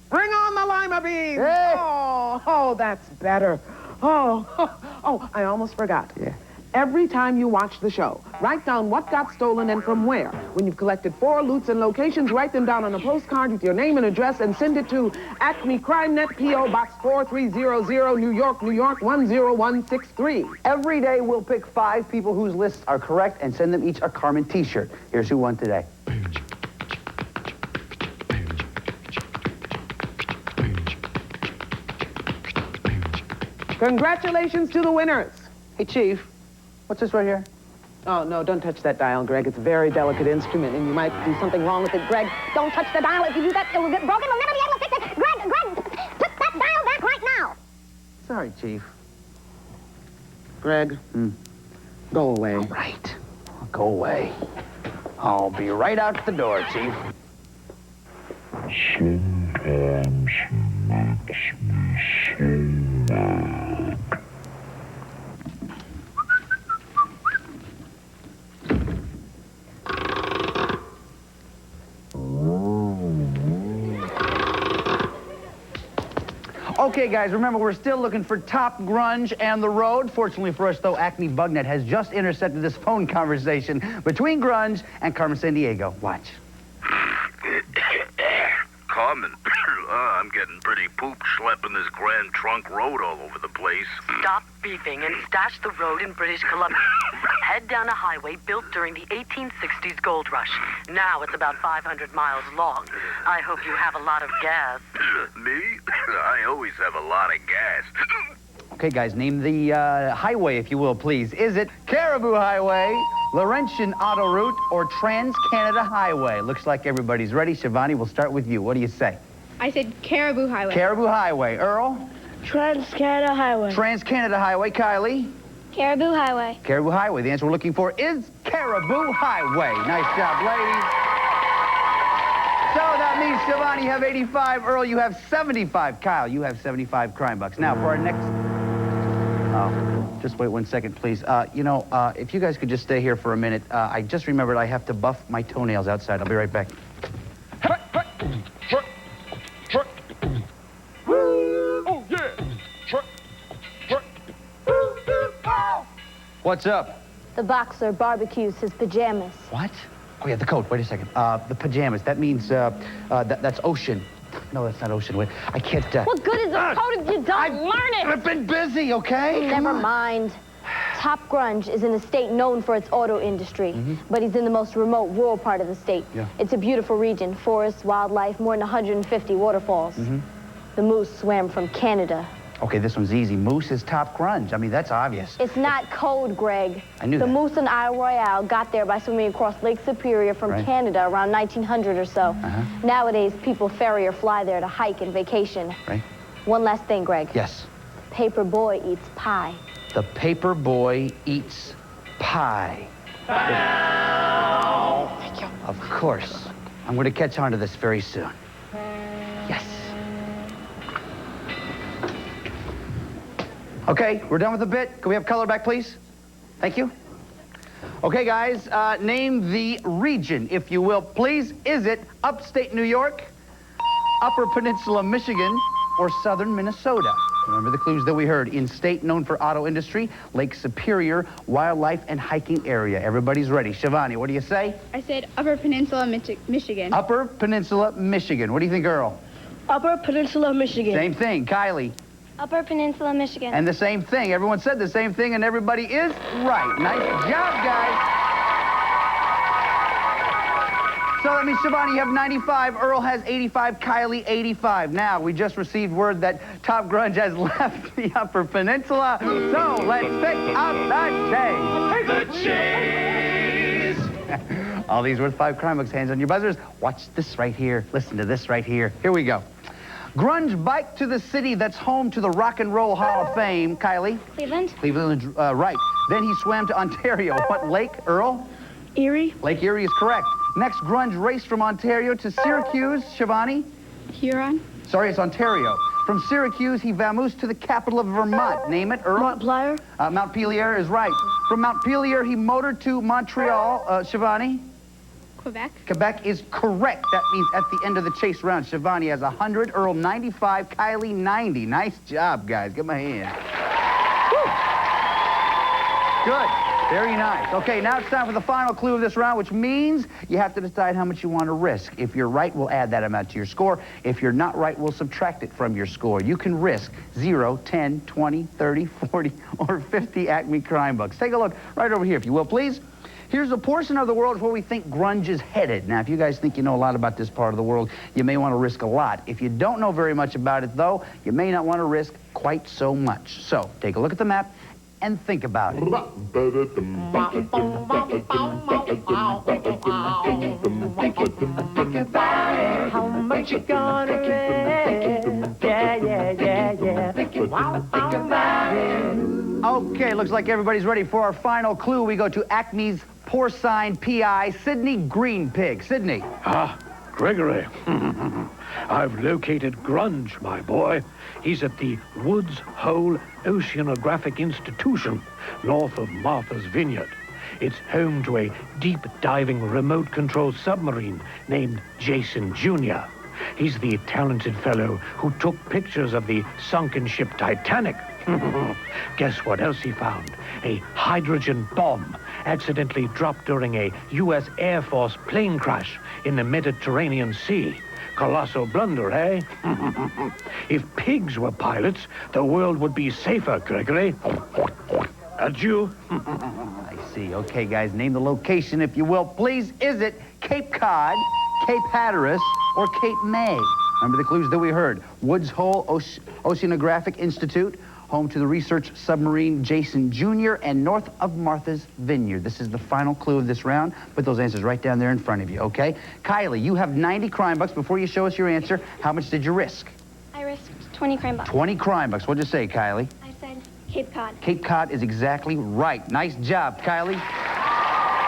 Bring on the lima beans. Hey. Oh, that's better. Oh, I almost forgot. Yeah. Every time you watch the show, write down what got stolen and from where. When you've collected 4 loots and locations, write them down on a postcard with your name and address and send it to Acme Crime Net, P.O. Box 4300, New York, New York, 10163. Every day we'll pick 5 people whose lists are correct and send them each a Carmen t-shirt. Here's who won today. Congratulations to the winners. Hey, Chief. What's this right here? Oh, no, don't touch that dial, Greg. It's a very delicate instrument, and you might do something wrong with it. Greg, don't touch the dial. If you do that, it will get broken. We'll never be able to fix it. Greg, put that dial back right now. Sorry, Chief. Greg, go away. All right. Go away. I'll be right out the door, Chief. Sometimes makes me so mad. Okay, guys, remember, we're still looking for Top Grunge and The Road. Fortunately for us, though, Acme Bugnet has just intercepted this phone conversation between Grunge and Carmen Sandiego. Watch. Carmen, I'm getting pretty poop schlepping this Grand Trunk Road all over the place. Stop beefing and stash the road in British Columbia. Head down a highway built during the 1860s gold rush. Now it's about 500 miles long. I hope you have a lot of gas. Me? I always have a lot of gas. Okay, guys, name the highway, if you will, please. Is it Caribou Highway, Laurentian Auto Route, or Trans-Canada Highway? Looks like everybody's ready. Shivani, we'll start with you. What do you say? I said Caribou Highway. Caribou Highway. Earl? Trans-Canada Highway. Trans-Canada Highway. Kylie? Caribou Highway. Caribou Highway. The answer we're looking for is Caribou Highway. Nice job, ladies. So that means, Shivani, you have 85. Earl, you have 75. Kyle, you have 75 crime bucks. Now, for our next... just wait 1 second, please. If you guys could just stay here for a minute. I just remembered I have to buff my toenails outside. I'll be right back. Oh, yeah. What's up? The boxer barbecues his pajamas. What? Oh, yeah, the coat. Wait a second. The pajamas. That means, that's ocean. No, that's not ocean. Wait, I can't, What good is a coat if you don't learn it? I've been busy, okay? Never mind. Top Grunge is in a state known for its auto industry, but he's in the most remote, rural part of the state. Yeah. It's a beautiful region, forests, wildlife, more than 150 waterfalls. The moose swam from Canada. Okay, this one's easy. Moose is top grunge. I mean, that's obvious. It's not cold, Greg. I knew the that. moose and Isle Royale got there by swimming across Lake Superior from Canada around 1900 or so. Nowadays, people ferry or fly there to hike and vacation. Right. One last thing, Greg. Yes. Paper boy eats pie. The paper boy eats pie. Thank you. Of course. I'm going to catch on to this very soon. Yes. Okay, we're done with the bit. Can we have color back, please? Thank you. Okay, guys, name the region, if you will, please. Is it upstate New York, Upper Peninsula, Michigan, or southern Minnesota? Remember the clues that we heard. In state known for auto industry, Lake Superior, wildlife, and hiking area. Everybody's ready. Shivani, what do you say? I said Upper Peninsula, Michigan. Upper Peninsula, Michigan. What do you think, Earl? Upper Peninsula, Michigan. Same thing. Kylie? Upper Peninsula, Michigan. And the same thing. Everyone said the same thing, and everybody is right. Nice job, guys. So that means, Shivani, you have 95, Earl has 85, Kylie 85. Now, we just received word that Top Grunge has left the Upper Peninsula, so let's pick up the chase. All these worth 5 crime books. Hands on your buzzers. Watch this right here. Listen to this right here. Here we go. Grunge biked to the city that's home to the Rock and Roll Hall of Fame. Kylie? Cleveland. Cleveland, right. Then he swam to Ontario. What lake, Earl? Erie. Lake Erie is correct. Next, Grunge raced from Ontario to Syracuse. Shivani? Huron. Sorry, it's Ontario. From Syracuse, he vamoosed to the capital of Vermont. Name it, Earl? Montpelier. Montpelier is right. From Montpelier, he motored to Montreal. Shivani? Quebec. Quebec is correct. That means at the end of the chase round, Shivani has 100, Earl 95, Kylie 90. Nice job, guys. Give him a hand. Woo. Good. Very nice. Okay, now it's time for the final clue of this round, which means you have to decide how much you want to risk. If you're right, we'll add that amount to your score. If you're not right, we'll subtract it from your score. You can risk 0, 10, 20, 30, 40, or 50 Acme crime books. Take a look right over here, if you will, please. Here's a portion of the world where we think grunge is headed. Now, if you guys think you know a lot about this part of the world, you may want to risk a lot. If you don't know very much about it, though, you may not want to risk quite so much. So, take a look at the map and think about it. How much you gonna risk? Yeah. Okay, looks like everybody's ready for our final clue. We go to Acme's porcine PI, Sydney Green Pig. Sydney. Gregory. I've located Grunge, my boy. He's at the Woods Hole Oceanographic Institution, north of Martha's Vineyard. It's home to a deep-diving remote-control submarine named Jason Jr. He's the talented fellow who took pictures of the sunken ship Titanic. Guess what else he found? A hydrogen bomb accidentally dropped during a U.S. Air Force plane crash in the Mediterranean Sea. Colossal blunder, eh? If pigs were pilots, the world would be safer, Gregory. Adieu. I see. Okay, guys, name the location, if you will, please. Is it Cape Cod, Cape Hatteras, or Cape May? Remember the clues that we heard. Woods Hole Oceanographic Institute, home to the research submarine Jason Jr., and north of Martha's Vineyard. This is the final clue of this round. Put those answers right down there in front of you, okay? Kylie, you have 90 crime bucks. Before you show us your answer, how much did you risk? I risked 20 crime bucks. 20 crime bucks. What'd you say, Kylie? I said Cape Cod. Cape Cod is exactly right. Nice job, Kylie.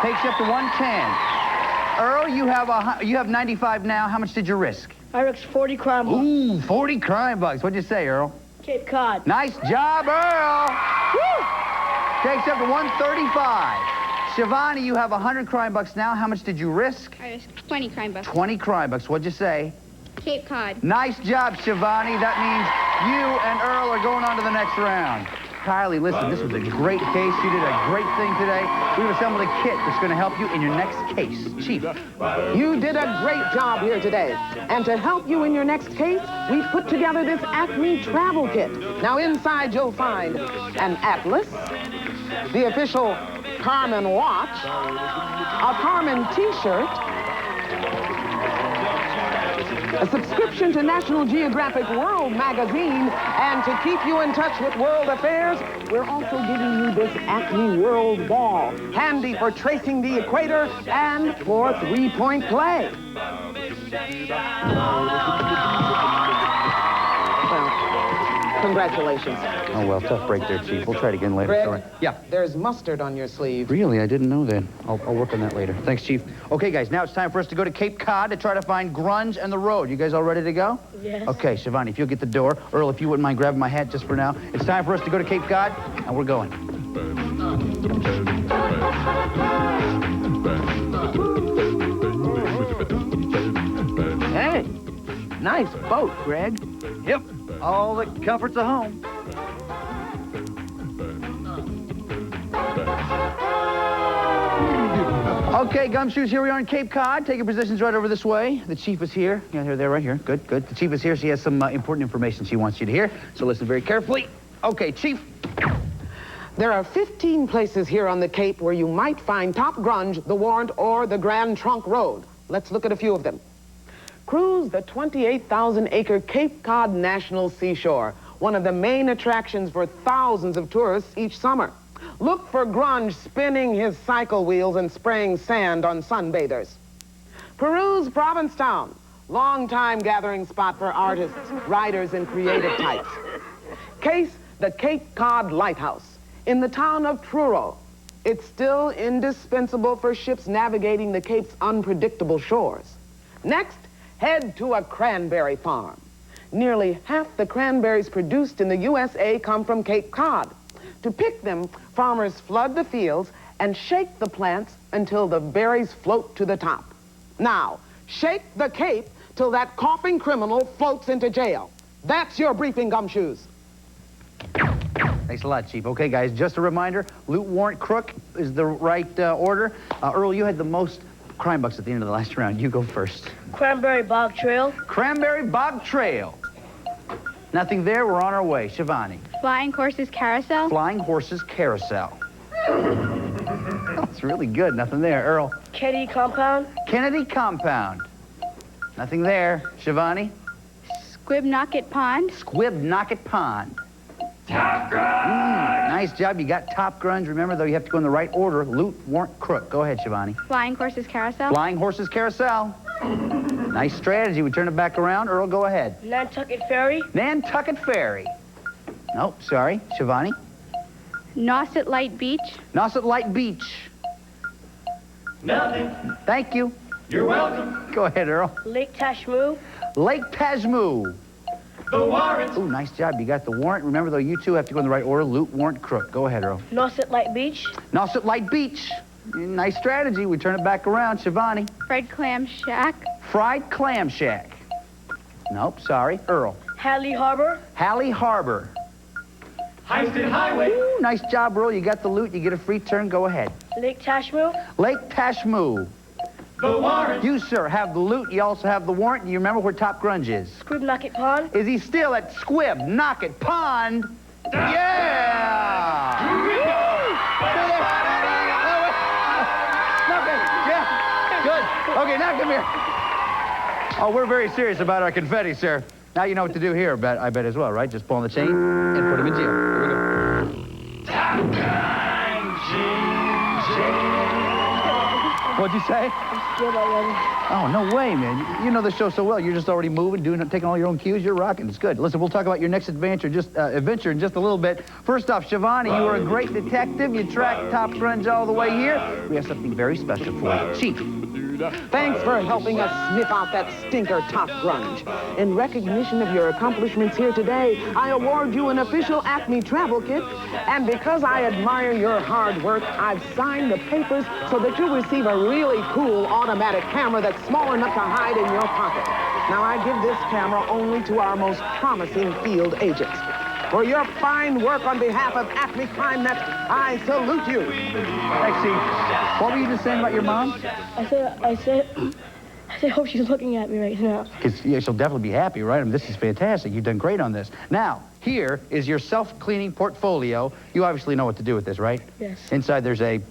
Takes you up to 110. Earl, you have 95 now. How much did you risk? I risked 40 crime bucks. Ooh, 40 crime bucks. What'd you say, Earl? Cape Cod. Nice job, Earl. Woo! Takes up to 135. Shivani, you have 100 crime bucks now. How much did you risk? I risked 20 crime bucks. 20 crime bucks. What'd you say? Cape Cod. Nice job, Shivani. That means you and Earl are going on to the next round. Kylie, listen, this was a great case. You did a great thing today. We've assembled a kit that's going to help you in your next case. Chief. You did a great job here today. And to help you in your next case, we've put together this Acme travel kit. Now inside you'll find an atlas, the official Carmen watch, a Carmen t-shirt, a subscription to National Geographic World magazine, and to keep you in touch with world affairs, we're also giving you this Acme World Ball, handy for tracing the equator and for three-point play. Well, congratulations. Oh, well, tough break there, Chief. We'll try it again later. Greg, Sorry. Yeah. There's mustard on your sleeve. Really? I didn't know that. I'll work on that later. Thanks, Chief. Okay, guys, now it's time for us to go to Cape Cod to try to find grunge and the road. You guys all ready to go? Yes. Okay, Shivani, if you'll get the door. Earl, if you wouldn't mind grabbing my hat just for now. It's time for us to go to Cape Cod, and we're going. Hey, nice boat, Greg. Yep, all the comforts of home. Okay, Gumshoes, here we are in Cape Cod. Take your positions right over this way. The chief is here. Yeah, they're right here. Good, good. The chief is here. She has some important information she wants you to hear, so listen very carefully. Okay, Chief. There are 15 places here on the Cape where you might find Top Grunge, the Warrant, or the Grand Trunk Road. Let's look at a few of them. Cruise the 28,000-acre Cape Cod National Seashore, one of the main attractions for thousands of tourists each summer. Look for Grunge spinning his cycle wheels and spraying sand on sunbathers. Peruse Provincetown, long-time gathering spot for artists, writers, and creative types. Case the Cape Cod Lighthouse in the town of Truro. It's still indispensable for ships navigating the Cape's unpredictable shores. Next, head to a cranberry farm. Nearly half the cranberries produced in the USA come from Cape Cod. To pick them, farmers flood the fields and shake the plants until the berries float to the top. Now, shake the Cape till that coughing criminal floats into jail. That's your briefing, Gumshoes. Thanks a lot, Chief. Okay, guys, just a reminder, loot, warrant, crook is the right order. Earl, you had the most crime bucks at the end of the last round. You go first. Cranberry Bog Trail. Cranberry Bog Trail. Nothing there. We're on our way. Shivani. Flying Horses Carousel. Flying Horses Carousel. That's really good. Nothing there. Earl. Kennedy Compound. Kennedy Compound. Nothing there. Shivani. Squibnocket Pond. Squibnocket Pond. Top Grunge! Nice job. You got Top Grunge. Remember, though, you have to go in the right order. Loot, warrant, crook. Go ahead, Shivani. Flying Horses Carousel. Flying Horses Carousel. Nice strategy. We turn it back around. Earl, go ahead. Nantucket Ferry. Nantucket Ferry. Nope, sorry. Shivani. Nauset Light Beach. Nauset Light Beach. Nothing. Thank you. You're welcome. Go ahead, Earl. Lake Tashmoo. Lake Tashmoo. The Warrant. Ooh, nice job. You got the warrant. Remember, though, you two have to go in the right order. Loot, warrant, crook. Go ahead, Earl. Nauset Light Beach. Nauset Light Beach. Nice strategy. We turn it back around. Shivani. Fried Clam Shack. Fried Clam Shack. Nope, sorry. Earl. Hadley Harbor. Hadley Harbor. Heisted Highway. Ooh, nice job, Earl. You got the loot. You get a free turn. Go ahead. Lake Tashmoo. Lake Tashmoo. The Warrant. You, sir, have the loot. You also have the warrant. You remember where Top Grunge is? Squibnocket Pond. Is he still at Squibnocket Pond? Yeah! Here we go. Yeah, good. Okay, now come here. Oh, we're very serious about our confetti, sir. Now you know what to do here, I bet as well, right? Just pull on the chain and put him in jail. Here we go. Top What'd you say? I'm scared already. Oh, no way, man. You know the show so well. You're just already moving, taking all your own cues. You're rocking. It's good. Listen, we'll talk about your next adventure in just a little bit. First off, Shivani, you were a great detective. You tracked Top Grunge all the way here. We have something very special for you. Chief. Thanks for helping us sniff out that stinker Top Grunge. In recognition of your accomplishments here today, I award you an official Acme travel kit. And because I admire your hard work, I've signed the papers so that you'll receive a really cool automatic camera that's small enough to hide in your pocket. Now, I give this camera only to our most promising field agents. For your fine work on behalf of Acme CrimeNet, I salute you. Thanks, Chief. What were you just saying about your mom? I said, hope she's looking at me right now. Because yeah, she'll definitely be happy, right? I mean, this is fantastic. You've done great on this. Now, here is your self-cleaning portfolio. You obviously know what to do with this, right? Yes. Inside there's a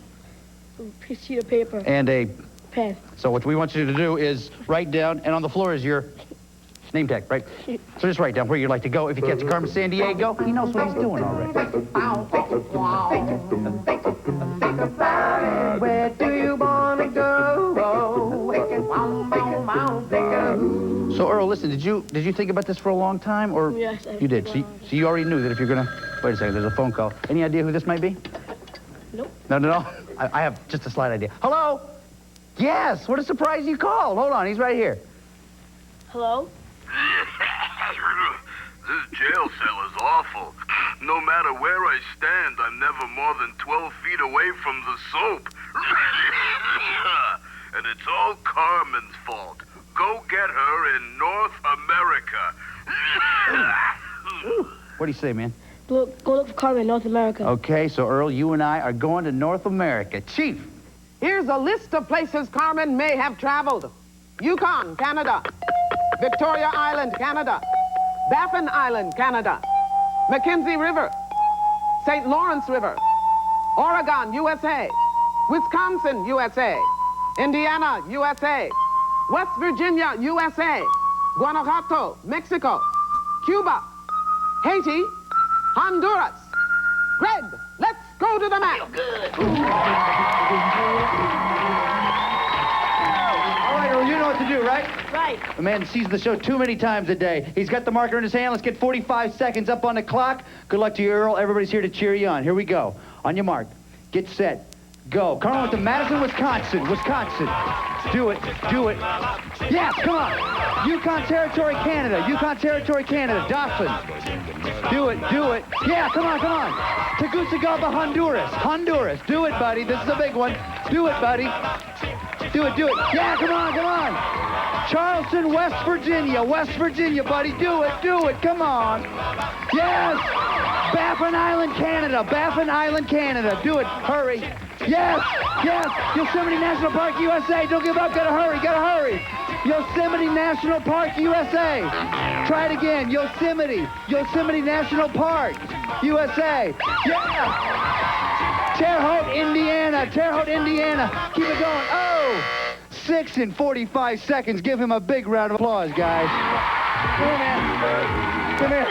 sheet of paper. And a pen. So what we want you to do is write down, and on the floor is your Name tag, right? So just write down where you'd like to go. If you catch Carmen Sandiego, he knows what he's doing already. Where do you want to go? So Earl, listen, did you think about this for a long time, or Yes, you did? So you already knew that if you're gonna wait a second, there's a phone call. Any idea who this might be? Nope. No. I have just a slight idea. Hello? Yes. What a surprise you called. Hold on, he's right here. Hello? This jail cell is awful. No matter where I stand, I'm never more than 12 feet away from the soap. And it's all Carmen's fault. Go get her in North America. What do you say, man? Go look for Carmen in North America. Okay, so Earl, you and I are going to North America. Chief! Here's a list of places Carmen may have traveled. Yukon, Canada. Victoria Island, Canada. Baffin Island, Canada. Mackenzie River. St. Lawrence River. Oregon, USA. Wisconsin, USA. Indiana, USA. West Virginia, USA. Guanajuato, Mexico. Cuba. Haiti. Honduras. Greg, let's go to the map. All right, Earl, you know what to do, right? Right. The man sees the show too many times a day. He's got the marker in his hand. Let's get 45 seconds up on the clock. Good luck to you, Earl. Everybody's here to cheer you on. Here we go. On your mark. Get set. Go. Carmen went to Madison, Wisconsin. Do it. Yes, come on. Yukon Territory, Canada. Yukon Territory, Canada. Dawson. Do it. Yeah, come on. Tegucigalpa, Honduras. Do it, buddy. This is a big one. Do it, buddy. Do it. Yeah, come on. Charleston, West Virginia, buddy. Do it. Come on. Yes. Baffin Island, Canada. Do it. Hurry. Yes. Yosemite National Park, USA. Don't give up. Gotta hurry. Yosemite National Park, USA. Try it again. Yosemite National Park, USA. Yeah. Terre Haute, Indiana. Keep it going. Oh, 6 and 45 seconds. Give him a big round of applause, guys. Come here.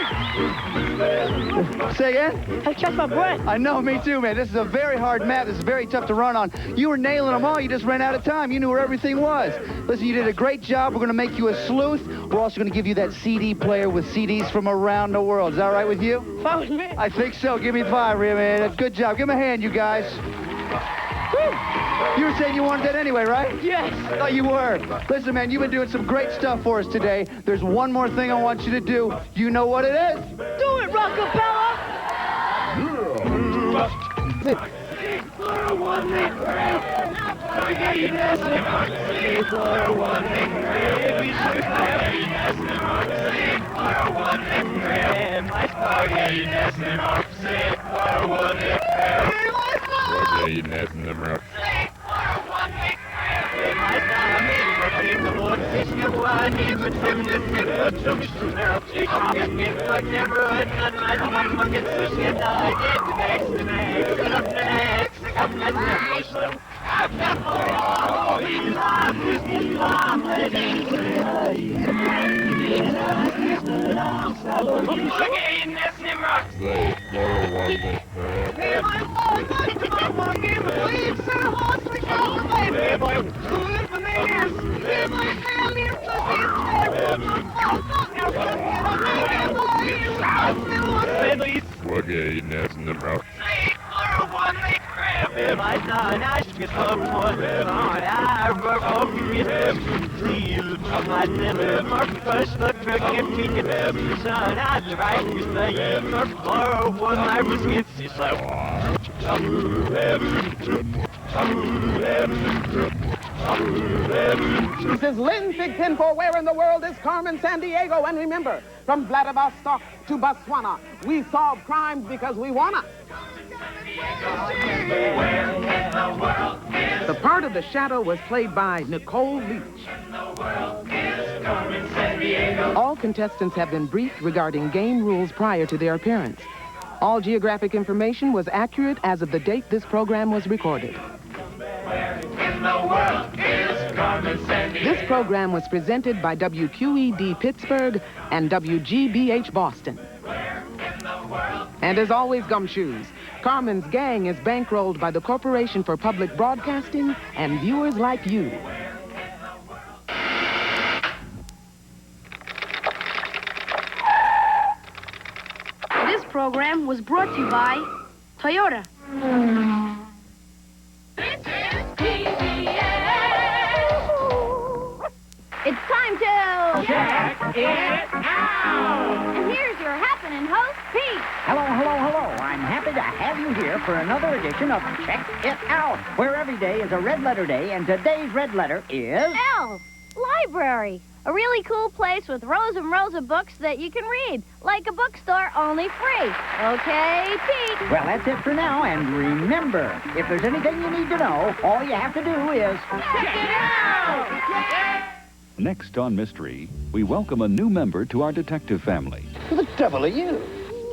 Say again? I catch my breath. I know, me too, man. This is a very hard map. This is very tough to run on. You were nailing them all. You just ran out of time. You knew where everything was. Listen, you did a great job. We're going to make you a sleuth. We're also going to give you that CD player with CDs from around the world. Is that all right with you? Fine with me. I think so. Give me 5, man. Good job. Give him a hand, you guys. Woo. You were saying you wanted that anyway, right? Yes. I thought you were. Listen, man, you've been doing some great stuff for us today. There's one more thing I want you to do. You know what it is? Do it, Rockapella! This is Lynn Thigpen for Where in the World is Carmen Sandiego. And remember, from Vladivostok to Botswana, we solve crimes because we wanna. The part of the Shadow was played by Nicole Leach. All contestants have been briefed regarding game rules prior to their appearance. All geographic information was accurate as of the date this program was recorded. This program was presented by WQED Pittsburgh and WGBH Boston. And as always, Gumshoes, Carmen's Gang is bankrolled by the Corporation for Public Broadcasting and viewers like you. This program was brought to you by Toyota. It's time to check it out. And here's your happening host, Pete. Hello, hello, hello. I'm happy to have you here for another edition of Check It Out, where every day is a red letter day, and today's red letter is... L. Library. A really cool place with rows and rows of books that you can read. Like a bookstore, only free. Okay, Pete. Well, that's it for now, and remember, if there's anything you need to know, all you have to do is... Check it out! Next on Mystery, we welcome a new member to our detective family. Who the devil are you?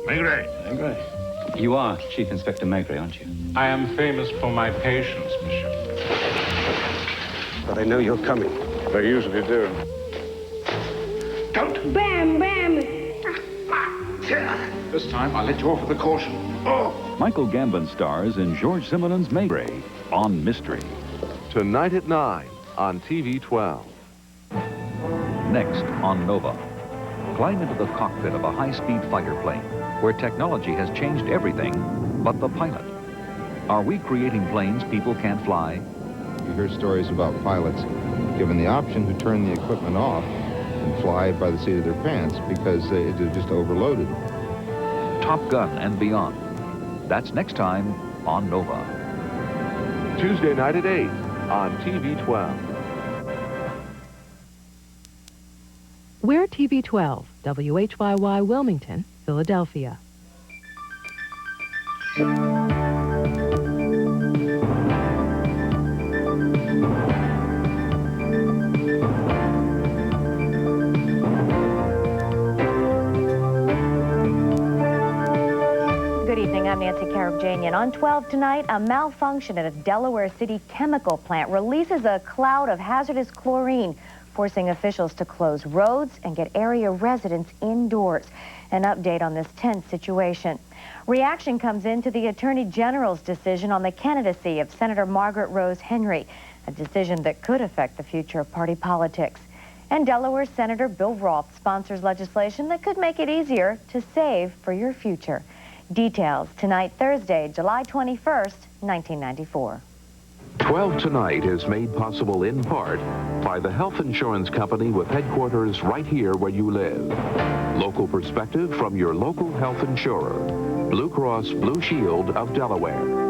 Maigret. Maigret. You are Chief Inspector Maigret, aren't you? I am famous for my patience, monsieur. But I know you're coming. They usually do. Don't! Bam, bam! This time, I'll let you off with a caution. Oh! Michael Gambon stars in George Simenon's Maigret on Mystery. Tonight at 9 on TV 12. Next on Nova. Climb into the cockpit of a high-speed fighter plane where technology has changed everything but the pilot. Are we creating planes people can't fly? You hear stories about pilots given the option to turn the equipment off and fly by the seat of their pants because they're just overloaded. Top Gun and beyond. That's next time on Nova. Tuesday night at 8 on TV 12. We're TV 12, WHYY Wilmington, Philadelphia. Good evening, I'm Nancy Karabjanian. On 12 tonight, a malfunction at a Delaware City chemical plant releases a cloud of hazardous chlorine, forcing officials to close roads and get area residents indoors. An update on this tense situation. Reaction comes into the Attorney General's decision on the candidacy of Senator Margaret Rose Henry, a decision that could affect the future of party politics. And Delaware Senator Bill Roth sponsors legislation that could make it easier to save for your future. Details tonight, Thursday, July 21st, 1994. 12 Tonight is made possible in part by the health insurance company with headquarters right here where you live. Local perspective from your local health insurer, Blue Cross Blue Shield of Delaware.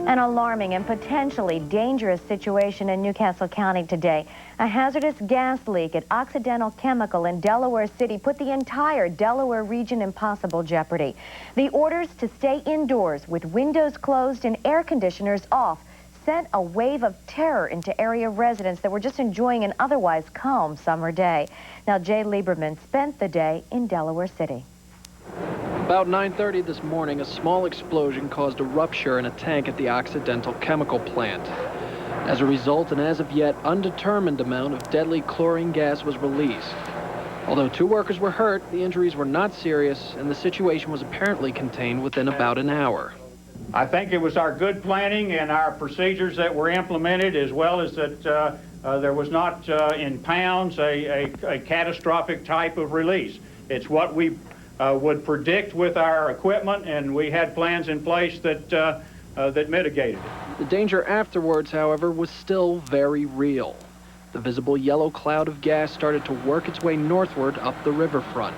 An alarming and potentially dangerous situation in Newcastle County today. A hazardous gas leak at Occidental Chemical in Delaware City put the entire Delaware region in possible jeopardy. The orders to stay indoors with windows closed and air conditioners off sent a wave of terror into area residents that were just enjoying an otherwise calm summer day. Now, Jay Lieberman spent the day in Delaware City. About 9:30 this morning, a small explosion caused a rupture in a tank at the Occidental Chemical plant. As a result, an as of yet undetermined amount of deadly chlorine gas was released. Although 2 workers were hurt, the injuries were not serious, and the situation was apparently contained within about an hour. I think it was our good planning and our procedures that were implemented, as well as that there was not, in pounds, a catastrophic type of release. It's what we would predict with our equipment, and we had plans in place that that mitigated it. The danger afterwards, however, was still very real. The visible yellow cloud of gas started to work its way northward up the riverfront.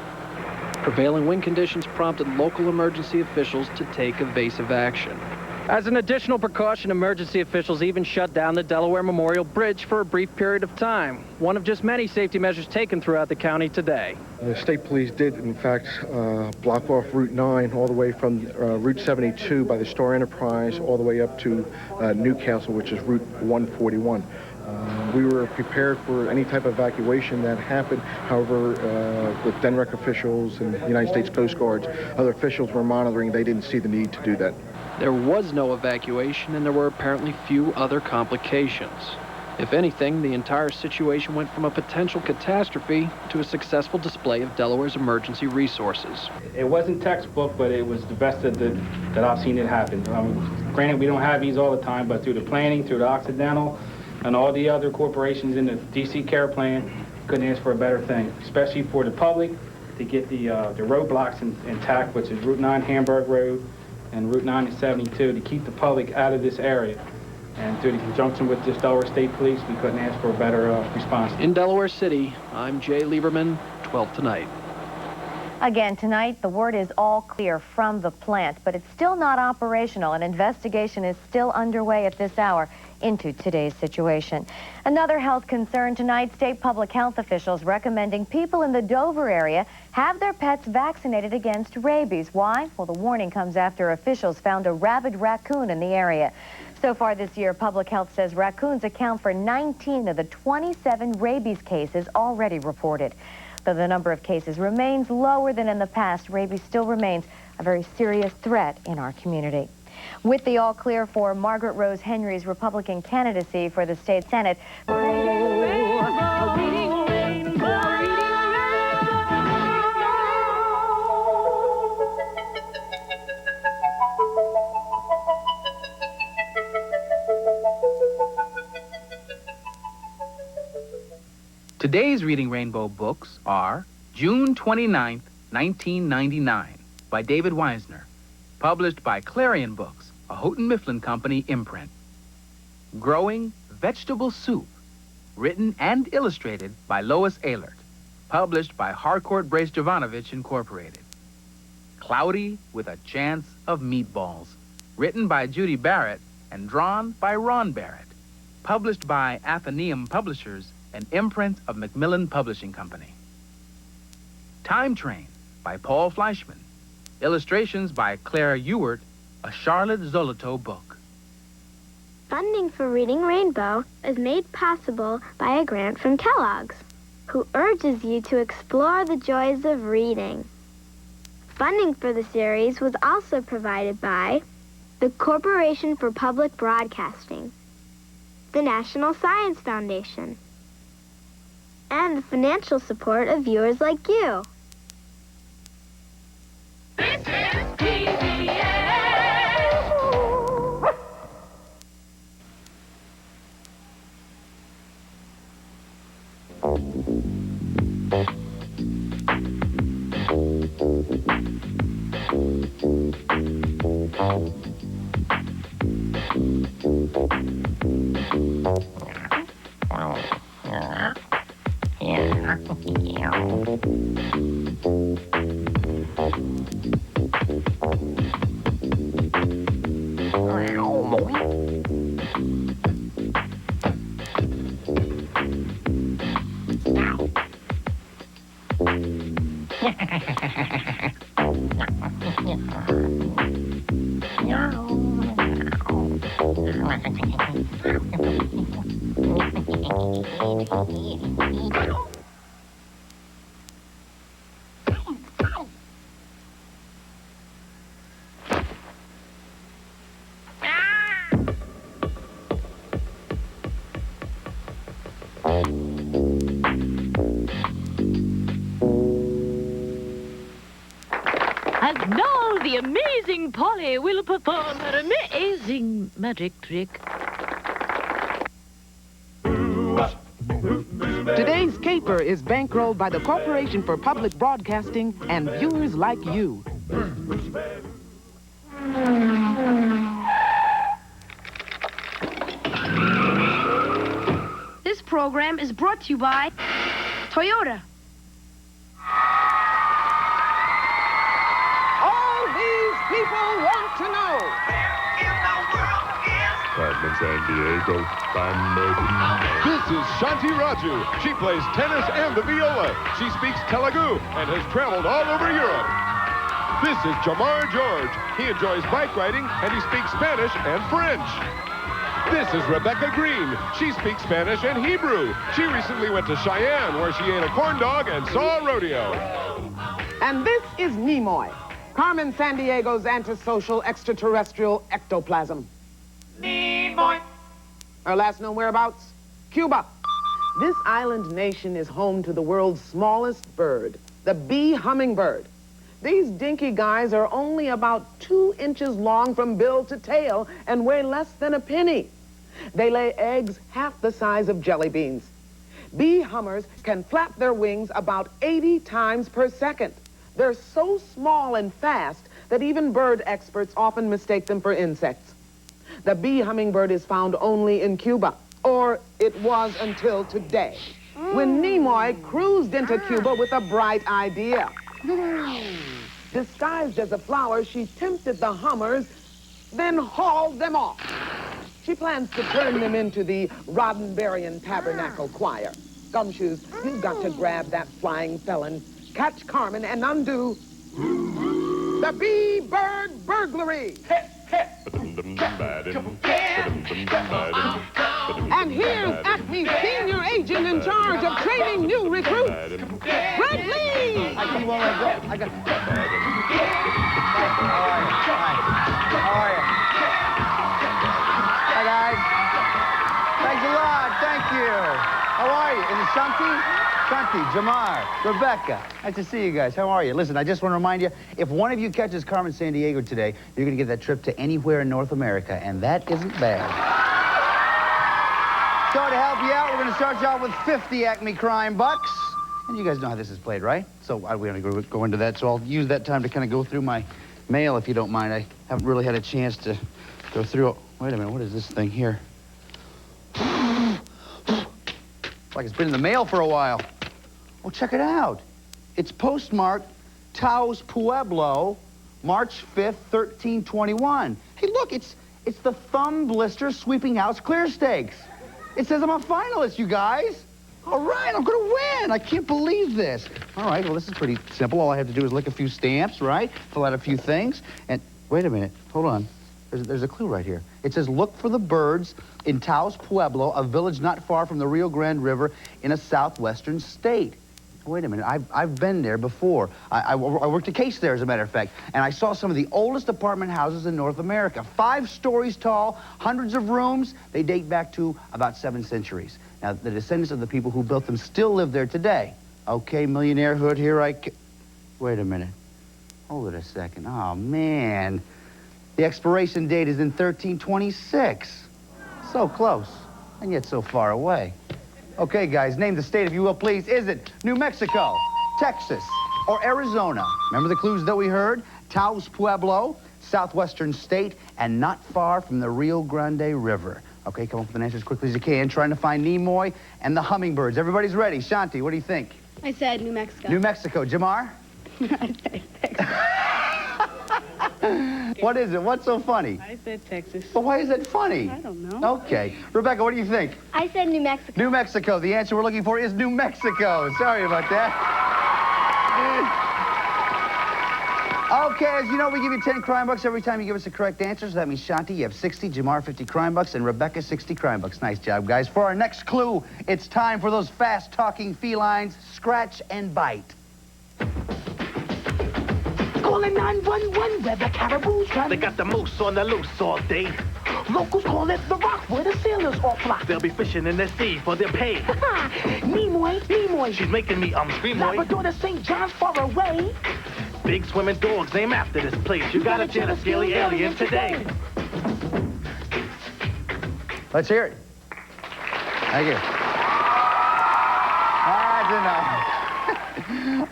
Prevailing wind conditions prompted local emergency officials to take evasive action. As an additional precaution, emergency officials even shut down the Delaware Memorial Bridge for a brief period of time, one of just many safety measures taken throughout the county today. The state police did, in fact, block off Route 9 all the way from Route 72 by the Star Enterprise all the way up to Newcastle, which is Route 141. We were prepared for any type of evacuation that happened. However, with DENREC officials and the United States Coast Guards, other officials were monitoring. They didn't see the need to do that. There was no evacuation, and there were apparently few other complications. If anything, the entire situation went from a potential catastrophe to a successful display of Delaware's emergency resources. It wasn't textbook, but it was the best that I've seen it happen. Granted, we don't have these all the time, but through the planning, through the Occidental, and all the other corporations in the DC Care Plan, couldn't ask for a better thing, especially for the public to get the roadblocks intact, which is Route 9 Hamburg Road and Route 9 and 72, to keep the public out of this area. And through the conjunction with this Delaware State Police, we couldn't ask for a better response. In Delaware City, I'm Jay Lieberman, 12 Tonight. Again, tonight, the word is all clear from the plant, but it's still not operational. An investigation is still underway at this hour into today's situation. Another health concern tonight, state public health officials recommending people in the Dover area have their pets vaccinated against rabies. Why? Well, the warning comes after officials found a rabid raccoon in the area. So far this year, public health says raccoons account for 19 of the 27 rabies cases already reported. Though the number of cases remains lower than in the past, rabies still remains a very serious threat in our community. With the all clear for Margaret Rose Henry's Republican candidacy for the state Senate. Today's Reading Rainbow books are June 29th, 1999 by David Weisner, published by Clarion Books, a Houghton Mifflin Company imprint. Growing Vegetable Soup, written and illustrated by Lois Ehlert, published by Harcourt Brace Jovanovich Incorporated. Cloudy with a Chance of Meatballs, written by Judy Barrett and drawn by Ron Barrett, published by Athenaeum Publishers, an imprint of Macmillan Publishing Company. Time Train by Paul Fleischman, illustrations by Claire Ewart, a Charlotte Zoloto book. Funding for Reading Rainbow is made possible by a grant from Kellogg's, who urges you to explore the joys of reading. Funding for the series was also provided by the Corporation for Public Broadcasting, the National Science Foundation, and the financial support of viewers like you. This is PBS. And now the amazing Polly will perform her amazing magic trick. Today's caper is bankrolled by the Corporation for Public Broadcasting and viewers like you. This program is brought to you by Toyota. All these people want to know. Carmen Sandiego, This is Shanti Raju. She plays tennis and the viola. She speaks Telugu and has traveled all over Europe. This is Jamar George. He enjoys bike riding and he speaks Spanish and French. This is Rebecca Green. She speaks Spanish and Hebrew. She recently went to Cheyenne where she ate a corn dog and saw a rodeo. And this is Nimoy. Carmen Sandiego's antisocial extraterrestrial ectoplasm. Nimoy. Her last known whereabouts? Cuba. This island nation is home to the world's smallest bird, the bee hummingbird. These dinky guys are only about 2 inches long from bill to tail and weigh less than a penny. They lay eggs half the size of jelly beans. Bee hummers can flap their wings about 80 times per second. They're so small and fast that even bird experts often mistake them for insects. The bee hummingbird is found only in Cuba, or it was until today, when Nimoy cruised into Cuba with a bright idea. Disguised as a flower, she tempted the hummers, then hauled them off. She plans to turn them into the Roddenberryan Tabernacle Choir. Gumshoes, you've got to grab that flying felon, catch Carmen, and undo the bee bird burglary. And here's Acme's senior agent in charge of training new recruits, Fred Lee. I got. How are you? Hi, guys. Thanks a lot. Thank you. How are you? Is it Shanti, Jamar, Rebecca. Nice to see you guys. How are you? Listen, I just want to remind you, if one of you catches Carmen Sandiego today, you're going to get that trip to anywhere in North America, and that isn't bad. So to help you out, we're going to start you off with 50 Acme Crime Bucks. And you guys know how this is played, right? So we're going to go into that, so I'll use that time to kind of go through my mail, if you don't mind. I haven't really had a chance to go through. Wait a minute, what is this thing here? Like it's been in the mail for a while. Oh, check it out. It's postmarked Taos Pueblo, March 5th, 1321. Hey, look, it's the Thumb Blister Sweeping House Clear Stakes. It says I'm a finalist, you guys. All right, I'm gonna win. I can't believe this. All right, well, this is pretty simple. All I have to do is lick a few stamps, right? Fill out a few things. And wait a minute, hold on. There's a clue right here. It says, look for the birds in Taos Pueblo, a village not far from the Rio Grande River in a southwestern state. Wait a minute, I've been there before. I worked a case there, as a matter of fact, and I saw some of the oldest apartment houses in North America. 5 stories tall, hundreds of rooms. They date back to about 7 centuries. Now, the descendants of the people who built them still live there today. Okay, millionaire hood, here wait a minute. Hold it a second. Oh, man. The expiration date is in 1326. So close, and yet so far away. Okay, guys, name the state, if you will, please. Is it New Mexico, Texas, or Arizona? Remember the clues that we heard? Taos Pueblo, southwestern state, and not far from the Rio Grande River. Okay, come up with an answer as quickly as you can. Trying to find Nimoy and the hummingbirds. Everybody's ready. Shanti, what do you think? I said New Mexico. New Mexico. Jamar? I said Texas. What is it? What's so funny? I said Texas. Well, why is that funny? I don't know. Okay. Rebecca, what do you think? I said New Mexico. New Mexico. The answer we're looking for is New Mexico. Sorry about that. Okay, as you know, we give you 10 crime bucks every time you give us a correct answer. So that means Shanti, you have 60, Jamar, 50 crime bucks, and Rebecca, 60 crime bucks. Nice job, guys. For our next clue, it's time for those fast-talking felines, Scratch and Bite. Calling 911 where the caribou's run. They got the moose on the loose all day. Locals call it the rock where the sailors all flock. They'll be fishing in the sea for their pay. Nimoy. She's making me scream, boy. Labrador to St. John's far away. Big swimming dogs named after this place. You gotta tell a scaly alien today. Let's hear it. Thank you. That's enough.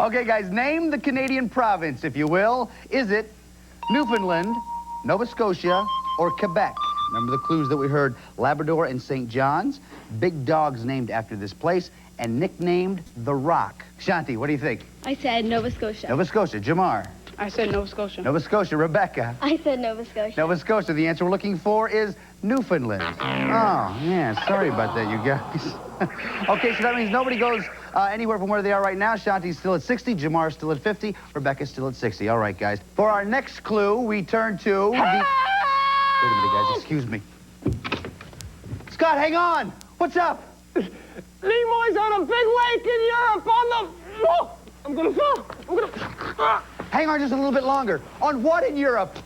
Okay, guys, name the Canadian province, if you will. Is it Newfoundland, Nova Scotia, or Quebec? Remember the clues that we heard? Labrador and St. John's. Big dogs named after this place and nicknamed The Rock. Shanti, what do you think? I said Nova Scotia. Nova Scotia. Jamar? I said Nova Scotia. Nova Scotia. Rebecca? I said Nova Scotia. Nova Scotia. The answer we're looking for is Newfoundland. Oh, yeah, sorry about that, you guys. Okay, so that means nobody goes anywhere from where they are right now. Shanti's still at 60, Jamar's still at 50, Rebecca's still at 60. All right, guys. For our next clue, we turn to the... Wait a minute, guys, excuse me. Scott, hang on. What's up? Nimoy's on a big lake in Europe on the... Oh, I'm gonna fall. Hang on just a little bit longer. On what in Europe?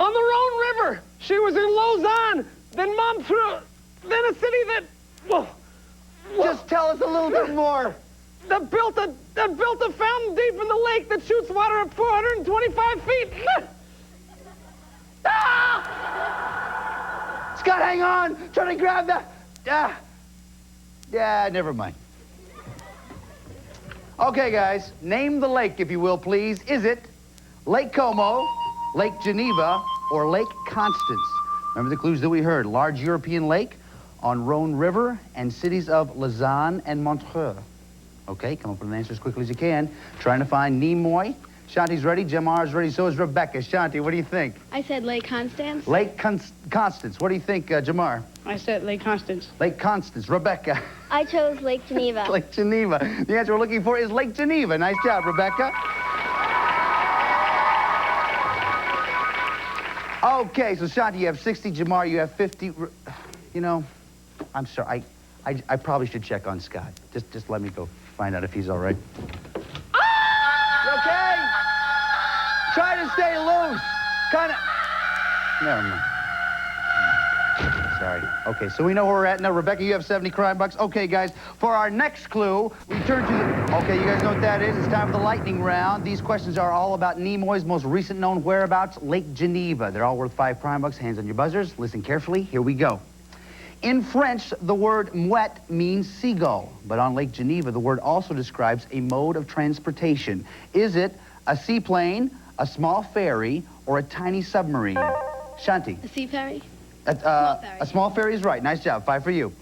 On the Rhone River. She was in Lausanne, then Montreux, then a city that... Well, just tell us a little bit more. That built a fountain deep in the lake that shoots water at 425 feet. Scott, hang on. Trying to grab that. Yeah, never mind. Okay, guys, name the lake, if you will, please. Is it Lake Como, Lake Geneva, or Lake Constance? Remember the clues that we heard. Large European lake on Rhone River and cities of Lausanne and Montreux. Okay, come up with an answer as quickly as you can. Trying to find Nimoy. Shanti's ready, Jamar's ready, so is Rebecca. Shanti, what do you think? I said Lake Constance. Lake Constance. What do you think, Jamar? I said Lake Constance. Lake Constance. Rebecca. I chose Lake Geneva. Lake Geneva. The answer we're looking for is Lake Geneva. Nice job, Rebecca. Okay, so Shanti, you have 60. Jamar, you have 50. You know, I'm sorry. I probably should check on Scott. Just let me go find out if he's all right. You okay? Try to stay loose. Kind of. Never mind. Sorry. Okay, so we know where we're at now. Rebecca, you have 70 crime bucks. Okay, guys, for our next clue, we turn to the... Okay, you guys know what that is. It's time for the lightning round. These questions are all about Nimoy's most recent known whereabouts, Lake Geneva. They're all worth 5 crime bucks. Hands on your buzzers. Listen carefully. Here we go. In French, the word mouette means seagull, but on Lake Geneva, the word also describes a mode of transportation. Is it a seaplane, a small ferry, or a tiny submarine? Shanti. A sea ferry? Small ferry. A small ferry is right. Nice job. 5 for you.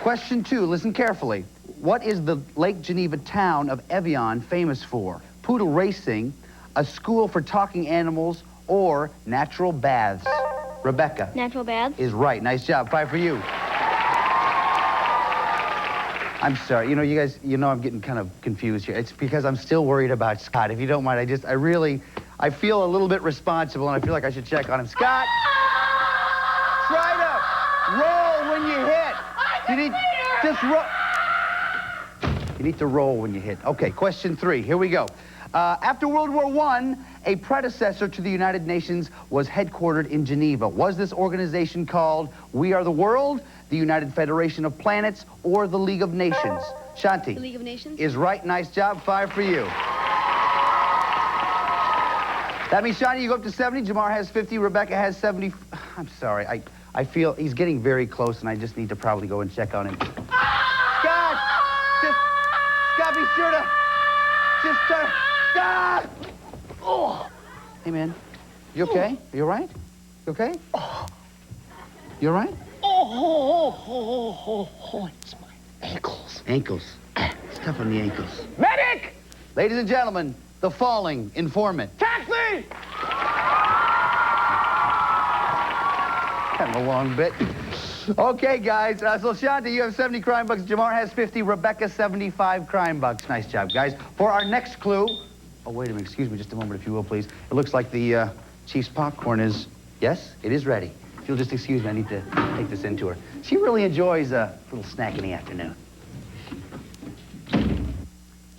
Question 2. Listen carefully. What is the Lake Geneva town of Evian famous for? Poodle racing, a school for talking animals, or natural baths? Rebecca. Natural baths? Is right. Nice job. 5 for you. I'm sorry. You know, you guys, you know I'm getting kind of confused here. It's because I'm still worried about Scott. If you don't mind, I feel a little bit responsible, and I feel like I should check on him. Scott! Try to roll when you hit. You need, just roll. You need to roll when you hit. Okay, question 3. Here we go. After World War I, a predecessor to the United Nations was headquartered in Geneva. Was this organization called We Are the World, the United Federation of Planets, or the League of Nations? Shanti. The League of Nations? Is right. Nice job. 5 for you. That means, Shanti, you go up to 70. Jamar has 50. Rebecca has 70. I'm sorry. I feel he's getting very close, and I just need to probably go and check on him. Scott! Scott, be sure to... Just turn... Scott! Oh! Hey, man. You okay? Are you all right? You okay? Oh. You all right? It's my ankles. Ankles. It's tough on the ankles. Medic! Ladies and gentlemen, the falling informant. Taxi! Kind of a long bit. Okay, guys. So, Shanti, you have 70 crime bucks. Jamar has 50. Rebecca, 75 crime bucks. Nice job, guys. For our next clue... Oh, wait a minute. Excuse me just a moment, if you will, please. It looks like the Chief's popcorn is... Yes, it is ready. If you'll just excuse me, I need to take this into her. She really enjoys a little snack in the afternoon.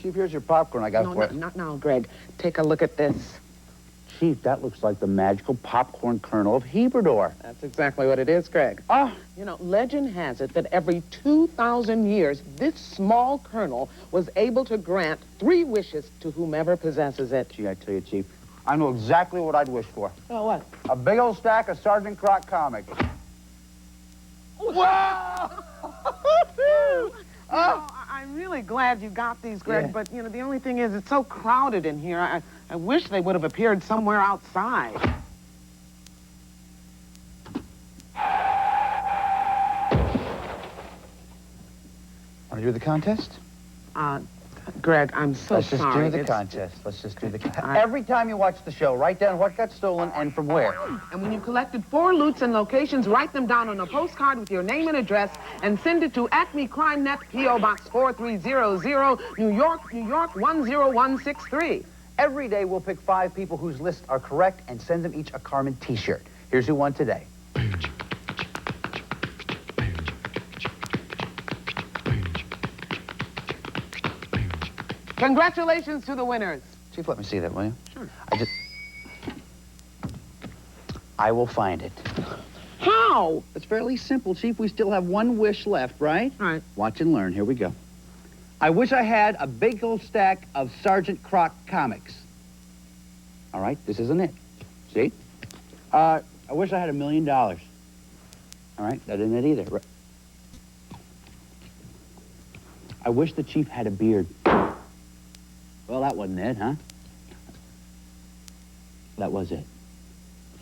Chief, here's your popcorn I got for you. Not now, Greg. Take a look at this. Chief, that looks like the magical popcorn kernel of Hebrador. That's exactly what it is, Greg. Oh. You know, legend has it that every 2,000 years, this small kernel was able to grant 3 wishes to whomever possesses it. Gee, I tell you, Chief, I know exactly what I'd wish for. Oh, what? A big old stack of Sergeant Croc comics. Wow! I'm really glad you got these, Greg, Yeah. but, you know, the only thing is it's so crowded in here. I wish they would have appeared somewhere outside. Want to do the contest? Greg, I'm so Let's just sorry. do the contest. Let's just do the contest. Every time you watch the show, write down what got stolen and from where. And when you've collected 4 loots and locations, write them down on a postcard with your name and address and send it to Acme Crime Net, P.O. Box 4300, New York, New York 10163. Every day we'll pick 5 people whose lists are correct and send them each a Carmen t-shirt. Here's who won today. Congratulations to the winners. Chief, let me see that, will you? Sure. I will find it. How? It's fairly simple, Chief. We still have one wish left, right? Right. Watch and learn. Here we go. I wish I had a big old stack of Sergeant Croc comics. All right, this isn't it. See? I wish I had $1 million. All right, that isn't it either. Right. I wish the Chief had a beard. Well, that wasn't it, huh? That was it.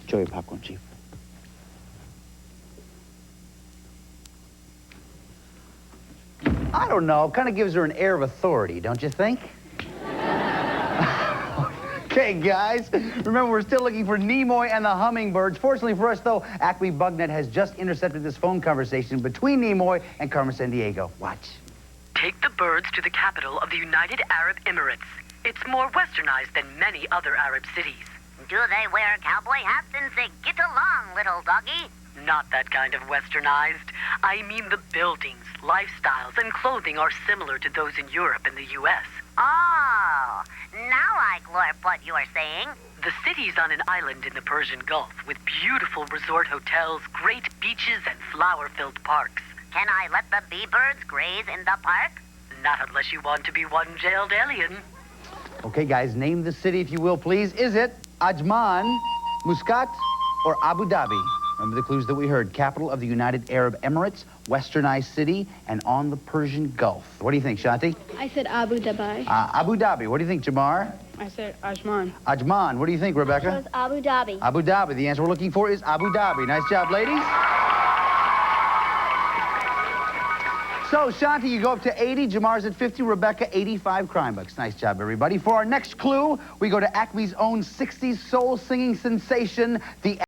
Enjoy your popcorn, Chief. I don't know. Kind of gives her an air of authority, don't you think? Okay, guys. Remember, we're still looking for Nimoy and the Hummingbirds. Fortunately for us, though, Acme Bugnet has just intercepted this phone conversation between Nimoy and Carmen Sandiego. Watch. Take the birds to the capital of the United Arab Emirates. It's more westernized than many other Arab cities. Do they wear cowboy hats and say, "Get along, little doggy"? Not that kind of westernized. I mean the buildings, lifestyles, and clothing are similar to those in Europe and the U.S. Oh, now I glorp what you're saying. The city's on an island in the Persian Gulf with beautiful resort hotels, great beaches, and flower-filled parks. Can I let the bee-birds graze in the park? Not unless you want to be one jailed alien. Okay, guys, name the city, if you will, please. Is it Ajman, Muscat, or Abu Dhabi? Remember the clues that we heard. Capital of the United Arab Emirates, westernized city, and on the Persian Gulf. What do you think, Shanti? I said Abu Dhabi. Abu Dhabi. What do you think, Jamar? I said Ajman. Ajman. What do you think, Rebecca? It was Abu Dhabi. Abu Dhabi. The answer we're looking for is Abu Dhabi. Nice job, ladies. So, Shanti, you go up to 80. Jamar's at 50. Rebecca, 85 crime bucks. Nice job, everybody. For our next clue, we go to Acme's own 60s soul-singing sensation, the...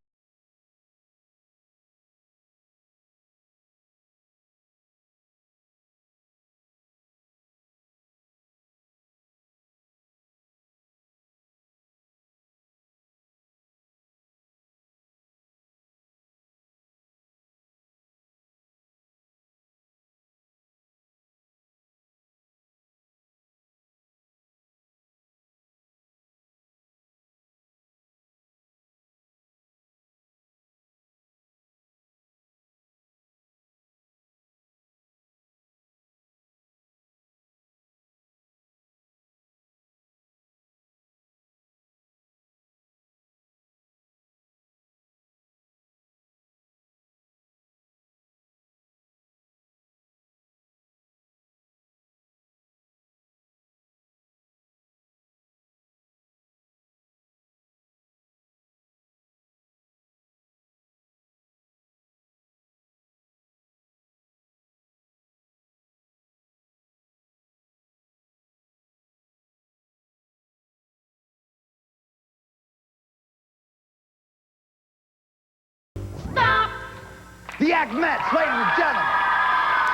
The Acmettes, ladies and gentlemen.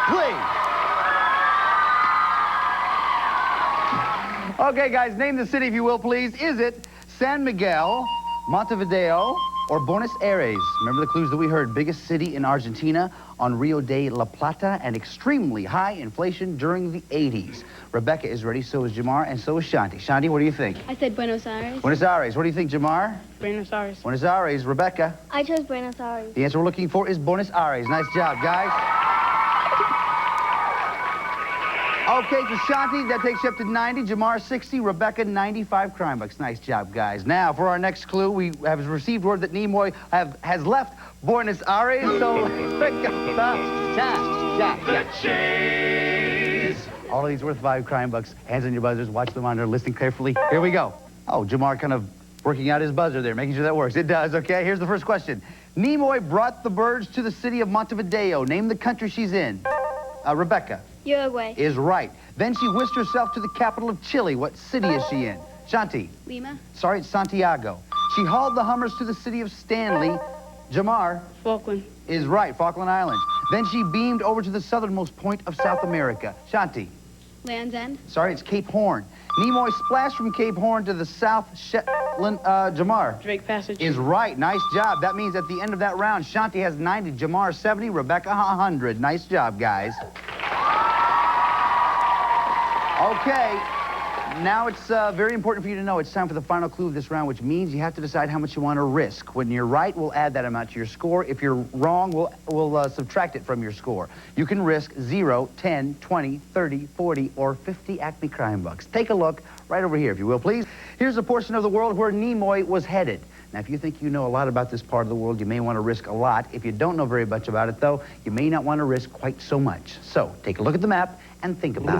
Please. Okay, guys, name the city, if you will, please. Is it San Miguel, Montevideo, or Buenos Aires? Remember the clues that we heard. Biggest city in Argentina on Rio de la Plata, and extremely high inflation during the 80s. Rebecca is ready, so is Jamar, and so is Shanti. Shanti, what do you think? I said Buenos Aires. Buenos Aires. What do you think, Jamar? Buenos Aires. Buenos Aires. Rebecca? I chose Buenos Aires. The answer we're looking for is Buenos Aires. Nice job, guys. Okay, for Shanti, that takes you up to 90. Jamar, 60. Rebecca, 95 crime bucks. Nice job, guys. Now, for our next clue, we have received word that Nimoy has left Buenos Aires, so pick up the cheese. All of these worth 5 crime bucks. Hands on your buzzers. Watch the monitor. Listen carefully. Here we go. Oh, Jamar kind of working out his buzzer there, making sure that works. It does, okay? Here's the first question. Nimoy brought the birds to the city of Montevideo. Name the country she's in. Rebecca. Uruguay. Is right. Then she whisked herself to the capital of Chile. What city is she in? Shanti. Lima. Sorry, it's Santiago. She hauled the Hummers to the city of Stanley. Jamar. Falkland. Is right, Falkland Islands. Then she beamed over to the southernmost point of South America. Shanti. Land's End. Sorry, it's Cape Horn. Nimoy splashed from Cape Horn to the South Shetland. Jamar. Drake Passage. Is right. Nice job. That means at the end of that round, Shanti has 90, Jamar 70, Rebecca 100. Nice job, guys. Okay. Now it's very important for you to know it's time for the final clue of this round, which means you have to decide how much you want to risk. When you're right, we'll add that amount to your score. If you're wrong, we'll subtract it from your score. You can risk 0, 10, 20, 30, 40, or 50 Acme Crime Bucks. Take a look right over here, if you will, please. Here's a portion of the world where Nimoy was headed. Now, if you think you know a lot about this part of the world, you may want to risk a lot. If you don't know very much about it, though, you may not want to risk quite so much. So, take a look at the map and think about it.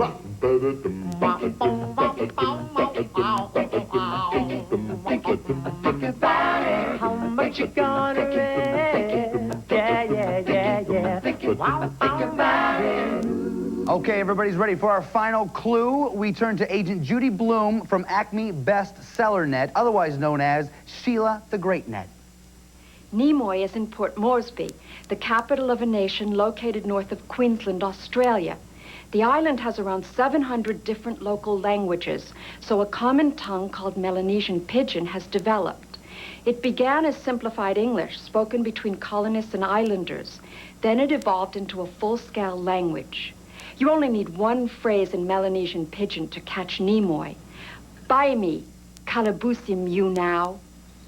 How much you gonna risk? Yeah. Think about it. Okay, everybody's ready for our final clue. We turn to Agent Judy Bloom from Acme Bestseller Net, otherwise known as Sheila the Great Net. Nimoy is in Port Moresby, the capital of a nation located north of Queensland, Australia. The island has around 700 different local languages, so a common tongue called Melanesian Pidgin has developed. It began as simplified English, spoken between colonists and islanders. Then it evolved into a full-scale language. You only need one phrase in Melanesian Pidgin to catch Nimoy. By me, Kalabusim you now.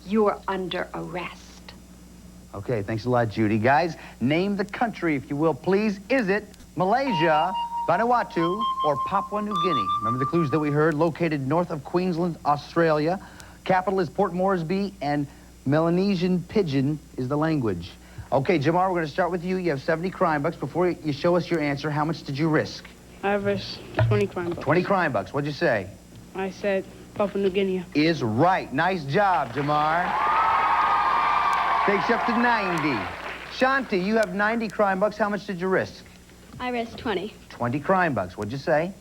You're under arrest. Okay, thanks a lot, Judy. Guys, name the country, if you will, please. Is it Malaysia, Vanuatu, or Papua New Guinea? Remember the clues that we heard? Located north of Queensland, Australia. Capital is Port Moresby, and Melanesian Pidgin is the language. Okay, Jamar, we're going to start with you. You have 70 crime bucks. Before you show us your answer, how much did you risk? I risked 20 crime bucks. 20 crime bucks. What'd you say? I said Papua New Guinea. Is right. Nice job, Jamar. Takes you up to 90. Shanti, you have 90 crime bucks. How much did you risk? I risked 20. 20 crime bucks. What'd you say?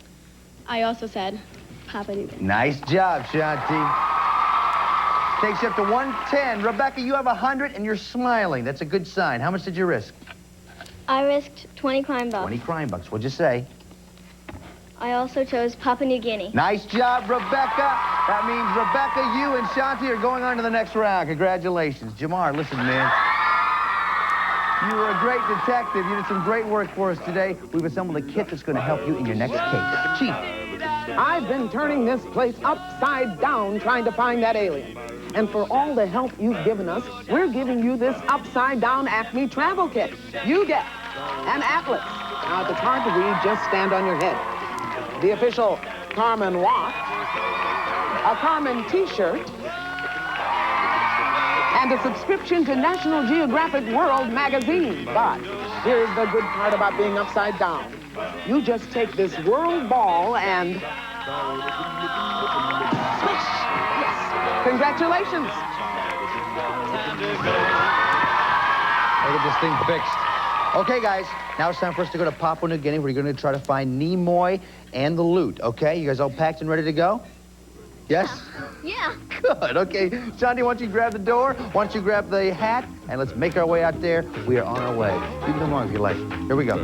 I also said Papua New Guinea. Nice job, Shanti. Takes you up to 110. Rebecca, you have 100 and you're smiling. That's a good sign. How much did you risk? I risked 20 crime bucks. 20 crime bucks. What'd you say? I also chose Papua New Guinea. Nice job, Rebecca. That means Rebecca, you and Shanti are going on to the next round. Congratulations. Jamar, listen, man. You were a great detective. You did some great work for us today. We've assembled a kit that's going to help you in your next case. Chief. I've been turning this place upside down trying to find that alien. And for all the help you've given us, we're giving you this upside-down Acme travel kit. You get an atlas. Now, if it's hard to read, just stand on your head. The official Carmen watch, a Carmen T-shirt, and a subscription to National Geographic World magazine. But here's the good part about being upside down. You just take this world ball and swish. Yes. Congratulations. I'll get this thing fixed. Okay, guys, now it's time for us to go to Papua New Guinea. We're going to try to find Nimoy and the loot, okay? You guys all packed and ready to go? Yes? Yeah. Good, okay. Shanti, why don't you grab the door? Why don't you grab the hat? And let's make our way out there. We are on our way. You can come along if you like. Here we go.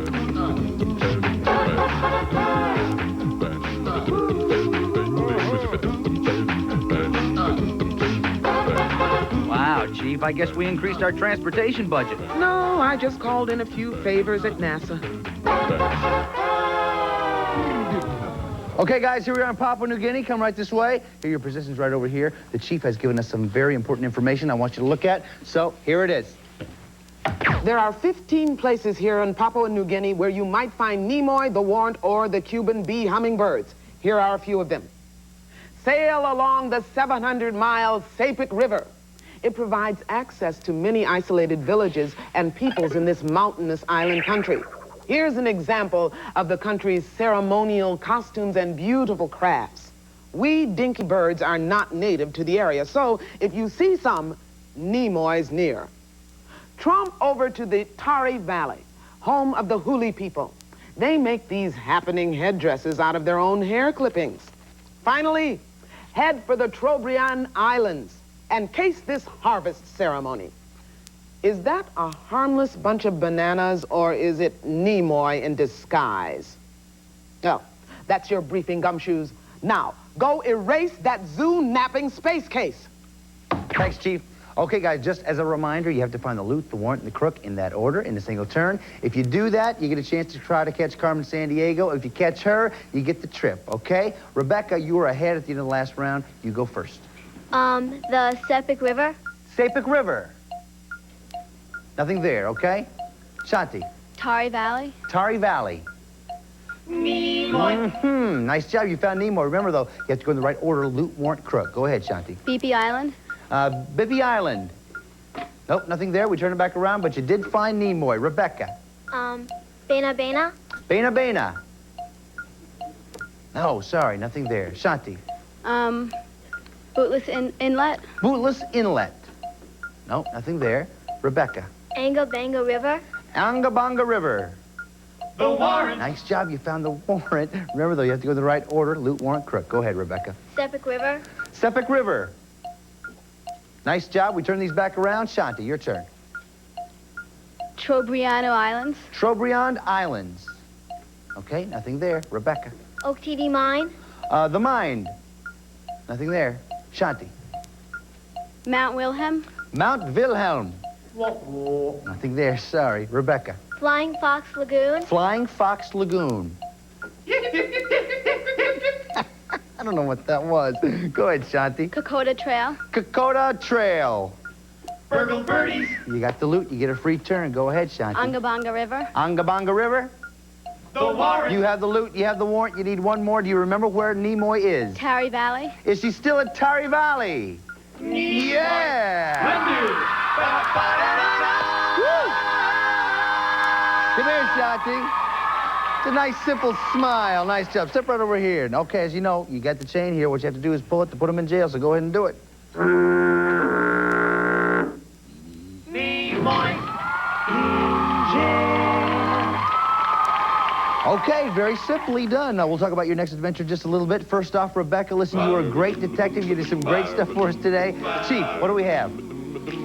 Wow, Chief, I guess we increased our transportation budget. No, I just called in a few favors at NASA. Okay, guys, here we are in Papua New Guinea. Come right this way. Here are your positions right over here. The chief has given us some very important information I want you to look at. So, here it is. There are 15 places here in Papua New Guinea where you might find Nimoy, the warrant, or the Cuban bee hummingbirds. Here are a few of them. Sail along the 700-mile Sepik River. It provides access to many isolated villages and peoples in this mountainous island country. Here's an example of the country's ceremonial costumes and beautiful crafts. We dinky birds are not native to the area, so if you see some, Nimoy's near. Tromp over to the Tari Valley, home of the Huli people. They make these happening headdresses out of their own hair clippings. Finally, head for the Trobriand Islands and case this harvest ceremony. Is that a harmless bunch of bananas, or is it Nimoy in disguise? Oh, that's your briefing, Gumshoes. Now, go erase that zoo-napping space case. Thanks, Chief. Okay, guys, just as a reminder, you have to find the loot, the warrant, and the crook in that order, in a single turn. If you do that, you get a chance to try to catch Carmen Sandiego. If you catch her, you get the trip, okay? Rebecca, you were ahead at the end of the last round. You go first. The Sepik River. Sepik River. Nothing there, okay? Shanti. Tari Valley. Tari Valley. Nimoy. Nice job. You found Nimoy. Remember, though, you have to go in the right order, loot, warrant, crook. Go ahead, Shanti. Beepy Island. Bibby Island. Nope, nothing there. We turn it back around, but you did find Nimoy. Rebecca. Bena Bena. Bena Bena. No, sorry, nothing there. Shanti. Bootless Inlet. Bootless Inlet. Nope, nothing there. Rebecca. Angabanga River. Angabanga River. The warrant. Nice job, you found the warrant. Remember, though, you have to go in the right order, loot, warrant, crook. Go ahead, Rebecca. Sepik River. Sepik River. Nice job. We turn these back around. Shanti, your turn. Trobriand Islands. Trobriand Islands. Okay, nothing there. Rebecca. Oktidi Mine. The Mine. Nothing there. Shanti. Mount Wilhelm. Mount Wilhelm. Nothing there. Sorry. Rebecca. Flying Fox Lagoon. Flying Fox Lagoon. I don't know what that was. Go ahead, Shanti. Kokoda Trail. Kokoda Trail. Burgle Birdies. You got the loot. You get a free turn. Go ahead, Shanti. Angabanga River. Angabanga River. The warrant. You have the loot. You have the warrant. You need one more. Do you remember where Nimoy is? Tari Valley. Is she still at Tari Valley? Nimoy. Yeah. Come here, Shanti. It's a nice, simple smile. Nice job. Step right over here. Okay, as you know, you got the chain here. What you have to do is pull it to put him in jail, so go ahead and do it. Okay, very simply done. Now, we'll talk about your next adventure just a little bit. First off, Rebecca, listen, you were a great detective. You did some great stuff for us today. Chief, what do we have?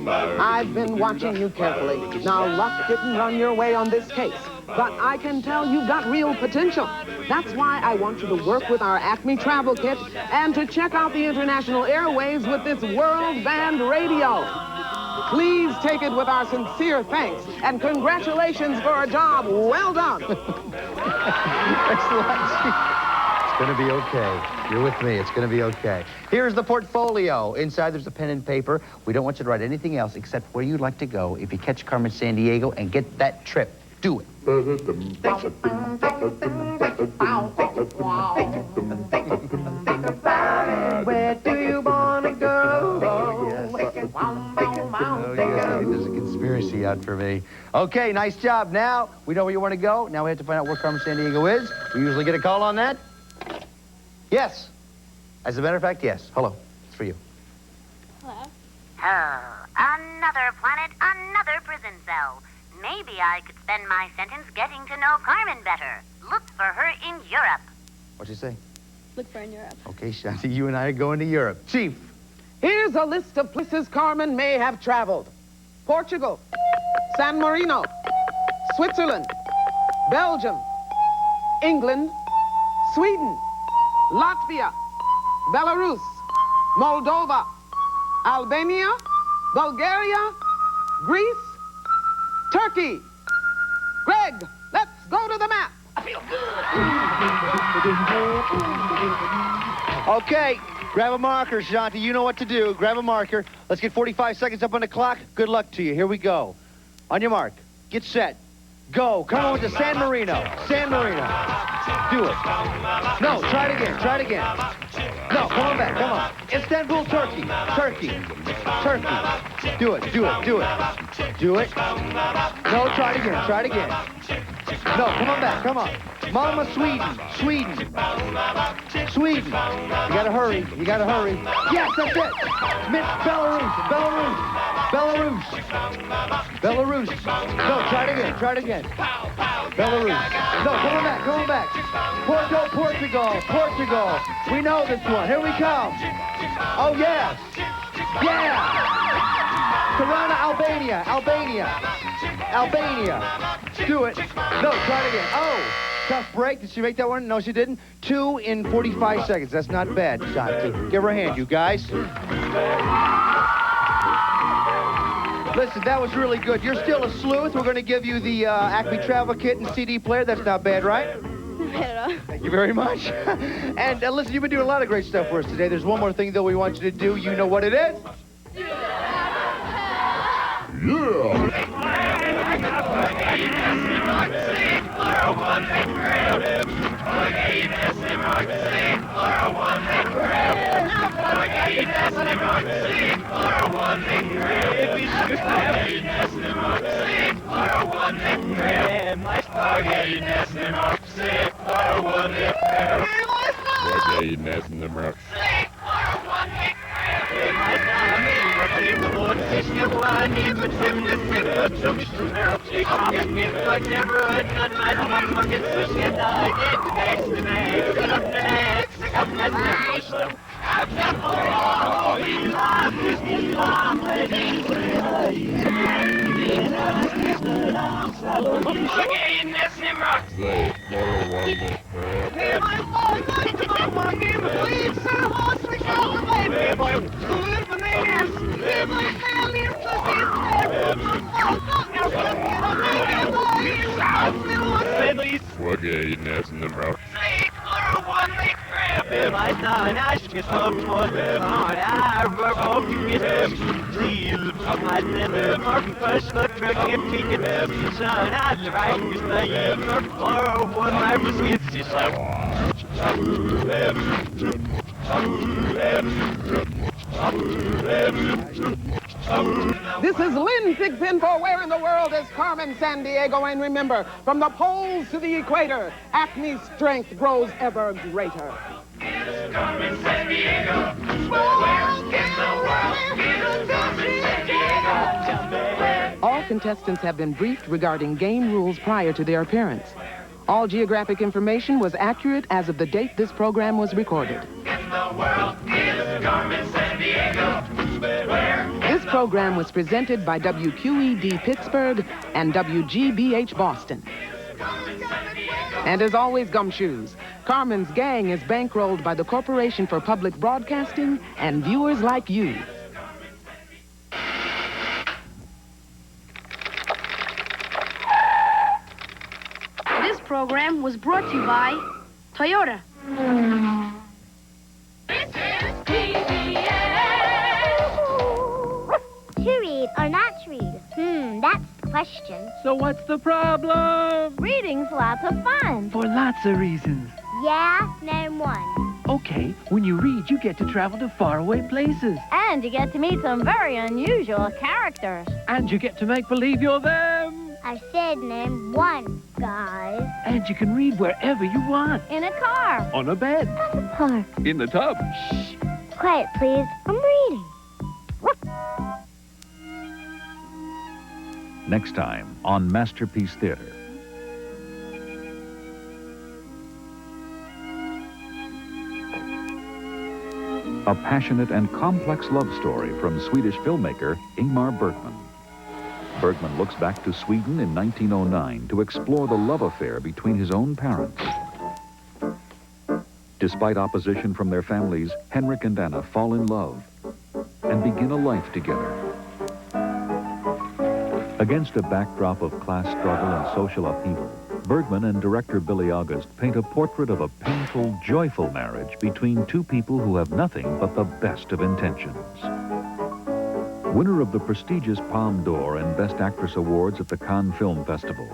I've been watching you carefully. Now, luck didn't run your way on this case, but I can tell you've got real potential. That's why I want you to work with our Acme Travel Kit and to check out the international airwaves with this world band radio. Please take it with our sincere thanks and congratulations for a job well done. Thanks a lot, Chief. It's going to be okay. You're with me. It's going to be okay. Here's the portfolio. Inside, there's a pen and paper. We don't want you to write anything else except where you'd like to go if you catch Carmen Sandiego and get that trip. Do it. Where do you want to go? Oh, yes. There's a conspiracy out for me. Okay, nice job. Now, we know where you want to go. Now we have to find out where Carmen Sandiego is. We usually get a call on that. Yes. As a matter of fact, yes. Hello. It's for you. Hello. Oh, another planet, another prison cell. Maybe I could spend my sentence getting to know Carmen better. Look for her in Europe. What'd you say? Look for in Europe. Okay, Shanti, you and I are going to Europe. Chief. Here's a list of places Carmen may have traveled. Portugal, San Marino, Switzerland, Belgium, England, Sweden, Latvia, Belarus, Moldova, Albania, Bulgaria, Greece, Turkey. Greg, let's go to the map. I feel good. Okay, grab a marker, Shanti. You know what to do. Grab a marker. Let's get 45 seconds up on the clock. Good luck to you. Here we go. On your mark. Get set. Go. Come on with the San Marino. San Marino. Do it. No, try it again. Try it again. No, come on back. Come on. Istanbul, Turkey. Turkey. Turkey. Do it. Do it. Do it. Do it. No, try it again. Try it again. No, come on back. Come on. Mama, Sweden. Sweden. Sweden. You gotta hurry. You gotta hurry. Yes, that's it. Minsk, Belarus. Belarus. Belarus. Belarus. No, try it again. Try it again. Belarus. No, come on back. Come on back. Portugal. Portugal. We know this one. Here we come. Oh, yes. Yeah. Tirana, Albania. Albania. Albania. Do it. No, try it again. Oh. Tough break. Did she make that one? No, she didn't. 2 in 45 seconds. That's not bad, Shanti. Give her a hand, you guys. Listen, that was really good. You're still a sleuth. We're going to give you the Acme Travel Kit and CD player. That's not bad, right? Thank you very much. And listen, you've been doing a lot of great stuff for us today. There's one more thing, though, we want you to do. You know what it is? This is Lynn Pigpen for Where in the World is Carmen Sandiego. And remember, from the poles to the equator, Acme's strength grows ever greater. Carmen Sandiego. Where in the world is Carmen Sandiego? All contestants have been briefed regarding game rules prior to their appearance. All geographic information was accurate as of the date this program was recorded. In the world is Carmen Sandiego. This program was presented by WQED Pittsburgh and WGBH Boston. And as always, gumshoes, Carmen's gang is bankrolled by the Corporation for Public Broadcasting and viewers like you. This program was brought to you by Toyota. To read or not to read? That's the question. So what's the problem? Reading's lots of fun. For lots of reasons. Yeah, name one. Okay, when you read, you get to travel to faraway places. And you get to meet some very unusual characters. And you get to make believe you're them. I said name one, guys. And you can read wherever you want. In a car. On a bed. At the park. In the tub. Shh. Quiet, please. I'm reading. Next time on Masterpiece Theater. A passionate and complex love story from Swedish filmmaker Ingmar Bergman. Bergman looks back to Sweden in 1909 to explore the love affair between his own parents. Despite opposition from their families, Henrik and Anna fall in love and begin a life together. Against a backdrop of class struggle and social upheaval, Bergman and director Billy August paint a portrait of a painful, joyful marriage between two people who have nothing but the best of intentions. Winner of the prestigious Palme d'Or and Best Actress Awards at the Cannes Film Festival,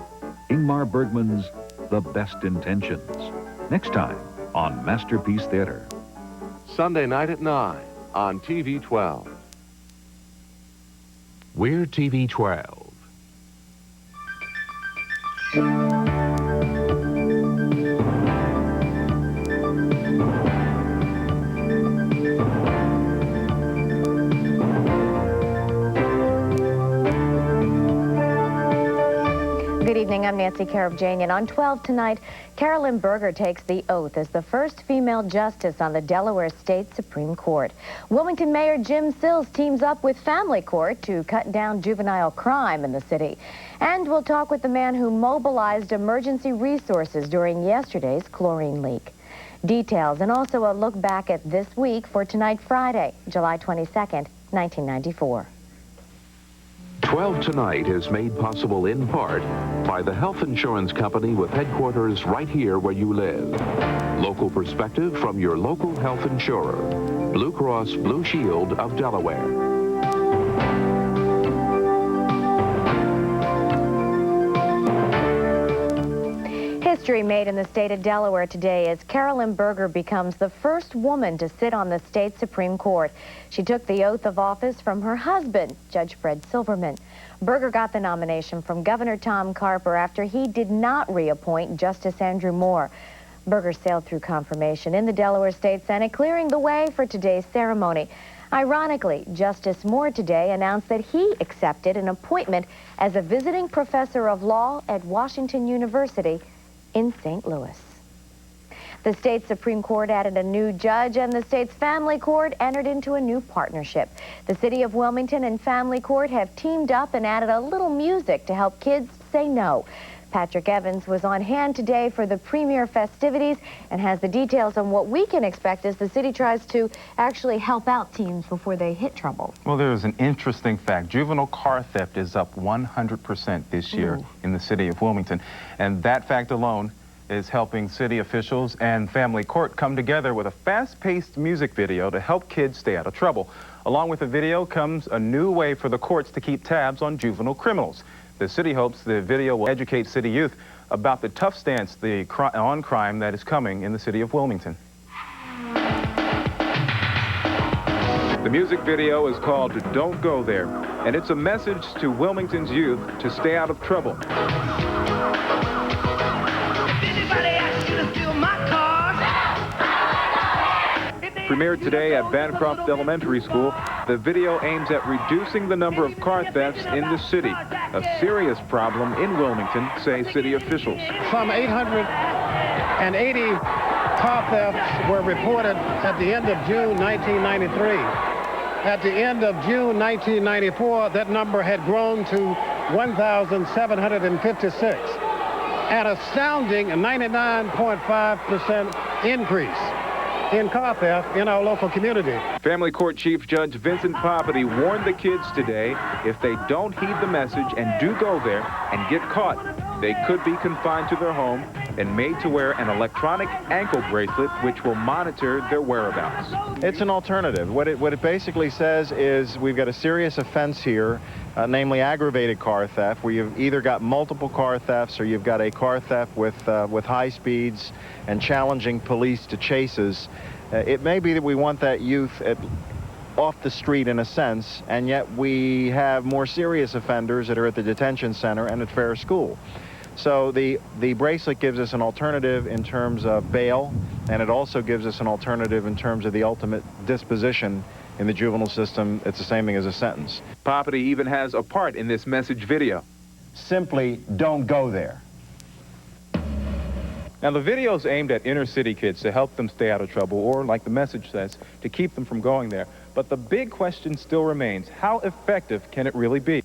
Ingmar Bergman's The Best Intentions. Next time on Masterpiece Theater. Sunday night at 9 on TV 12. We're TV 12. Good evening, I'm Nancy Karabjanian. On 12 tonight, Carolyn Berger takes the oath as the first female justice on the Delaware State Supreme Court. Wilmington Mayor Jim Sills teams up with Family Court to cut down juvenile crime in the city. And we'll talk with the man who mobilized emergency resources during yesterday's chlorine leak. Details and also a look back at this week for tonight, Friday, July 22nd, 1994. 12 Tonight is made possible in part by the health insurance company with headquarters right here where you live. Local perspective from your local health insurer. Blue Cross Blue Shield of Delaware. History made in the state of Delaware today as Carolyn Berger becomes the first woman to sit on the state Supreme Court. She took the oath of office from her husband, Judge Fred Silverman. Berger got the nomination from Governor Tom Carper after he did not reappoint Justice Andrew Moore. Berger sailed through confirmation in the Delaware State Senate, clearing the way for today's ceremony. Ironically, Justice Moore today announced that he accepted an appointment as a visiting professor of law at Washington University in St. Louis. The state Supreme Court added a new judge, and the state's family court entered into a new partnership. The city of Wilmington and family court have teamed up and added a little music to help kids say no. Patrick Evans was on hand today for the premier festivities and has the details on what we can expect as the city tries to actually help out teens before they hit trouble. Well, there's an interesting fact. Juvenile car theft is up 100% this year in the city of Wilmington. And that fact alone is helping city officials and family court come together with a fast-paced music video to help kids stay out of trouble. Along with the video comes a new way for the courts to keep tabs on juvenile criminals. The city hopes the video will educate city youth about the tough stance on crime that is coming in the city of Wilmington. The music video is called Don't Go There, and it's a message to Wilmington's youth to stay out of trouble. Premiered today at Bancroft Elementary School, the video aims at reducing the number of car thefts in the city, a serious problem in Wilmington, say city officials. Some 880 car thefts were reported at the end of June 1993. At the end of June 1994, that number had grown to 1,756, an astounding 99.5% increase in car theft in our local community. Family Court Chief Judge Vincent Poverty warned the kids today if they don't heed the message and do go there and get caught, they could be confined to their home and made to wear an electronic ankle bracelet which will monitor their whereabouts. It's an alternative. What it basically says is we've got a serious offense here, namely aggravated car theft, where you've either got multiple car thefts or you've got a car theft with high speeds and challenging police to chases. It may be that we want that youth off the street in a sense, and yet we have more serious offenders that are at the detention center and at fair school. So the bracelet gives us an alternative in terms of bail, and it also gives us an alternative in terms of the ultimate disposition in the juvenile system. It's the same thing as a sentence. Poverty even has a part in this message video. Simply don't go there. Now, the video is aimed at inner city kids to help them stay out of trouble, or, like the message says, to keep them from going there. But the big question still remains, how effective can it really be?